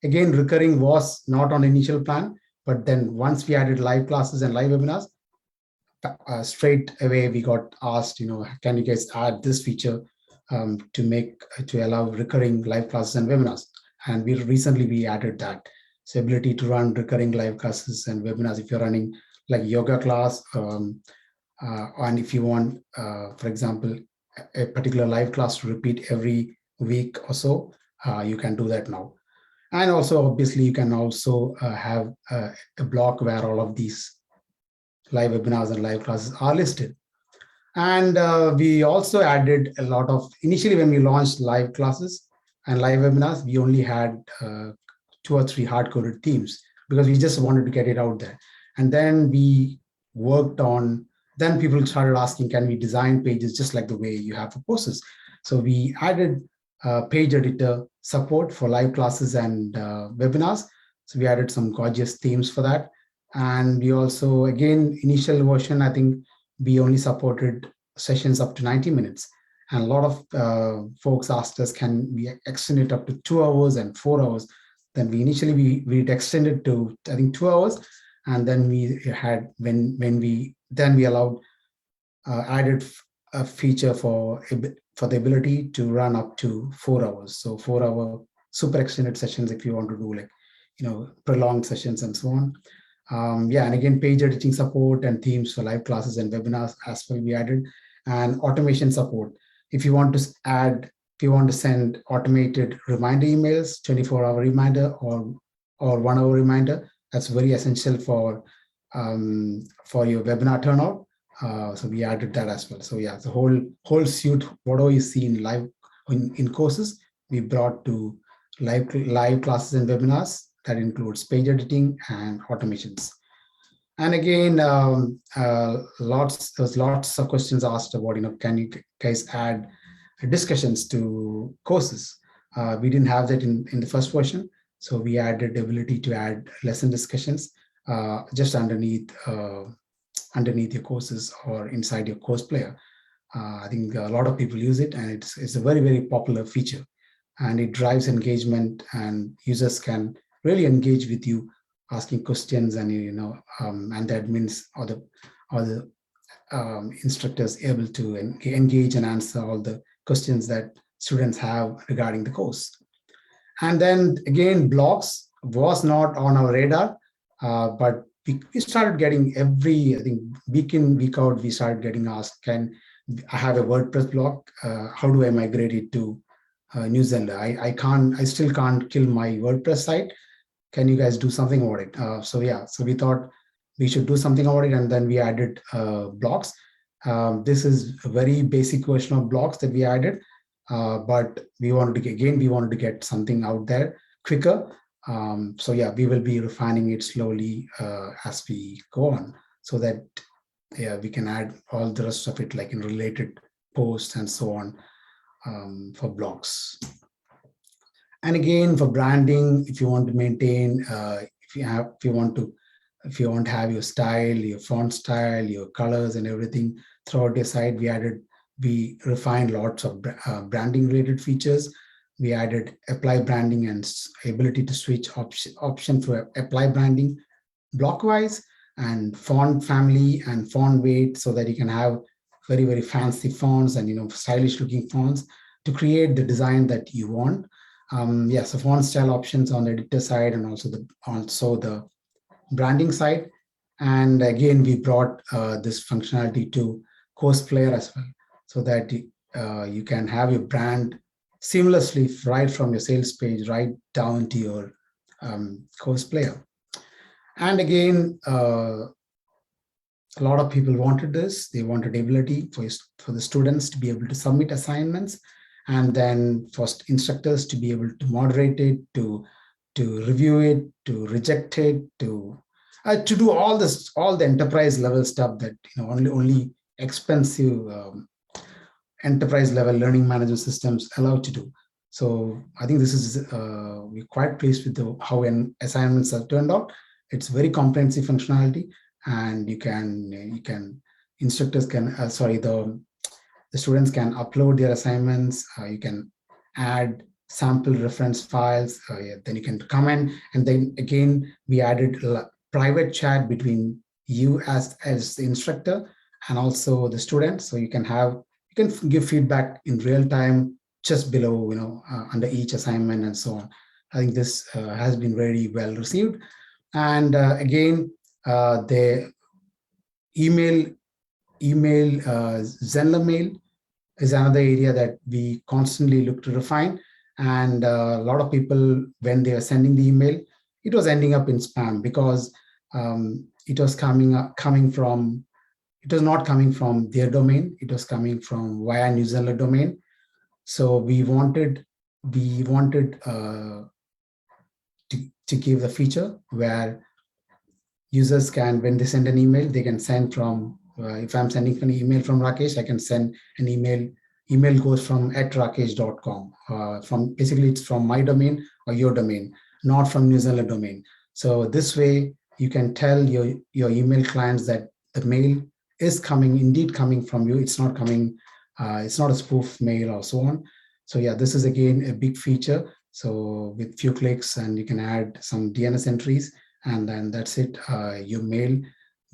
Again, recurring was not on initial plan, but then once we added live classes and live webinars, straight away we got asked, can you guys add this feature to allow recurring live classes and webinars? And recently we added that. So ability to run recurring live classes and webinars if you're running like yoga class, and if you want, for example, a particular live class to repeat every week or so, you can do that now. And also, obviously, you can also have a block where all of these live webinars and live classes are listed. And we also added a lot of, initially when we launched live classes and live webinars, we only had 2 or 3 hard-coded themes because we just wanted to get it out there. And then we worked on, then people started asking, can we design pages just like the way you have for courses? So we added page editor support for live classes and webinars. So we added some gorgeous themes for that. And we also, again, initial version, I think we only supported sessions up to 90 minutes. And a lot of folks asked us, can we extend it up to 2 hours and 4 hours? Then we initially, we extended to, I think, 2 hours. And then we had, we allowed, added a feature for the ability to run up to 4 hours. So 4-hour super extended sessions if you want to do like, prolonged sessions and so on. And again, page editing support and themes for live classes and webinars as well we added, and automation support. If you want to send automated reminder emails, 24-hour reminder or 1 hour reminder, that's very essential for your webinar turnout. So we added that as well. So yeah, the whole suite, whatever you see in live in courses, we brought to live classes and webinars. That includes page editing and automations. And again, there's lots of questions asked about, can you guys add discussions to courses? We didn't have that in the first version. So we added the ability to add lesson discussions just underneath your courses or inside your course player. I think a lot of people use it, and it's a very, very popular feature, and it drives engagement, and users can really engage with you, asking questions, and and the admins or the instructors able to engage and answer all the questions that students have regarding the course. And then again, blogs was not on our radar, but we started getting I think week in, week out, we started getting asked, can I have a WordPress blog? How do I migrate it to Zenler? I still can't kill my WordPress site. Can you guys do something about it? So we thought we should do something about it, and then we added blogs. This is a very basic version of blogs that we added, but we wanted to get something out there quicker. We will be refining it slowly as we go on, so that we can add all the rest of it, like in related posts and so on, for blogs. And again, for branding, if you want to maintain, if you want to have your style, your font style, your colors and everything throughout your site, we refined lots of branding related features. We added apply branding and ability to switch option for apply branding blockwise, and font family and font weight, so that you can have very, very fancy fonts and stylish looking fonts to create the design that you want. So font style options on the editor side, and also the branding side. And again, we brought this functionality to course player as well, so that you can have your brand seamlessly right from your sales page right down to your course player. And again, a lot of people wanted this. They wanted ability for the students to be able to submit assignments and then for instructors to be able to moderate it, to review it, to reject it, to do all this, all the enterprise level stuff that only expensive enterprise level learning management systems allow to do. So I think this is we're quite pleased with how assignments have turned out. It's very comprehensive functionality, and instructors can the students can upload their assignments. You can add sample reference files. Then you can comment, and then again we added private chat between you as the instructor and also the student, so you can give feedback in real time just below, under each assignment and so on. I think this has been very well received. And again, the email Zenler mail is another area that we constantly look to refine. And a lot of people, when they are sending the email, it was ending up in spam because it was it was not coming from their domain. It was coming from via New Zenler domain. So we wanted to give the feature where users can, when they send an email, they can send from, if I'm sending an email from Rakesh, I can send an email. Email goes from @rakesh.com. Basically, it's from my domain or your domain, not from New Zenler domain. So this way, you can tell your email clients that the mail is indeed coming from you. It's not coming. It's not a spoof mail or so on. So yeah, this is again a big feature. So with few clicks, and you can add some DNS entries, and then that's it. Your mail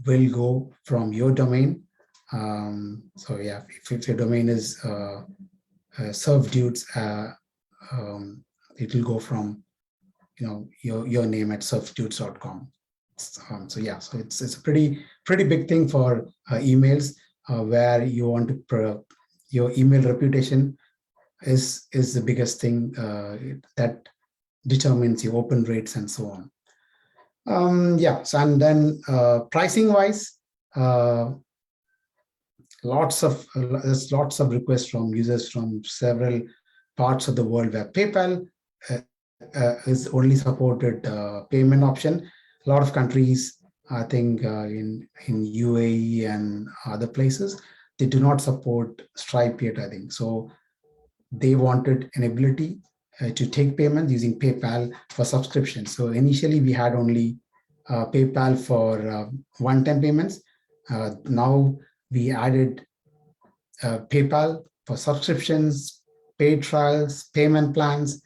will go from your domain. So yeah, if your domain is serve dudes, it will go from your name at servedudes.com. So yeah, so it's a pretty big thing for emails, where you want to your email reputation is the biggest thing that determines your open rates and so on. Yeah, so and then pricing wise, there's lots of requests from users from several parts of the world where PayPal is only supported payment option. A lot of countries, I think in UAE and other places, they do not support Stripe yet, I think. So they wanted an ability to take payments using PayPal for subscription. So initially we had only PayPal for one-time payments. Now we added PayPal for subscriptions, paid trials, payment plans,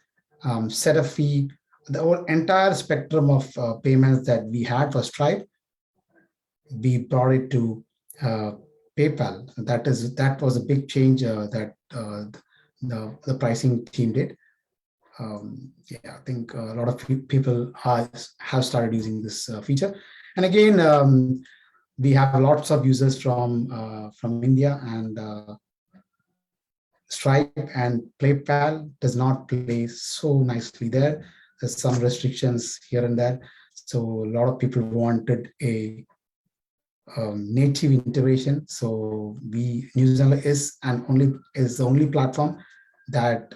set a fee, the whole entire spectrum of payments that we had for Stripe. We brought it to PayPal. That was a big change that the pricing team did. Yeah, I think a lot of people have started using this feature. And again, we have lots of users from India, and Stripe and PayPal does not play so nicely there. There's some restrictions here and there. So a lot of people wanted a native integration. So New Zenler is the only platform that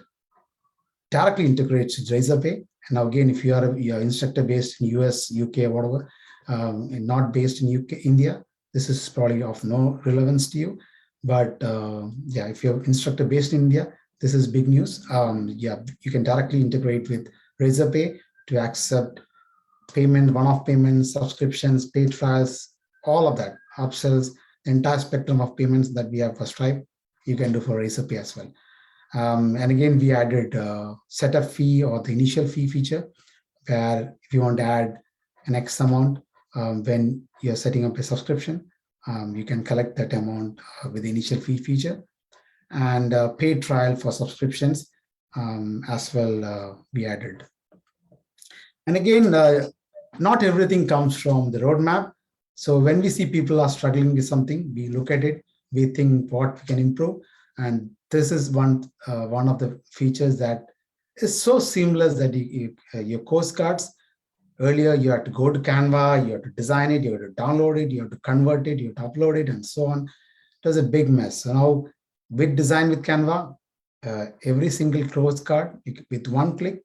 directly integrates with Razorpay. And now again, if you're instructor based in US, UK, whatever, and not based in India, this is probably of no relevance to you. But yeah, if you're instructor based in India, this is big news. Yeah, you can directly integrate with Razorpay to accept payment, one-off payments, subscriptions, paid trials, all of that, upsells, the entire spectrum of payments that we have for Stripe, you can do for Razorpay as well. And again, we added setup fee or the initial fee feature, where if you want to add an X amount when you're setting up a subscription, you can collect that amount with the initial fee feature. And paid trial for subscriptions as well we added. And again, not everything comes from the roadmap. So when we see people are struggling with something, we look at it, we think what we can improve. And this is one of the features that is so seamless that your course cards, earlier you had to go to Canva, you had to design it, you had to download it, you had to convert it, you had to upload it, and so on. It was a big mess. So now with Design with Canva, every single postcard with one click.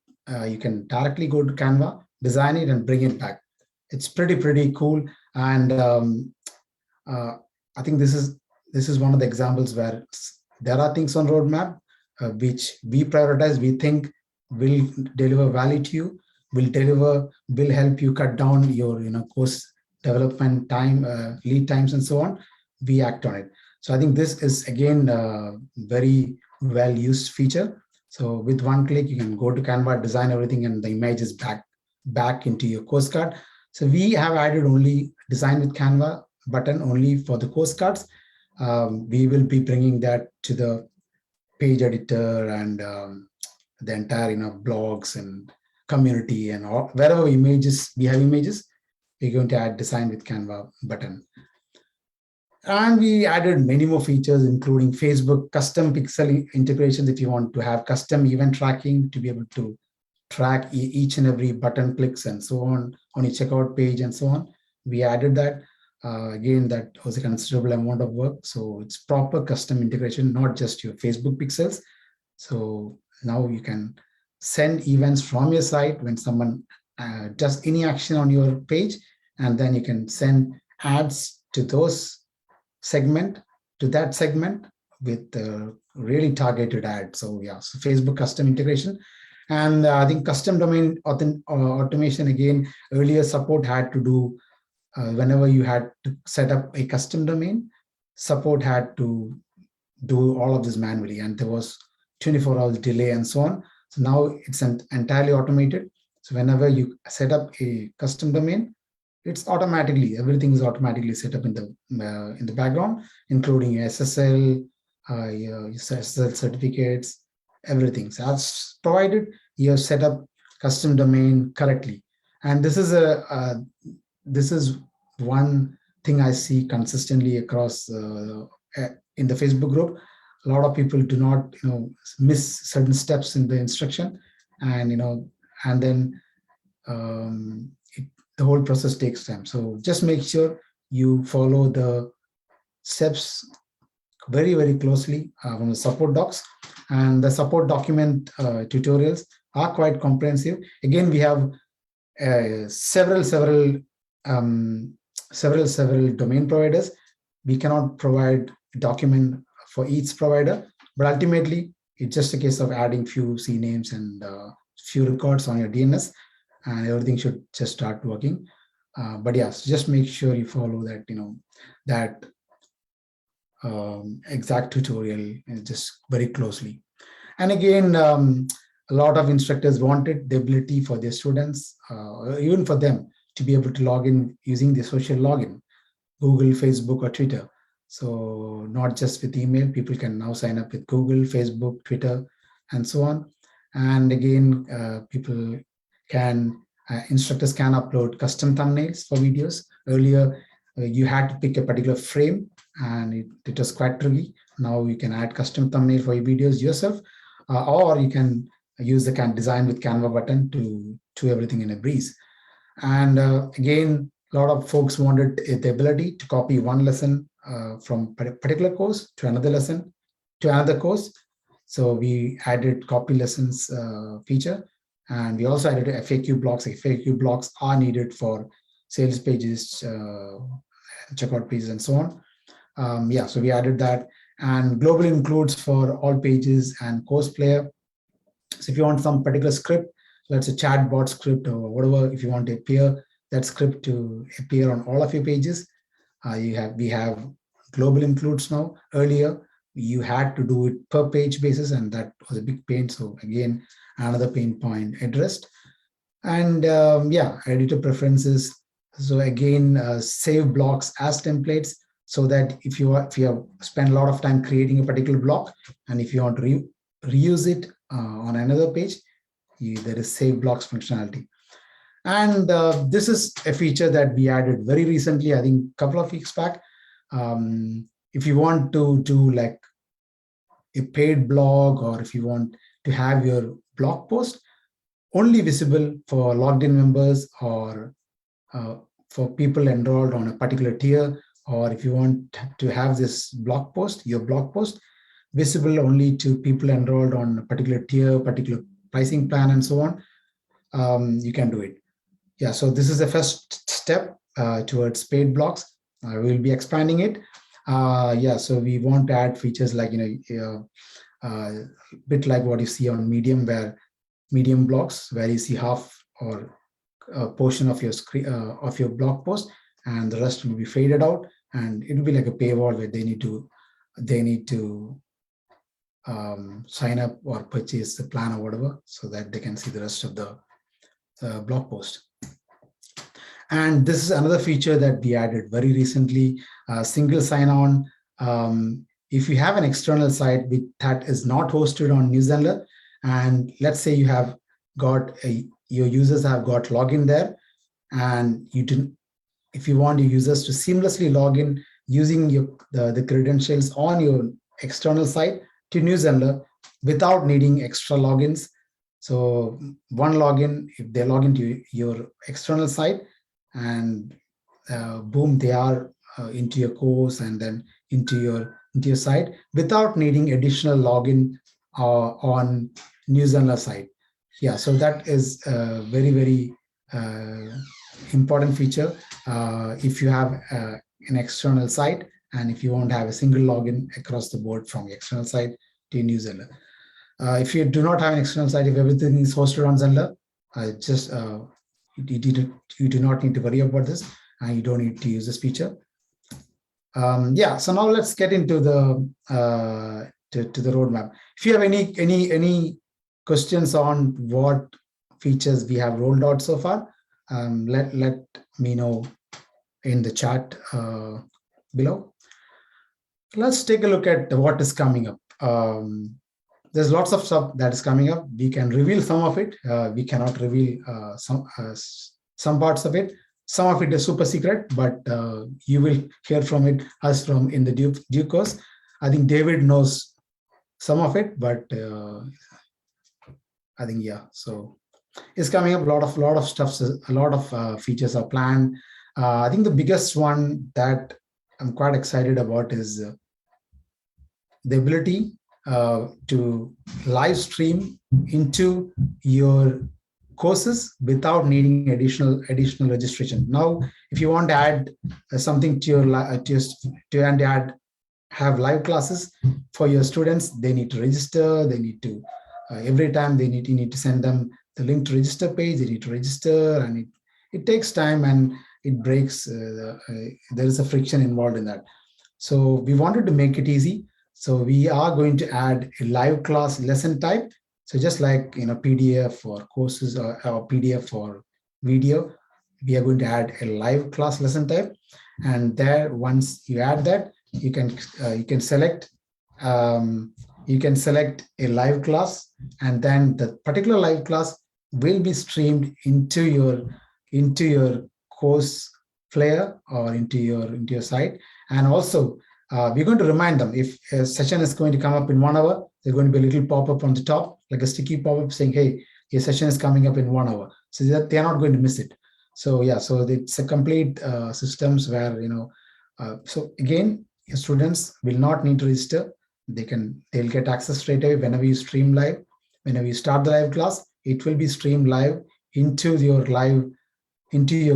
You can directly go to Canva, design it, and bring it back. It's pretty cool. And I think this is one of the examples where there are things on roadmap which we prioritize, we think will deliver value to you, will help you cut down your course development time, lead times, and so on. We act on it. So I think this is again very well used feature. So with one click, you can go to Canva, design everything, and the image is back into your course card. So we have added only design with Canva button only for the course cards. We will be bringing that to the page editor and the entire blogs and community and all, wherever images we have images, we're going to add design with Canva button. And we added many more features, including Facebook custom pixel integrations. If you want to have custom event tracking to be able to track each and every button clicks and so on your checkout page and so on, we added that. Again, that was a considerable amount of work. So it's proper custom integration, not just your Facebook pixels. So now you can send events from your site when someone does any action on your page, and then you can send ads to that segment with really targeted ads. So yeah, so Facebook custom integration. And I think custom domain automation, again, earlier support had to do, whenever you had to set up a custom domain, support had to do all of this manually, and there was 24 hours delay and so on. So now it's entirely automated. So whenever you set up a custom domain, everything is automatically set up in the background, including SSL, your SSL certificates, everything. So that's provided you have set up custom domain correctly. And this is one thing I see consistently across in the Facebook group. A lot of people do not miss certain steps in the instruction, and then the whole process takes time. So just make sure you follow the steps very closely from the support docs, and the support document tutorials are quite comprehensive. Again, we have several domain providers. We cannot provide a document for each provider, but ultimately it's just a case of adding few CNAMEs and few records on your DNS, and everything should just start working. But yes, just make sure you follow that that exact tutorial just very closely. And again, a lot of instructors wanted the ability for their students, even for them, to be able to log in using the social login, Google, Facebook, or Twitter. So not just with email, people can now sign up with Google, Facebook, Twitter, and so on. And again, instructors can upload custom thumbnails for videos. Earlier, you had to pick a particular frame, and it was quite tricky. Now you can add custom thumbnail for your videos yourself, or you can use the design with Canva button to do everything in a breeze. And again, a lot of folks wanted the ability to copy one lesson from a particular course to another lesson to another course. So we added copy lessons feature, and we also added FAQ blocks. FAQ blocks are needed for sales pages, checkout pages, and so on. Yeah, so we added that. And global includes for all pages and course player. So if you want some particular script, let's say chatbot script or whatever, if you want to appear that script to appear on all of your pages, we have global includes now. Earlier, you had to do it per page basis, and that was a big pain. So again, another pain point addressed. And yeah, editor preferences. So again, save blocks as templates, so that if you have spent a lot of time creating a particular block, and if you want to reuse it on another page, there is save blocks functionality. And this is a feature that we added very recently, I think a couple of weeks back. If you want to do like a paid blog, or if you want to have your blog post only visible for logged in members, or for people enrolled on a particular tier, or if you want to have this blog post, your blog post visible only to people enrolled on a particular tier, particular pricing plan, and so on, you can do it. Yeah, so this is the first step towards paid blocks. We'll be expanding it. Yeah, so we want to add features like, bit like what you see on Medium, where Medium blocks, where you see half or a portion of your screen of your blog post, and the rest will be faded out, and it will be like a paywall where they need to sign up or purchase the plan or whatever, so that they can see the rest of the blog post. And this is another feature that we added very recently, single sign-on. If you have an external site that is not hosted on Zenler, and let's say you have got your users have got login there, and if you want your users to seamlessly log in using the credentials on your external site to Zenler without needing extra logins. So one login, if they log into your external site, and boom, they are into your course and then into your site without needing additional login on Zenler site. Yeah, so that is a very, very important feature if you have an external site, and if you want to have a single login across the board from the external site to Zenler. If you do not have an external site, if everything is hosted on Zenler, you do not need to worry about this, and you don't need to use this feature. Yeah, so now let's get into the to the roadmap. If you have any questions on what features we have rolled out so far, let me know in the chat below. Let's take a look at what is coming up. There's lots of stuff that is coming up. We can reveal some of it. We cannot reveal some parts of it. Some of it is super secret, but you will hear from us from in the due course. I think David knows some of it, but I think, yeah, so it's coming up. A lot of stuff, a lot of features are planned. I think the biggest one that I'm quite excited about is the ability to live stream into your courses without needing additional registration. Now, if you want to add something to your have live classes for your students, they need to register. They need to every time you need to send them the link to register page. They need to register, and it takes time and it breaks. There is a friction involved in that. So we wanted to make it easy. So we are going to add a live class lesson type. So just like PDF or courses or PDF or video, we are going to add a live class lesson type. And there, once you add that, you can select a live class, and then the particular live class will be streamed into your course player or into your site. And also we're going to remind them if a session is going to come up in 1 hour, there's going to be a little pop-up on the top, like a sticky pop-up saying, hey, your session is coming up in 1 hour, so that they're not going to miss it. So yeah, so it's a complete systems where so again, your students will not need to register. They'll get access straight away whenever you stream live. Whenever you start the live class, it will be streamed live into your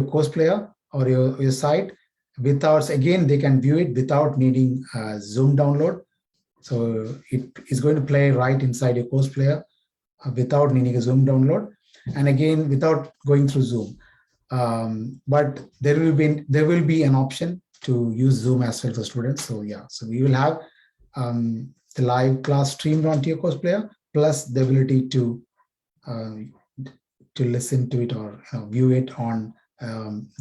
course player or your site. Again, they can view it without needing Zoom download. So it is going to play right inside your course player without needing a Zoom download, and again without going through Zoom. But there will be an option to use Zoom as well for students. So yeah, so we will have the live class streamed onto your course player, plus the ability to listen to it or view it on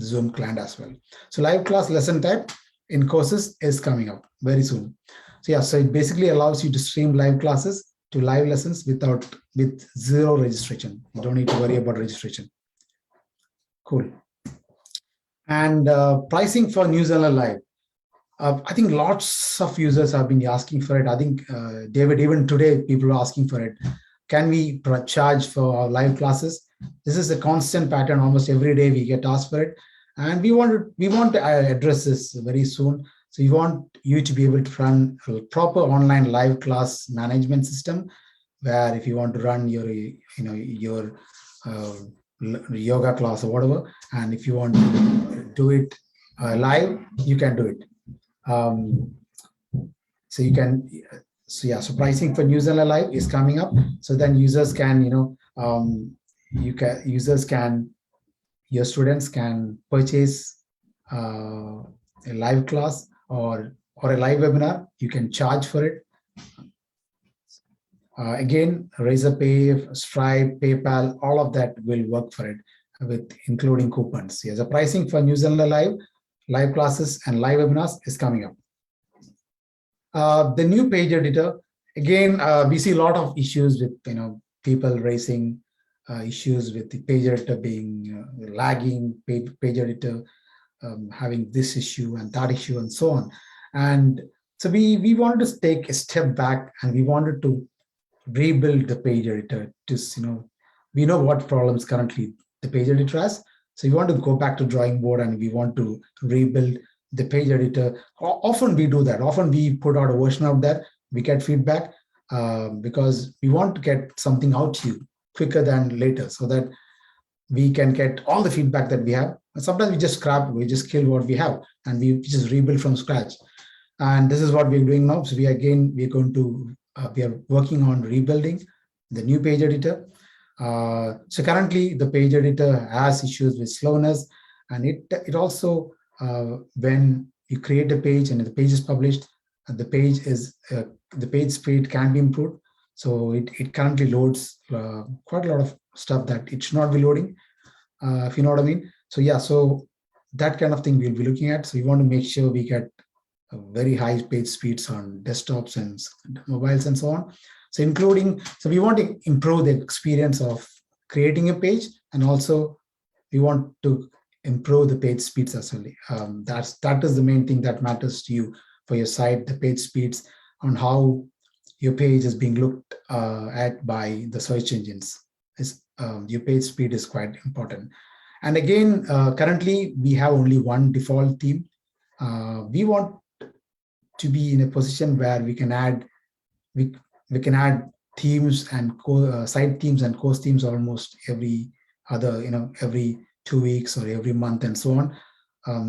Zoom client as well. So live class lesson type in courses is coming up very soon. So yeah, so it basically allows you to stream live classes to live lessons with zero registration. You don't need to worry about registration. Cool. And pricing for Zenler Live. I think lots of users have been asking for it. I think, David, even today, people are asking for it. Can we charge for our live classes? This is a constant pattern. Almost every day we get asked for it. And we want to address this very soon. So we want you to be able to run a proper online live class management system, where if you want to run your yoga class or whatever, and if you want to do it live, you can do it. So you can, so pricing for Zenler Live is coming up. So then users can, your students can purchase a live class or a live webinar. You can charge for it. Again, Razorpay, Stripe, PayPal, all of that will work for it, with including coupons. Yes, the pricing for Zenler live classes and live webinars is coming up. The new page editor, again, we see a lot of issues with people raising issues with the page editor being lagging, page editor having this issue and that issue and so on. And so we wanted to take a step back, and we wanted to rebuild the page editor. We know what problems currently the page editor has. So we want to go back to drawing board, and we want to rebuild the page editor. Often we do that. Often we put out a version of that. We get feedback because we want to get something out to you quicker than later, so that we can get all the feedback that we have. And sometimes we just scrap, we just kill what we have, and we just rebuild from scratch. And this is what we're doing now. So we are working on rebuilding the new page editor. So currently the page editor has issues with slowness, and it also when you create a page and the page is published, the page speed can be improved. So it currently loads quite a lot of stuff that it should not be loading, if you know what I mean. So yeah, so that kind of thing we'll be looking at. So we want to make sure we get very high page speeds on desktops and mobiles and so on. So we want to improve the experience of creating a page, and also we want to improve the page speeds as well. That is the main thing that matters to you for your site, the page speeds, on how your page is being looked at by the search engines. Your page speed is quite important. And again, currently we have only one default theme. We want to be in a position where we can add themes and site themes and course themes almost every 2 weeks or every month and so on.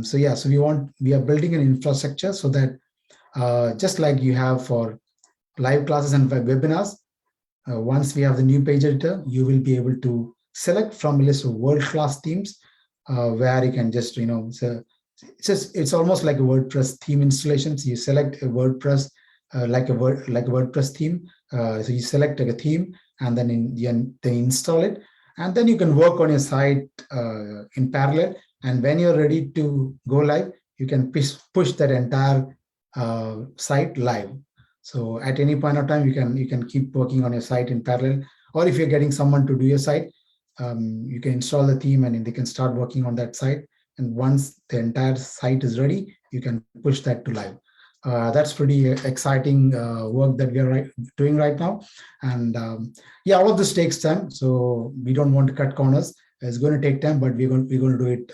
So we are building an infrastructure so that just like you have for live classes and webinars, once we have the new page editor, you will be able to select from a list of world-class themes where you can just it's almost like a WordPress theme installation. So you select a WordPress like a WordPress theme. So you select a theme, and then they install it, and then you can work on your site in parallel. And when you're ready to go live, you can push that entire site live. So at any point of time, you can keep working on your site in parallel. Or if you're getting someone to do your site, you can install the theme and they can start working on that site. And once the entire site is ready, you can push that to live. That's pretty exciting work that we are doing right now. And all of this takes time. So we don't want to cut corners. It's going to take time, but we're going to do it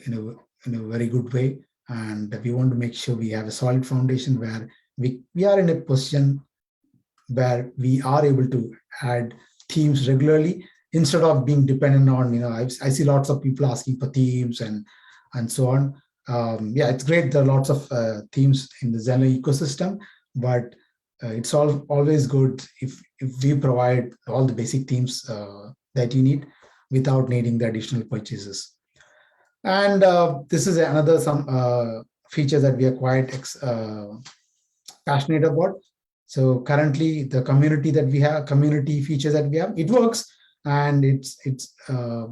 in a very good way. And we want to make sure we have a solid foundation where we are in a position where we are able to add themes regularly instead of being dependent on, I see lots of people asking for themes and so on. It's great. There are lots of themes in the Zenler ecosystem, but it's always good if we provide all the basic themes that you need without needing the additional purchases. And this is another feature that we are quite passionate about. So currently, the community feature that we have, it works, and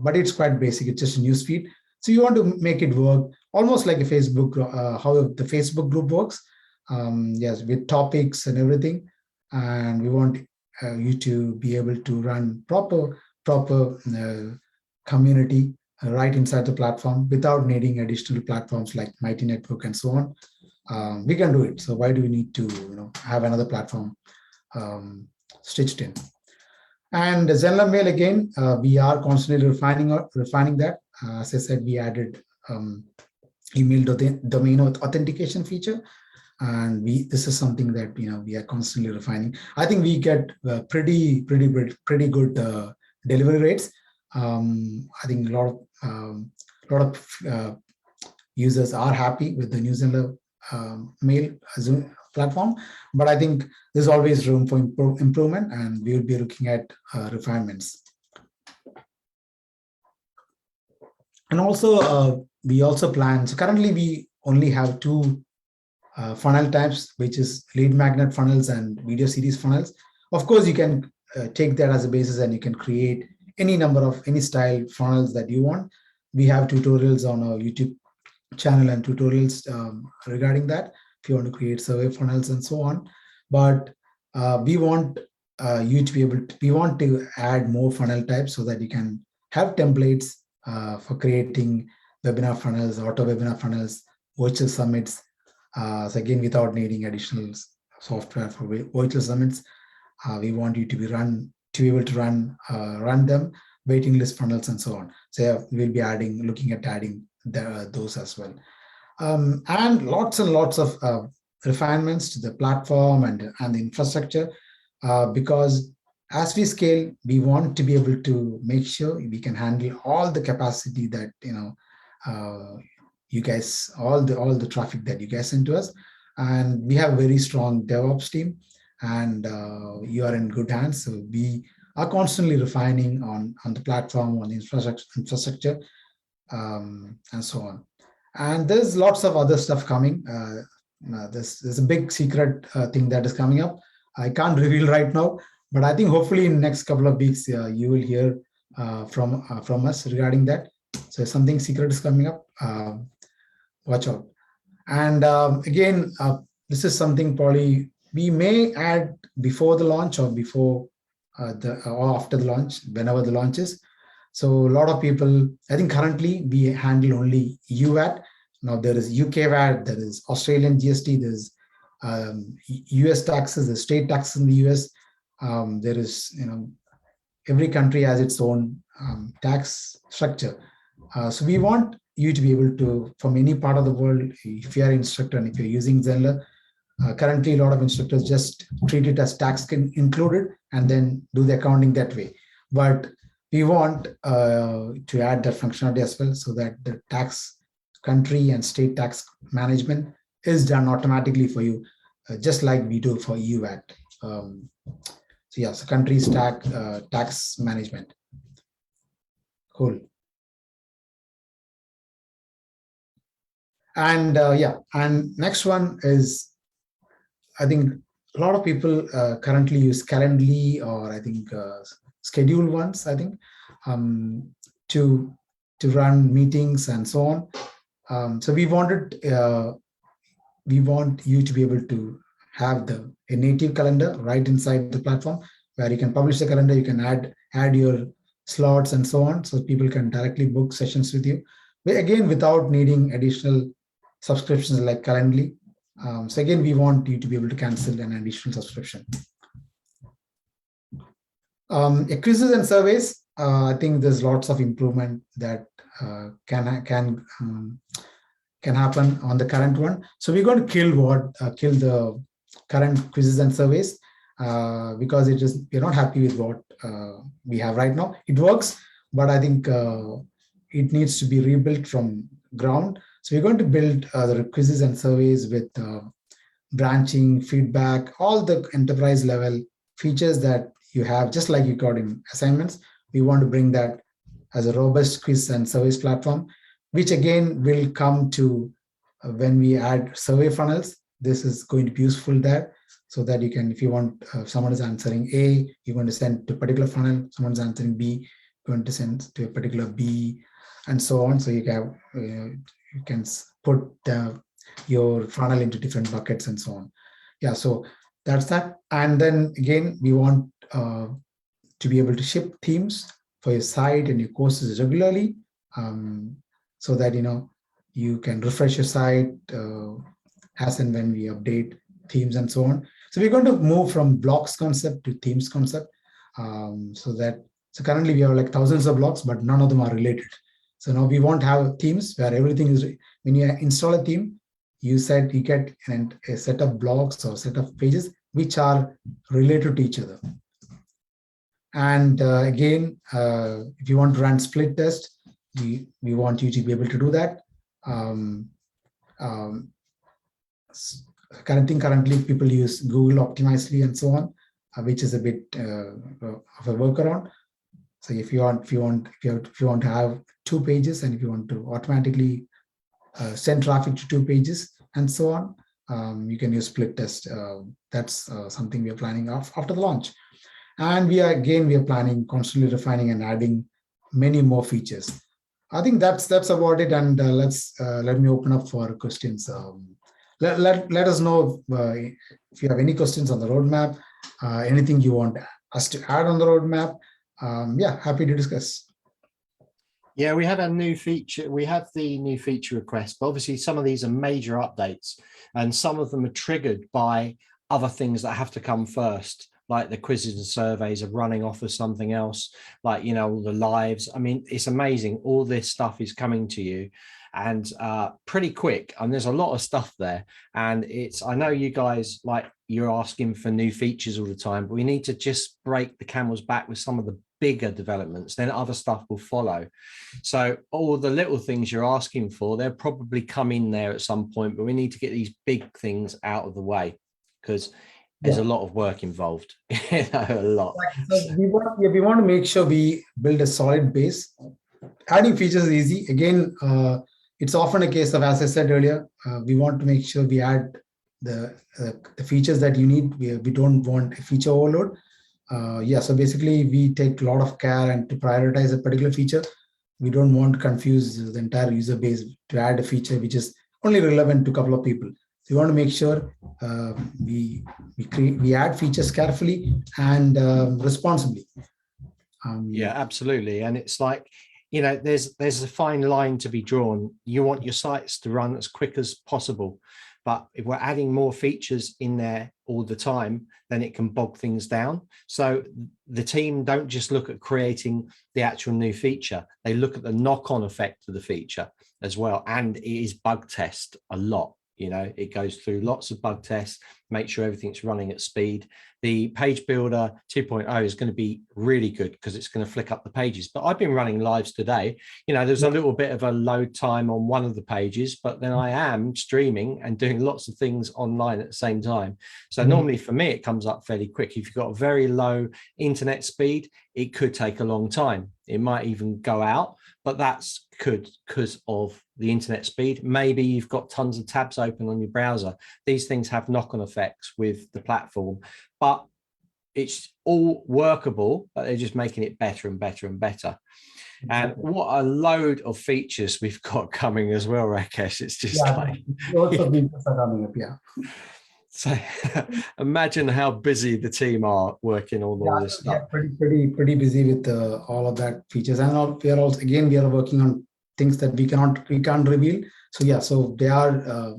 but it's quite basic. It's just a news feed. So you want to make it work almost like a Facebook, how the Facebook group works. Yes, with topics and everything. And we want you to be able to run proper community right inside the platform without needing additional platforms like Mighty Network and so on. We can do it. So why do we need to have another platform stitched in? And Zenler Mail, again, we are constantly refining that. As I said, we added email domain authentication feature. And this is something that we are constantly refining. I think we get pretty good delivery rates. I think a lot of users are happy with the new Zenler mail platform, but I think there's always room for improvement, and we will be looking at refinements. And also, we also plan. So currently, we only have two funnel types, which is lead magnet funnels and video series funnels. Of course, you can take that as a basis, and you can create any number of any style funnels that you want. We have tutorials on our YouTube channel and tutorials regarding that if you want to create survey funnels and so on. But we want you to be able to, we want to add more funnel types so that you can have templates for creating webinar funnels, auto webinar funnels, virtual summits. So again, without needing additional software for virtual summits, we want you to be able to run them, waiting list funnels and so on. So yeah, we'll be looking at adding those as well, and lots of refinements to the platform and the infrastructure, because as we scale, we want to be able to make sure we can handle all the capacity that you guys, all the traffic that you guys send to us. And we have a very strong DevOps team, and you are in good hands. So we are constantly refining on the platform, on the infrastructure, and so on. And there's lots of other stuff coming. There's a big secret thing that is coming up. I can't reveal right now, but I think hopefully in the next couple of weeks, you will hear from us regarding that. So something secret is coming up. Watch out. And again, this is something probably we may add before the launch or before or after the launch, whenever the launch is. So a lot of people, I think currently we handle only UVAT. Now there is UK VAT, there is Australian GST, there's US taxes, the state taxes in the US. There is, every country has its own tax structure. So we want you to be able to, from any part of the world, if you are an instructor and if you're using Zenler, currently a lot of instructors just treat it as tax included and then do the accounting that way. But we want to add that functionality as well, so that the tax country and state tax management is done automatically for you, just like we do for UVAT. So yeah, so country's tax management. Cool. And yeah, and next one is, I think a lot of people currently use Calendly, or I think scheduled ones, I think, to run meetings and so on. So we want you to be able to have a native calendar right inside the platform, where you can publish the calendar, you can add your slots and so on, so people can directly book sessions with you. But again, without needing additional subscriptions like Calendly. So again, we want you to be able to cancel an additional subscription. Quizzes and surveys. I think there's lots of improvement that can happen on the current one. So we're going to kill the current quizzes and surveys because we're not happy with what we have right now. It works, but I think it needs to be rebuilt from ground. So we're going to build the quizzes and surveys with branching, feedback, all the enterprise level features that you have, just like you got in assignments. We want to bring that as a robust quiz and surveys platform, which again will come to when we add survey funnels. This is going to be useful there, so that you can, if you want, someone is answering A, you're going to send to a particular funnel, someone's answering B, you're going to send to a particular B, and so on. So you can put your funnel into different buckets and so on. Yeah, so that's that. And then again, we want to be able to ship themes for your site and your courses regularly, so that you can refresh your site as and when we update themes and so on. So we're going to move from blocks concept to themes concept. So currently we have like thousands of blocks, but none of them are related. So now we won't have themes where everything is when you install a theme, you said you get a set of blocks or set of pages which are related to each other. And again, if you want to run split test, we want you to be able to do that. Currently people use Google Optimizely and so on, which is a bit of a workaround. So if you want to have 2 pages, and if you want to automatically send traffic to 2 pages and so on, you can use split test. That's something we are planning after the launch. And we are planning, constantly refining and adding many more features. I think that's about it. And let me open up for questions. Let us know if you have any questions on the roadmap, anything you want us to add on the roadmap. Yeah, happy to discuss. Yeah, we had a new feature. We have the new feature request, but obviously some of these are major updates, and some of them are triggered by other things that have to come first, like the quizzes and surveys are running off of something else, like, you know, all the lives. I mean, it's amazing. All this stuff is coming to you, and pretty quick. And there's a lot of stuff there. And I know you guys, like, you're asking for new features all the time, but we need to just break the camel's back with some of the bigger developments, then other stuff will follow. So all the little things you're asking for, they'll probably come in there at some point, but we need to get these big things out of the way, because there's a lot of work involved. You know, a lot. So we want to make sure we build a solid base. Adding features is easy. Again, it's often a case of, as I said earlier, we want to make sure we add the features that you need. We don't want a feature overload. So basically we take a lot of care and to prioritize a particular feature. We don't want to confuse the entire user base to add a feature which is only relevant to a couple of people. So we want to make sure we add features carefully and responsibly. Yeah, absolutely. And it's like, you know, there's a fine line to be drawn. You want your sites to run as quick as possible, but if we're adding more features in there all the time, then it can bog things down. So the team don't just look at creating the actual new feature, they look at the knock-on effect of the feature as well. And it is bug test a lot. You know, it goes through lots of bug tests, make sure everything's running at speed. The page builder 2.0 is going to be really good because it's going to flick up the pages. But I've been running lives today. You know, there's a little bit of a load time on one of the pages, but then I am streaming and doing lots of things online at the same time. So normally for me, it comes up fairly quick. If you've got a very low internet speed, it could take a long time. It might even go out, but that's because of the internet speed. Maybe you've got tons of tabs open on your browser. These things have knock-on effects with the platform, but it's all workable, but they're just making it better and better and better. And what a load of features we've got coming as well, Rakesh. It's just lots of features are coming up, So imagine how busy the team are working on all this stuff. Pretty busy with all of that features, and we are working on things that we can't reveal. So they are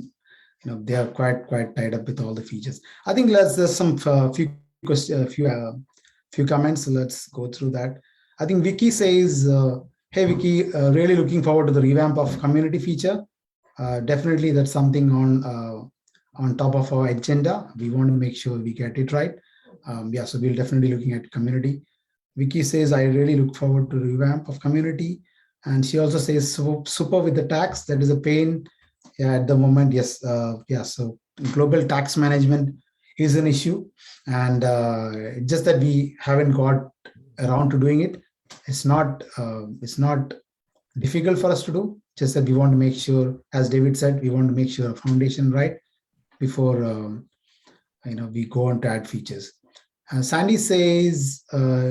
they are quite tied up with all the features. I think there's some few comments. So let's go through that. I think Vicky says, "Hey Vicky, really looking forward to the revamp of community feature. Definitely, that's something on top of our agenda. We want to make sure we get it right. So we'll definitely looking at community." Vicky says, "I really look forward to revamp of community." And she also says, "Super with the tax. That is a pain at the moment." Yes. So global tax management is an issue, and just that we haven't got around to doing it. It's not difficult for us to do. Just that we want to make sure, as David said, we want to make sure a foundation right before we go on to add features. Sandy says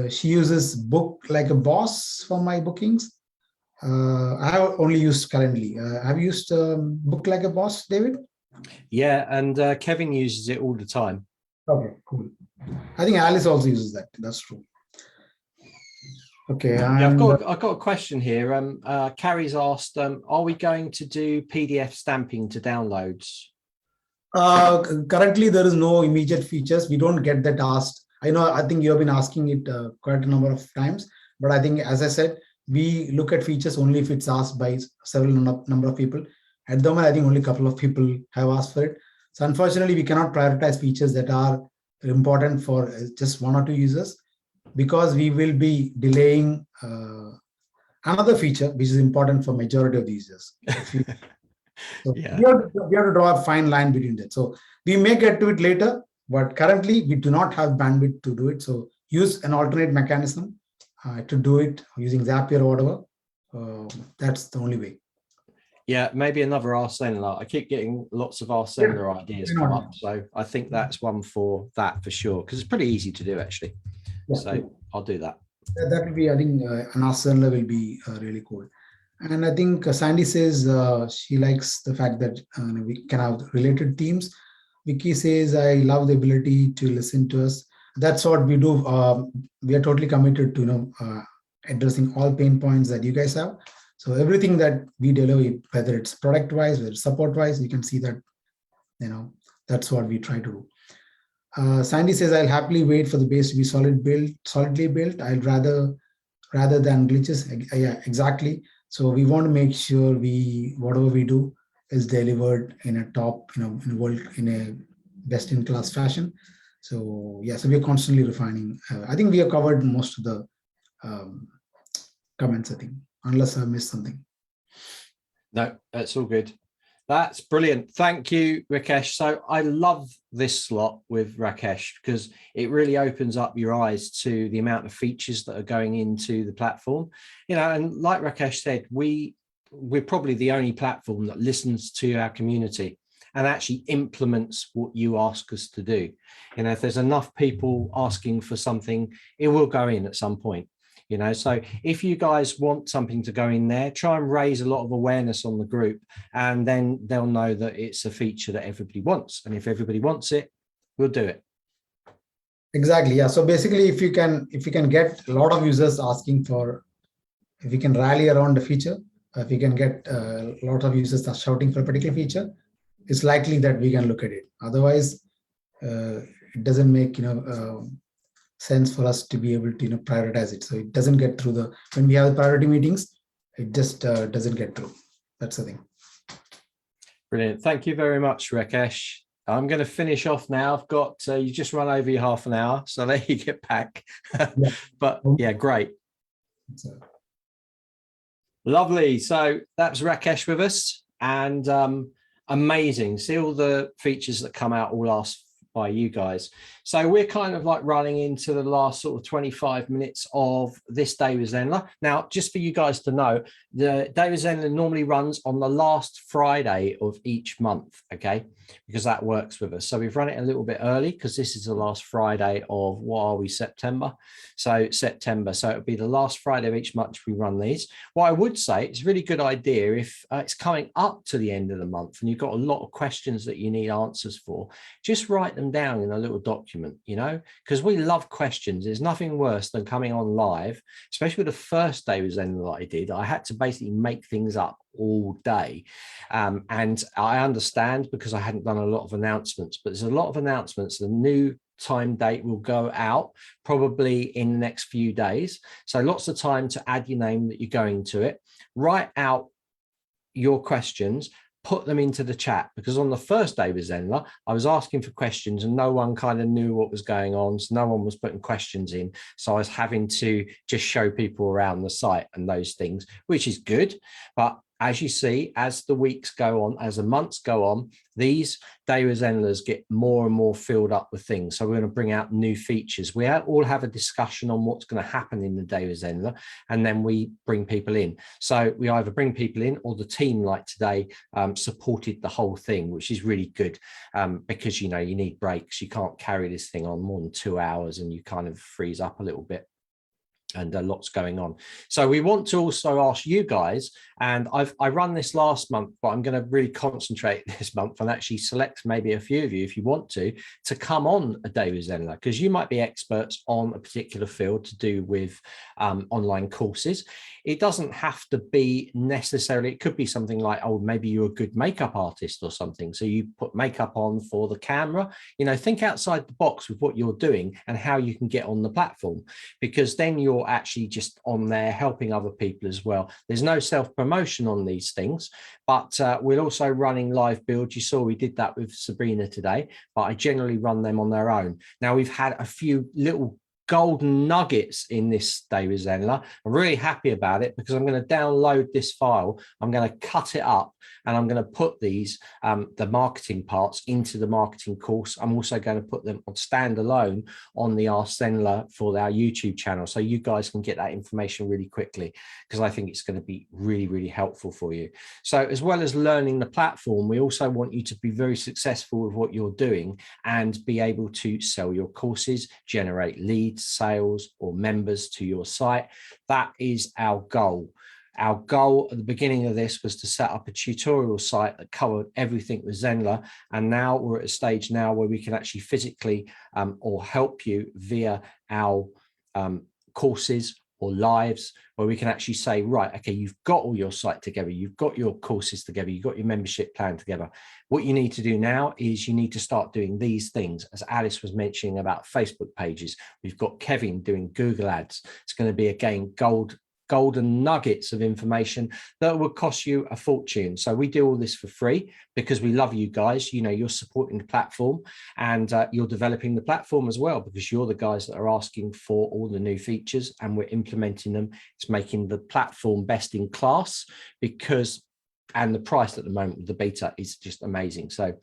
she uses Book Like a Boss for my bookings. I have only used Calendly. Have you used Book Like a Boss, David? Yeah, and Kevin uses it all the time. Okay, cool. I think Alice also uses that. That's true. Okay. I've got a question here. Carrie's asked, are we going to do PDF stamping to downloads? Currently, there is no immediate features. We don't get that asked. I think you have been asking it quite a number of times, but I think, as I said, we look at features only if it's asked by several number of people. At the moment, I think only a couple of people have asked for it. So unfortunately, we cannot prioritize features that are important for just 1 or 2 users, because we will be delaying another feature which is important for majority of the users. So Yeah. we have to draw a fine line between that. So we may get to it later, but currently we do not have bandwidth to do it. So use an alternate mechanism to do it using Zapier or whatever. That's the only way. Yeah, maybe another Ask Zenler. I keep getting lots of Ask Zenler ideas come up. So I think that's one for that for sure, because it's pretty easy to do actually. Yeah. So I'll do that. That will be, I think, an Ask Zenler will be really cool. And I think Sandy says she likes the fact that we can have related teams. Vicky says, I love the ability to listen to us. That's what we do. We are totally committed to addressing all pain points that you guys have. So everything that we deliver, whether it's product wise, whether it's support wise, you can see that that's what we try to do. Sandy says, I'll happily wait for the base to be solidly built. I'd rather than glitches. Yeah, exactly. So we want to make sure whatever we do is delivered in a top, in a best-in-class fashion. So yeah, so we're constantly refining. I think we have covered most of the comments, I think, unless I missed something. No, that's all good. That's brilliant. Thank you, Rakesh. So I love this slot with Rakesh because it really opens up your eyes to the amount of features that are going into the platform. And like Rakesh said, we're probably the only platform that listens to our community and actually implements what you ask us to do. If there's enough people asking for something, it will go in at some point. So if you guys want something to go in there, try and raise a lot of awareness on the group, and then they'll know that it's a feature that everybody wants. And if everybody wants it, we'll do it. Exactly. Yeah. So basically, if you can get a lot of users asking for, if we can rally around the feature, if we can get a lot of users shouting for a particular feature, it's likely that we can look at it. Otherwise, it doesn't make sense for us to be able to prioritize it. So it doesn't get through when we have the priority meetings, it just doesn't get through. That's the thing. Brilliant. Thank you very much, Rakesh. I'm going to finish off now. I've got you just run over your half an hour, so there you get back. Yeah. But yeah, great. Lovely. So that's Rakesh with us, and amazing. See all the features that come out all asked by you guys. So we're kind of like running into the last sort of 25 minutes of this Day with Zenler. Now, just for you guys to know, the Day with Zenler normally runs on the last Friday of each month, okay? Because that works with us. So we've run it a little bit early because this is the last Friday of, what are we, September? So September. So it'll be the last Friday of each month we run these. What I would say, it's a really good idea if it's coming up to the end of the month and you've got a lot of questions that you need answers for, just write them down in a little document, because we love questions. There's nothing worse than coming on live, especially the first Day with Zenler that I did. I had to basically make things up all day. And I understand because I hadn't done a lot of announcements, but there's a lot of announcements. The new time date will go out probably in the next few days. So lots of time to add your name that you're going to it. Write out your questions, put them into the chat, because on the first Day with Zenler, I was asking for questions and no one kind of knew what was going on. So no one was putting questions in. So I was having to just show people around the site and those things, which is good. But as you see, as the weeks go on, as the months go on, these Day with Zenlers get more and more filled up with things. So we're going to bring out new features. We all have a discussion on what's going to happen in the Day with Zenler, and then we bring people in. So we either bring people in, or the team, like today, supported the whole thing, which is really good, because you need breaks. You can't carry this thing on more than 2 hours, and you kind of freeze up a little bit. And lots going on. So we want to also ask you guys, and I run this last month, but I'm going to really concentrate this month and actually select maybe a few of you, if you want to come on a Day with Zenler, because you might be experts on a particular field to do with online courses. It doesn't have to be necessarily, it could be something like, oh, maybe you're a good makeup artist or something. So you put makeup on for the camera, think outside the box with what you're doing and how you can get on the platform, because then you're you're actually just on there helping other people as well. There's no self-promotion on these things, but we're also running live builds. You saw we did that with Sabrina today, but I generally run them on their own. Now, we've had a few little golden nuggets in this day with Zenler. I'm really happy about it because I'm going to download this file. I'm going to cut it up and I'm going to put these, the marketing parts into the marketing course. I'm also going to put them on standalone on the Ask Zenler for our YouTube channel. So you guys can get that information really quickly because I think it's going to be really, really helpful for you. So as well as learning the platform, we also want you to be very successful with what you're doing and be able to sell your courses, generate leads, sales or members to your site. That is our goal. Our goal at the beginning of this was to set up a tutorial site that covered everything with Zenler, and now we're at a stage now where we can actually physically or help you via our courses or lives, where we can actually say, right, okay, you've got all your site together, you've got your courses together, you've got your membership plan together. What you need to do now is you need to start doing these things, as Alice was mentioning about Facebook pages. We've got Kevin doing Google ads. It's going to be, again, golden nuggets of information that will cost you a fortune. So we do all this for free because we love you guys. You know, you're supporting the platform and you're developing the platform as well because you're the guys that are asking for all the new features and we're implementing them. It's making the platform best in class and the price at the moment with the beta is just amazing. So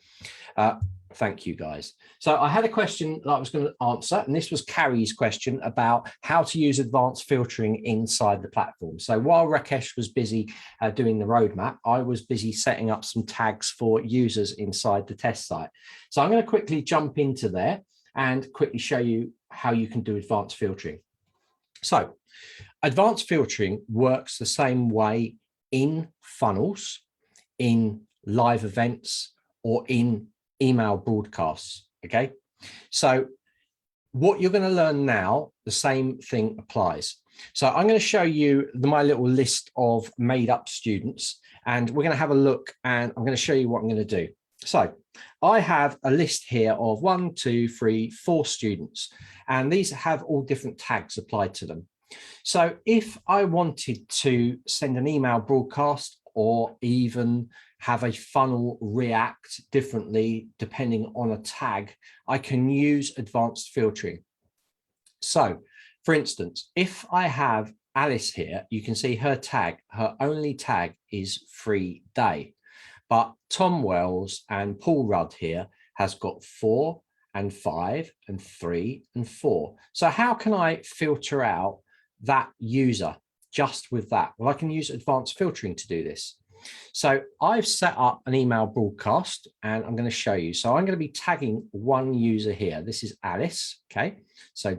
thank you guys. So I had a question that I was going to answer, and this was Carrie's question about how to use advanced filtering inside the platform. So while Rakesh was busy doing the roadmap, I was busy setting up some tags for users inside the test site. So I'm going to quickly jump into there and quickly show you how you can do advanced filtering. So advanced filtering works the same way in funnels, in live events, or in email broadcasts. Okay, so what you're going to learn now, the same thing applies. So I'm going to show you my little list of made up students, and we're going to have a look, and I'm going to show you what I'm going to do. So I have a list here of 1, 2, 3, 4 students, and these have all different tags applied to them. So if I wanted to send an email broadcast or even have a funnel react differently depending on a tag, I can use advanced filtering. So for instance, if I have Alice here, you can see her tag, her only tag is free day. But Tom Wells and Paul Rudd here has got 4 and 5 and 3 and 4. So how can I filter out that user just with that? Well, I can use advanced filtering to do this. So I've set up an email broadcast and I'm going to show you. So I'm going to be tagging one user here. This is Alice. Okay. So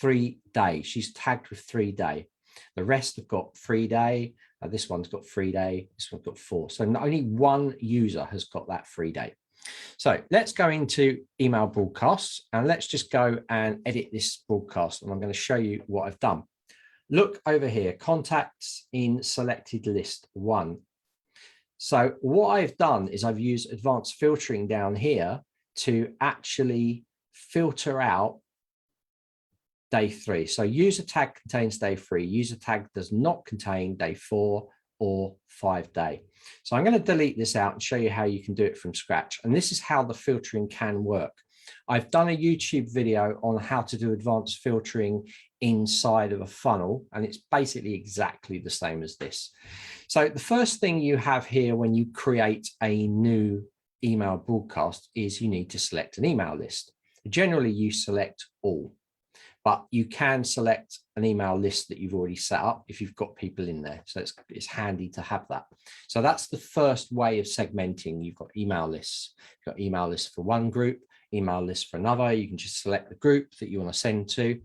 3 day, she's tagged with 3 day. The rest have got 3 day. This one's got 3 day. This one's got 4. So only one user has got that 3 day. So let's go into email broadcasts and let's just go and edit this broadcast. And I'm going to show you what I've done. Look over here, contacts in selected list 1. So what I've done is I've used advanced filtering down here to actually filter out day 3. So user tag contains day 3. User tag does not contain day 4 or 5 day. So I'm going to delete this out and show you how you can do it from scratch. And this is how the filtering can work. I've done a YouTube video on how to do advanced filtering inside of a funnel, and it's basically exactly the same as this. So the first thing you have here when you create a new email broadcast is you need to select an email list. Generally, you select all, but you can select an email list that you've already set up if you've got people in there. So it's handy to have that. So that's the first way of segmenting. You've got email lists. You've got email lists for one group, email list for another. You can just select the group that you want to send to.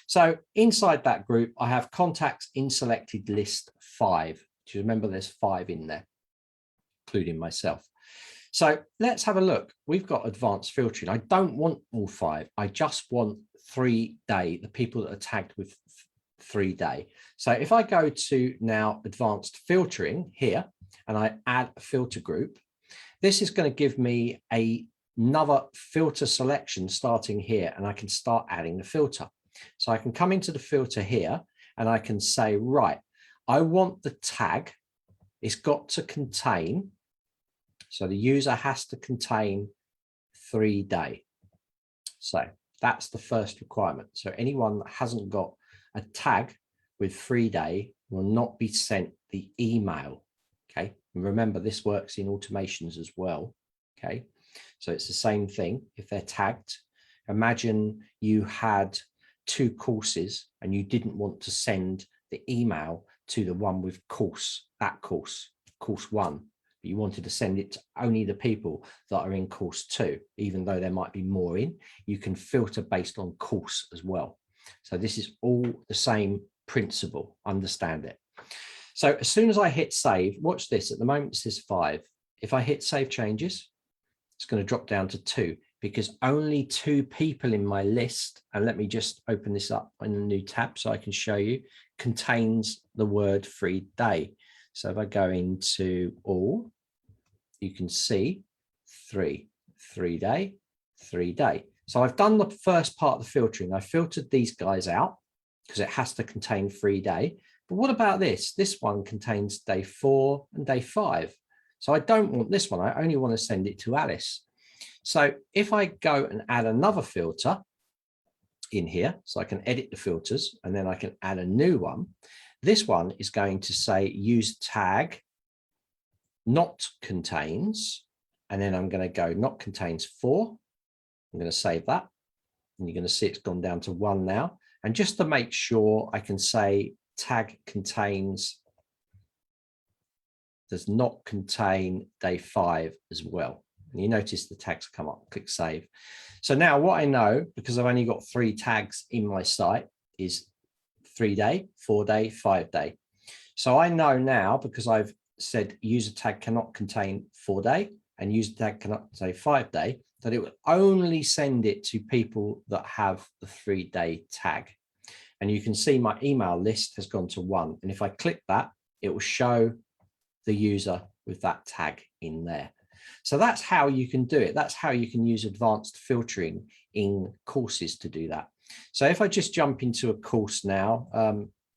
So inside that group, I have contacts in selected list 5. Do you remember there's 5 in there, including myself? So let's have a look. We've got advanced filtering. I don't want all 5. I just want 3 day, the people that are tagged with 3 day. So if I go to now advanced filtering here and I add a filter group, this is going to give me another filter selection starting here, and I can start adding the filter. So I can come into the filter here and I can say, right, I want the tag, it's got to contain, so the user has to contain 3-day. So that's the first requirement. So anyone that hasn't got a tag with 3-day will not be sent the email. Okay, and remember, this works in automations as well. Okay, so it's the same thing. If they're tagged, imagine you had 2 courses and you didn't want to send the email to the one with course 1, but you wanted to send it to only the people that are in course 2, even though there might be more in. You can filter based on course as well. So this is all the same principle. Understand it. So as soon as I hit save, watch this. At the moment it says 5. If I hit save changes, it's going to drop down to 2, because only 2 people in my list, and let me just open this up in a new tab so I can show you, contains the word 3-day. So if I go into all, you can see 3-day, 3-day. So I've done the first part of the filtering. I filtered these guys out because it has to contain 3-day. But what about this? This one contains day 4 and day 5. So I don't want this one. I only want to send it to Alice. So if I go and add another filter in here, so I can edit the filters and then I can add a new one. This one is going to say use tag not contains, and then I'm going to go not contains 4. I'm going to save that, and you're going to see it's gone down to 1 now. And just to make sure, I can say tag contains does not contain day 5 as well. And you notice the tags come up. Click save. So now what I know, because I've only got 3 tags in my site, is 3-day, 4-day, 5-day. So I know now, because I've said user tag cannot contain 4-day and user tag cannot say 5-day, that it will only send it to people that have the 3-day tag. And you can see my email list has gone to 1. And if I click that, it will show the user with that tag in there. So that's how you can do it. That's how you can use advanced filtering in courses to do that. So if I just jump into a course now,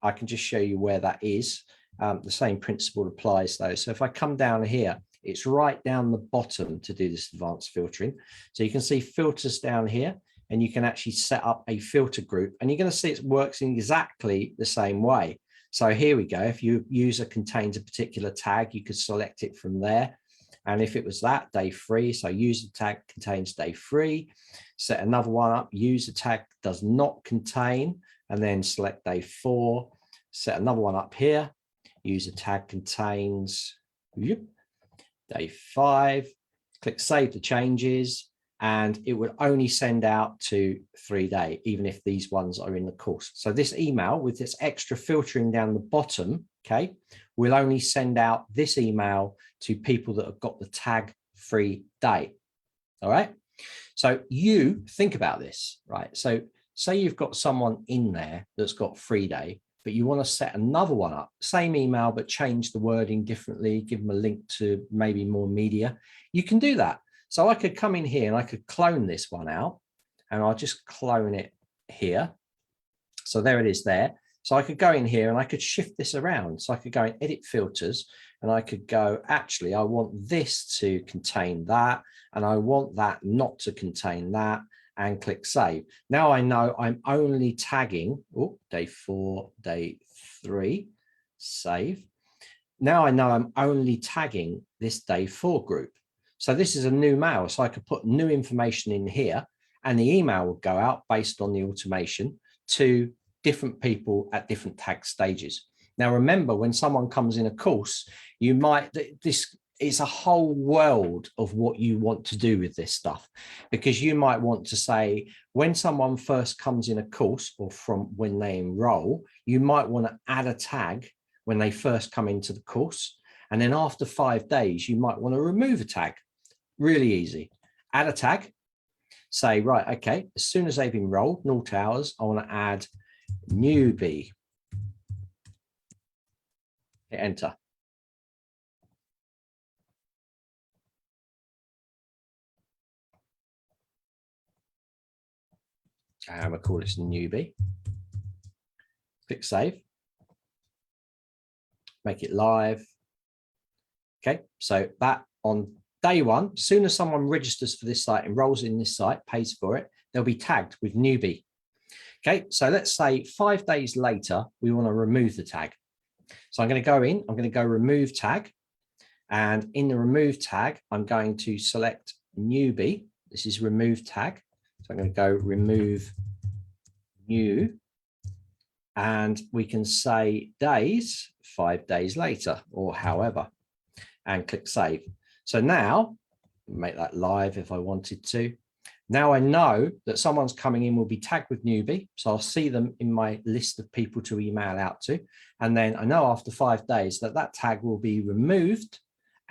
I can just show you where that is. The same principle applies though. So if I come down here, it's right down the bottom to do this advanced filtering. So you can see filters down here, and you can actually set up a filter group, and you're going to see it works in exactly the same way. So here we go. If your user contains a particular tag, you could select it from there. And if it was that, day 3, so user tag contains day 3, set another one up, user tag does not contain, and then select day 4, set another one up here, user tag contains day 5, click save the changes, and it will only send out to 3-day, even if these ones are in the course. So this email with this extra filtering down the bottom, okay, will only send out this email to people that have got the tag 3-day. All right. So you think about this, right? So say you've got someone in there that's got 3-day, but you want to set another one up, same email, but change the wording differently, give them a link to maybe more media. You can do that. So I could come in here and I could clone this one out, and I'll just clone it here. So there it is there. So I could go in here and I could shift this around. So I could go and edit filters, and I could go, actually, I want this to contain that, and I want that not to contain that, and click save. Now I know I'm only tagging, day 4, day 3, save. Now I know I'm only tagging this day 4 group. So this is a new mail. So I could put new information in here, and the email will go out based on the automation to different people at different tag stages. Now, remember, when someone comes in a course, you might, it's a whole world of what you want to do with this stuff, because you might want to say, when someone first comes in a course, or from when they enroll, you might want to add a tag when they first come into the course. And then after 5 days, you might want to remove a tag. Really easy. Add a tag, say, right, okay, as soon as they've enrolled, 0 hours, I want to add newbie. Hit enter. I'm going to call this newbie. Click save. make it live. Okay, so that on day one, as soon as someone registers for this site, enrolls in this site, pays for it, they'll be tagged with newbie. Okay, so let's say 5 days later, we want to remove the tag. So I'm going to go in, I'm going to go remove tag. And in the remove tag, I'm going to select newbie. This is remove tag. So I'm going to go remove new. And we can say days, 5 days later, or however, and click save. So now, make that live if I wanted to. Now I know that someone's coming in will be tagged with newbie. So I'll see them in my list of people to email out to. And then I know after 5 days that that tag will be removed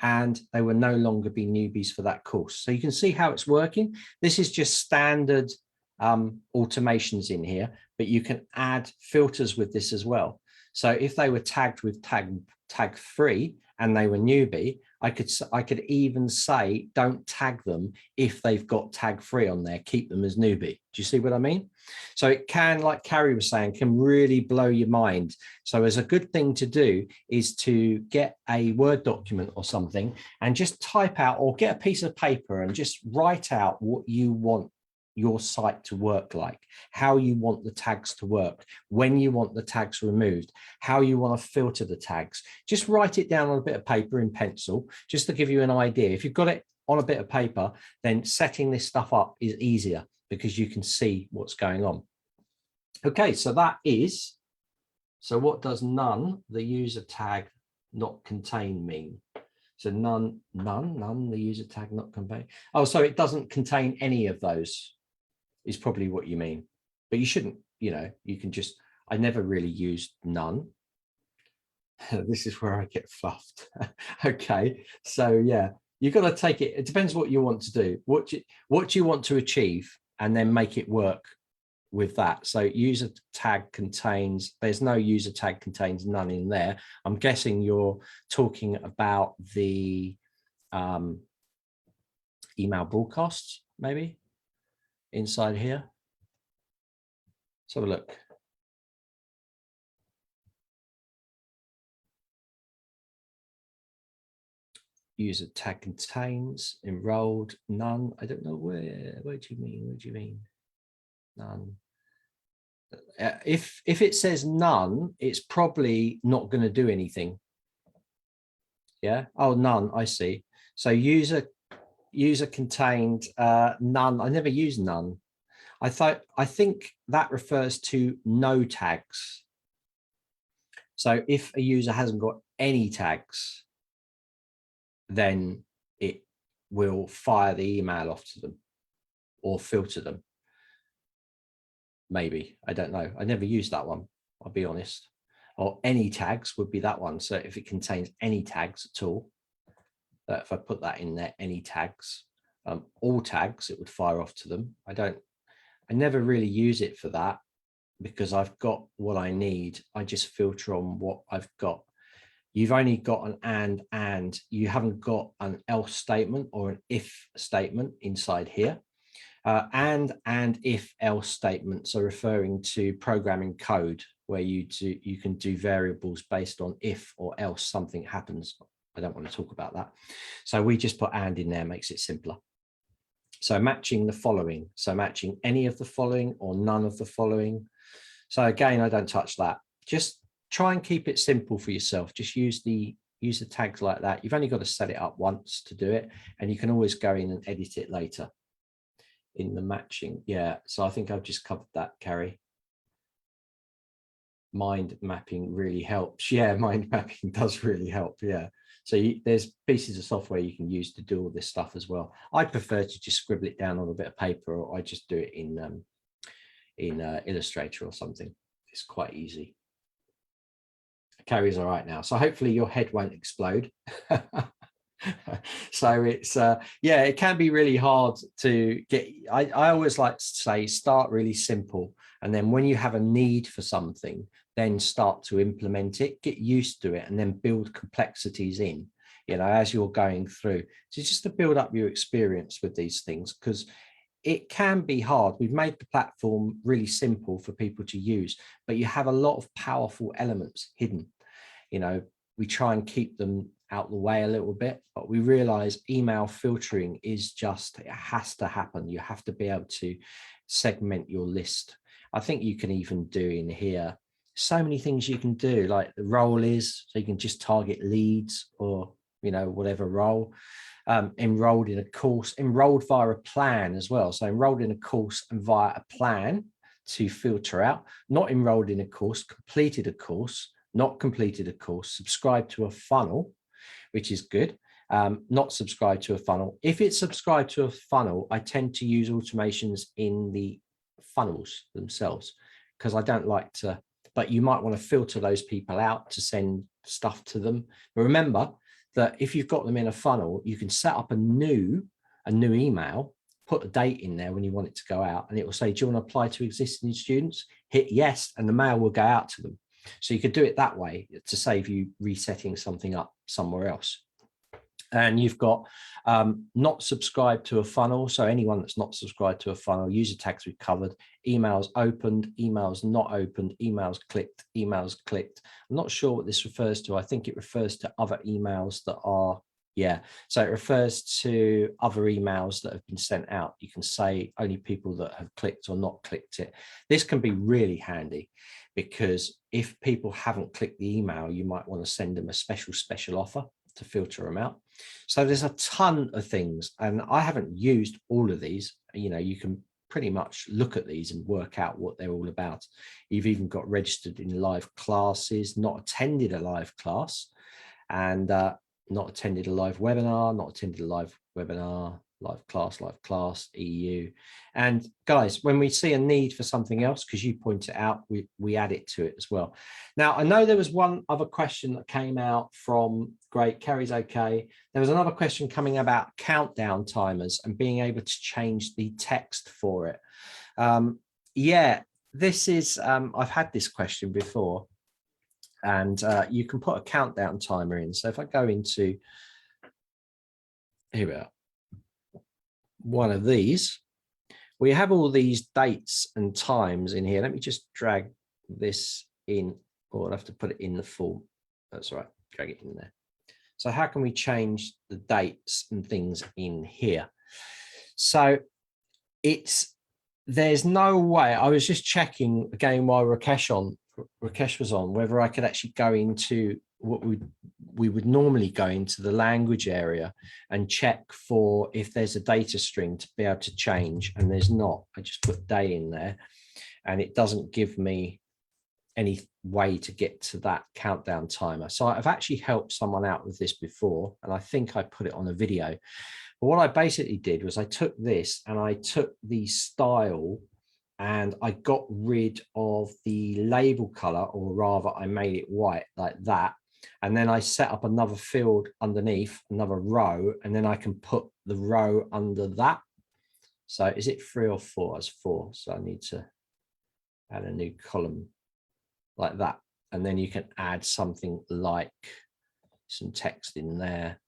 and they will no longer be newbies for that course. So you can see how it's working. This is just standard automations in here, but you can add filters with this as well. So if they were tagged with tag free and they were newbie, I could even say don't tag them if they've got tag free on there, keep them as newbie. Do you see what I mean? So it can, like Carrie was saying, can really blow your mind. So as a good thing to do is to get a Word document or something and just type out, or get a piece of paper and just write out what you want your site to work like, how you want the tags to work, when you want the tags removed, how you want to filter the tags. Just write it down on a bit of paper in pencil, just to give you an idea. If you've got it on a bit of paper, then setting this stuff up is easier because you can see what's going on. Okay, so that is, so what does none, the user tag not contain mean? So none, the user tag not contain. Oh, so it doesn't contain any of those is probably what you mean, but you shouldn't, you know, you can just, I never really used none. This is where I get fluffed. Okay, so yeah, you've got to take it, it depends what you want to do, what you want to achieve, and then make it work with that. So user tag contains, there's no user tag contains none in there. I'm guessing you're talking about the email broadcasts, maybe inside here. Let's have a look. User tag contains, enrolled, none. I don't know where do you mean? What do you mean? None. If it says none, it's probably not going to do anything. Yeah. Oh, none. I see. So user contained none. I never use none. I think that refers to no tags. So if a user hasn't got any tags, then it will fire the email off to them or filter them. Maybe, I don't know. I never used that one, I'll be honest. Or any tags would be that one. So if it contains any tags at all, if I put that in there, any tags, all tags, it would fire off to them. I never really use it for that because I've got what I need. I just filter on what I've got. You've only got an and you haven't got an else statement or an if statement inside here. And if else statements are referring to programming code where you can do variables based on if or else something happens. I don't want to talk about that. So we just put and in there, makes it simpler. So matching the following. So matching any of the following or none of the following. So again, I don't touch that. Just try and keep it simple for yourself. Just use the tags like that. You've only got to set it up once to do it, and you can always go in and edit it later in the matching. Yeah, so I think I've just covered that, Carrie. Mind mapping really helps. Yeah, mind mapping does really help. Yeah. So there's pieces of software you can use to do all this stuff as well. I prefer to just scribble it down on a bit of paper, or I just do it in Illustrator or something. It's quite easy. Carrie's all right now. So hopefully your head won't explode. So it's yeah, it can be really hard to get. I always like to say start really simple, and then when you have a need for something, then start to implement it, get used to it, and then build complexities in, you know, as you're going through. So just to build up your experience with these things, because it can be hard. We've made the platform really simple for people to use, but you have a lot of powerful elements hidden. You know, we try and keep them out the way a little bit, but we realize email filtering is just, it has to happen. You have to be able to segment your list. I think you can even do in here so many things you can do, like the role is, so you can just target leads or, you know, whatever role. Enrolled in a course, enrolled via a plan as well. So enrolled in a course and via a plan to filter out, not enrolled in a course, completed a course, not completed a course, subscribed to a funnel, which is good. Not subscribed to a funnel. If it's subscribed to a funnel, I tend to use automations in the funnels themselves because I don't like to, but you might want to filter those people out to send stuff to them. But remember that if you've got them in a funnel, you can set up a new email, put a date in there when you want it to go out, and it will say, do you want to apply to existing students? Hit yes, and the mail will go out to them. So you could do it that way to save you resetting something up somewhere else. And you've got not subscribed to a funnel. So anyone that's not subscribed to a funnel, user tags we've covered, emails opened, emails not opened, emails clicked, emails clicked. I'm not sure what this refers to. I think it refers to other emails that are, yeah. So it refers to other emails that have been sent out. You can say only people that have clicked or not clicked it. This can be really handy because if people haven't clicked the email, you might want to send them a special offer to filter them out. So there's a ton of things, and I haven't used all of these. You know, you can pretty much look at these and work out what they're all about. You've even got registered in live classes, not attended a live class, and not attended a live webinar, not attended a live webinar, live class, EU. And guys, when we see a need for something else, because you point it out, we add it to it as well. Now, I know there was one other question that came out from, great, Kerry's okay. There was another question coming about countdown timers and being able to change the text for it. Yeah, this is, I've had this question before, and you can put a countdown timer in. So if I go into, here we are, one of these, we have all these dates and times in here. Let me just drag this in, or I'll have to put it in the form. That's right, drag it in there. So how can we change the dates and things in here? So there's no way, I was just checking again while Rakesh was on, whether I could actually go into what we would normally go into the language area and check for if there's a data string to be able to change, and there's not. I just put day in there and it doesn't give me any way to get to that countdown timer. So I've actually helped someone out with this before, and I think I put it on a video. But what I basically did was I took this and I took the style and I got rid of the label color, or rather I made it white like that. And then I set up another field underneath, another row, and then I can put the row under that. So is it 3 or 4? It's 4. So I need to add a new column like that. And then you can add something like some text in there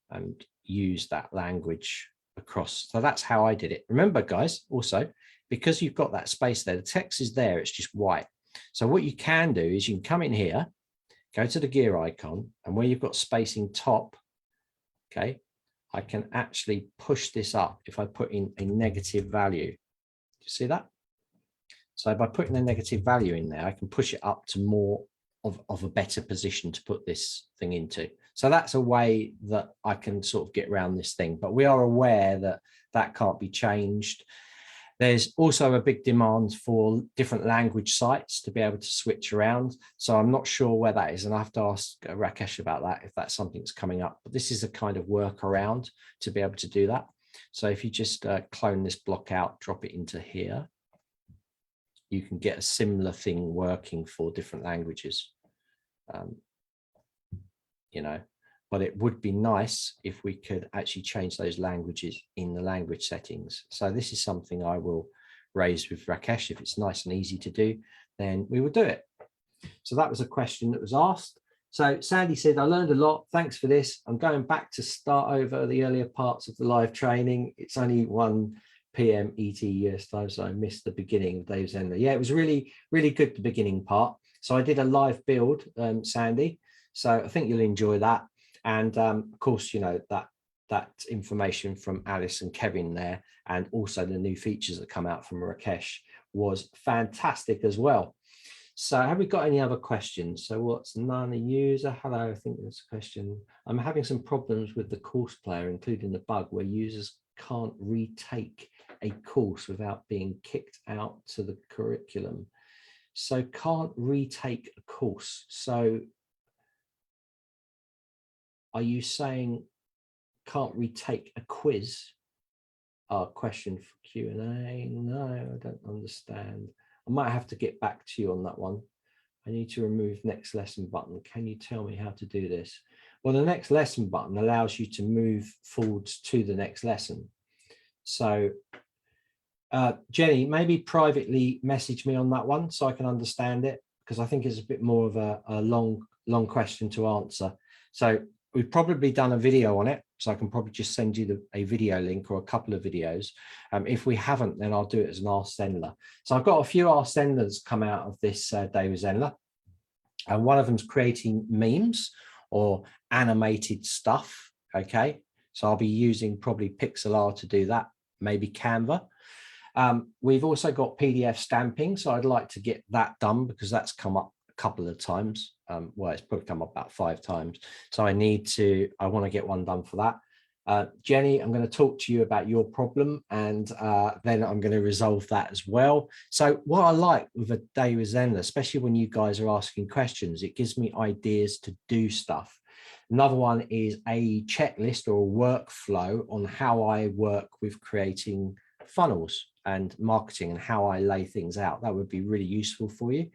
and use that language across. So that's how I did it. Remember, guys, also, because you've got that space there, the text is there, it's just white. So what you can do is you can come in here, go to the gear icon, and where you've got spacing top, okay, I can actually push this up if I put in a negative value. Do you see that? So by putting a negative value in there, I can push it up to more of a better position to put this thing into. So that's a way that I can sort of get around this thing, but we are aware that that can't be changed. There's also a big demand for different language sites to be able to switch around. So I'm not sure where that is, and I have to ask Rakesh about that if that's something that's coming up. But this is a kind of workaround to be able to do that. So if you just clone this block out, drop it into here, you can get a similar thing working for different languages. You know, but it would be nice if we could actually change those languages in the language settings. So this is something I will raise with Rakesh. If it's nice and easy to do, then we will do it. So that was a question that was asked. So Sandy said, I learned a lot. Thanks for this. I'm going back to start over the earlier parts of the live training. It's only 1 p.m. ET US time, so I missed the beginning of Dave Zenler. Yeah, it was really, really good, the beginning part. So I did a live build, Sandy. So I think you'll enjoy that. And of course, you know, that information from Alice and Kevin there, and also the new features that come out from Rakesh was fantastic as well. So have we got any other questions? So what's none a user? Hello, I think there's a question. I'm having some problems with the course player, including the bug where users can't retake a course without being kicked out to the curriculum. So can't retake a course. So are you saying can't retake a quiz? Question for Q&A? No, I don't understand. I might have to get back to you on that one. I need to remove next lesson button. Can you tell me how to do this? Well, the next lesson button allows you to move forwards to the next lesson. So Jenny, maybe privately message me on that one so I can understand it, because I think it's a bit more of a long question to answer. So we've probably done a video on it, so I can probably just send you a video link or a couple of videos. If we haven't, then I'll do it as an Ask Zenler. So I've got a few Ask Zenlers come out of this day with Zenler. And one of them's creating memes or animated stuff. Okay, so I'll be using probably pixel art to do that, maybe Canva. We've also got PDF stamping, so I'd like to get that done because that's come up a couple of times. Well, it's probably come up about 5 times. So I want to get one done for that. Jenny, I'm going to talk to you about your problem, and then I'm going to resolve that as well. So what I like with a day with Zenler, especially when you guys are asking questions, it gives me ideas to do stuff. Another one is a checklist or a workflow on how I work with creating funnels and marketing and how I lay things out. That would be really useful for you.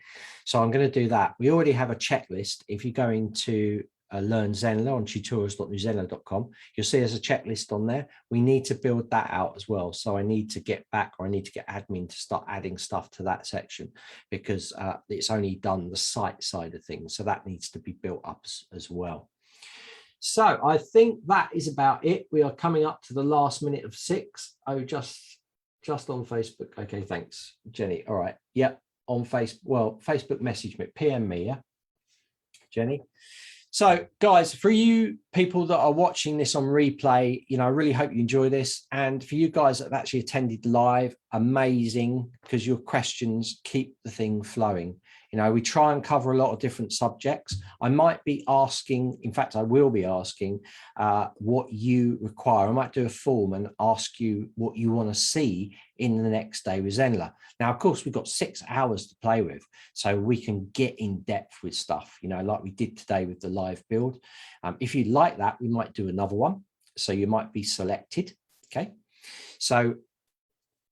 So I'm going to do that. We already have a checklist. If you go into Learn Zenler on tutorials.newzenler.com, you'll see there's a checklist on there. We need to build that out as well. So I need to get back, or I need to get admin to start adding stuff to that section, because it's only done the site side of things. So that needs to be built up as well. So I think that is about it. We are coming up to the last minute of 6. Oh, just on Facebook. Okay, thanks, Jenny. All right. Yep, on Facebook. Well, Facebook message me, PM me, yeah, Jenny. So guys, for you people that are watching this on replay, you know, I really hope you enjoy this. And for you guys that have actually attended live, amazing, because your questions keep the thing flowing. You know, we try and cover a lot of different subjects. I might be asking, in fact, I will be asking what you require. I might do a form and ask you what you want to see in the next day with Zenler. Now, of course, we've got 6 hours to play with, so we can get in depth with stuff, you know, like we did today with the live build. If you like that, we might do another one. So you might be selected. Okay. So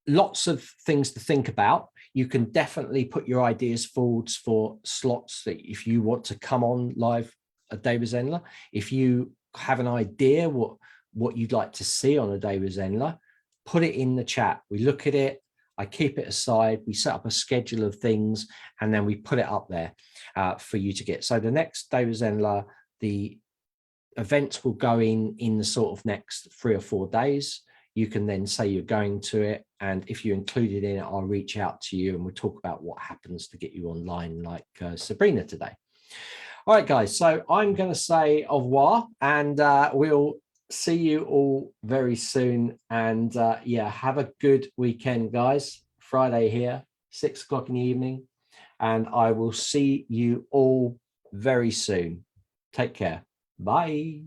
lots of things to think about. You can definitely put your ideas forwards for slots that if you want to come on live a day with Zenler. If you have an idea what you'd like to see on a day with Zenler, put it in the chat. We look at it. I keep it aside. We set up a schedule of things, and then we put it up there for you to get. So the next day with Zenler, the events will go in the sort of next 3 or 4 days. You can then say you're going to it, and if you're included in it, I'll reach out to you and we'll talk about what happens to get you online, like Sabrina today. All right, guys, so I'm going to say au revoir, and we'll see you all very soon. And yeah, have a good weekend, guys. Friday here, 6 o'clock in the evening, and I will see you all very soon. Take care. Bye.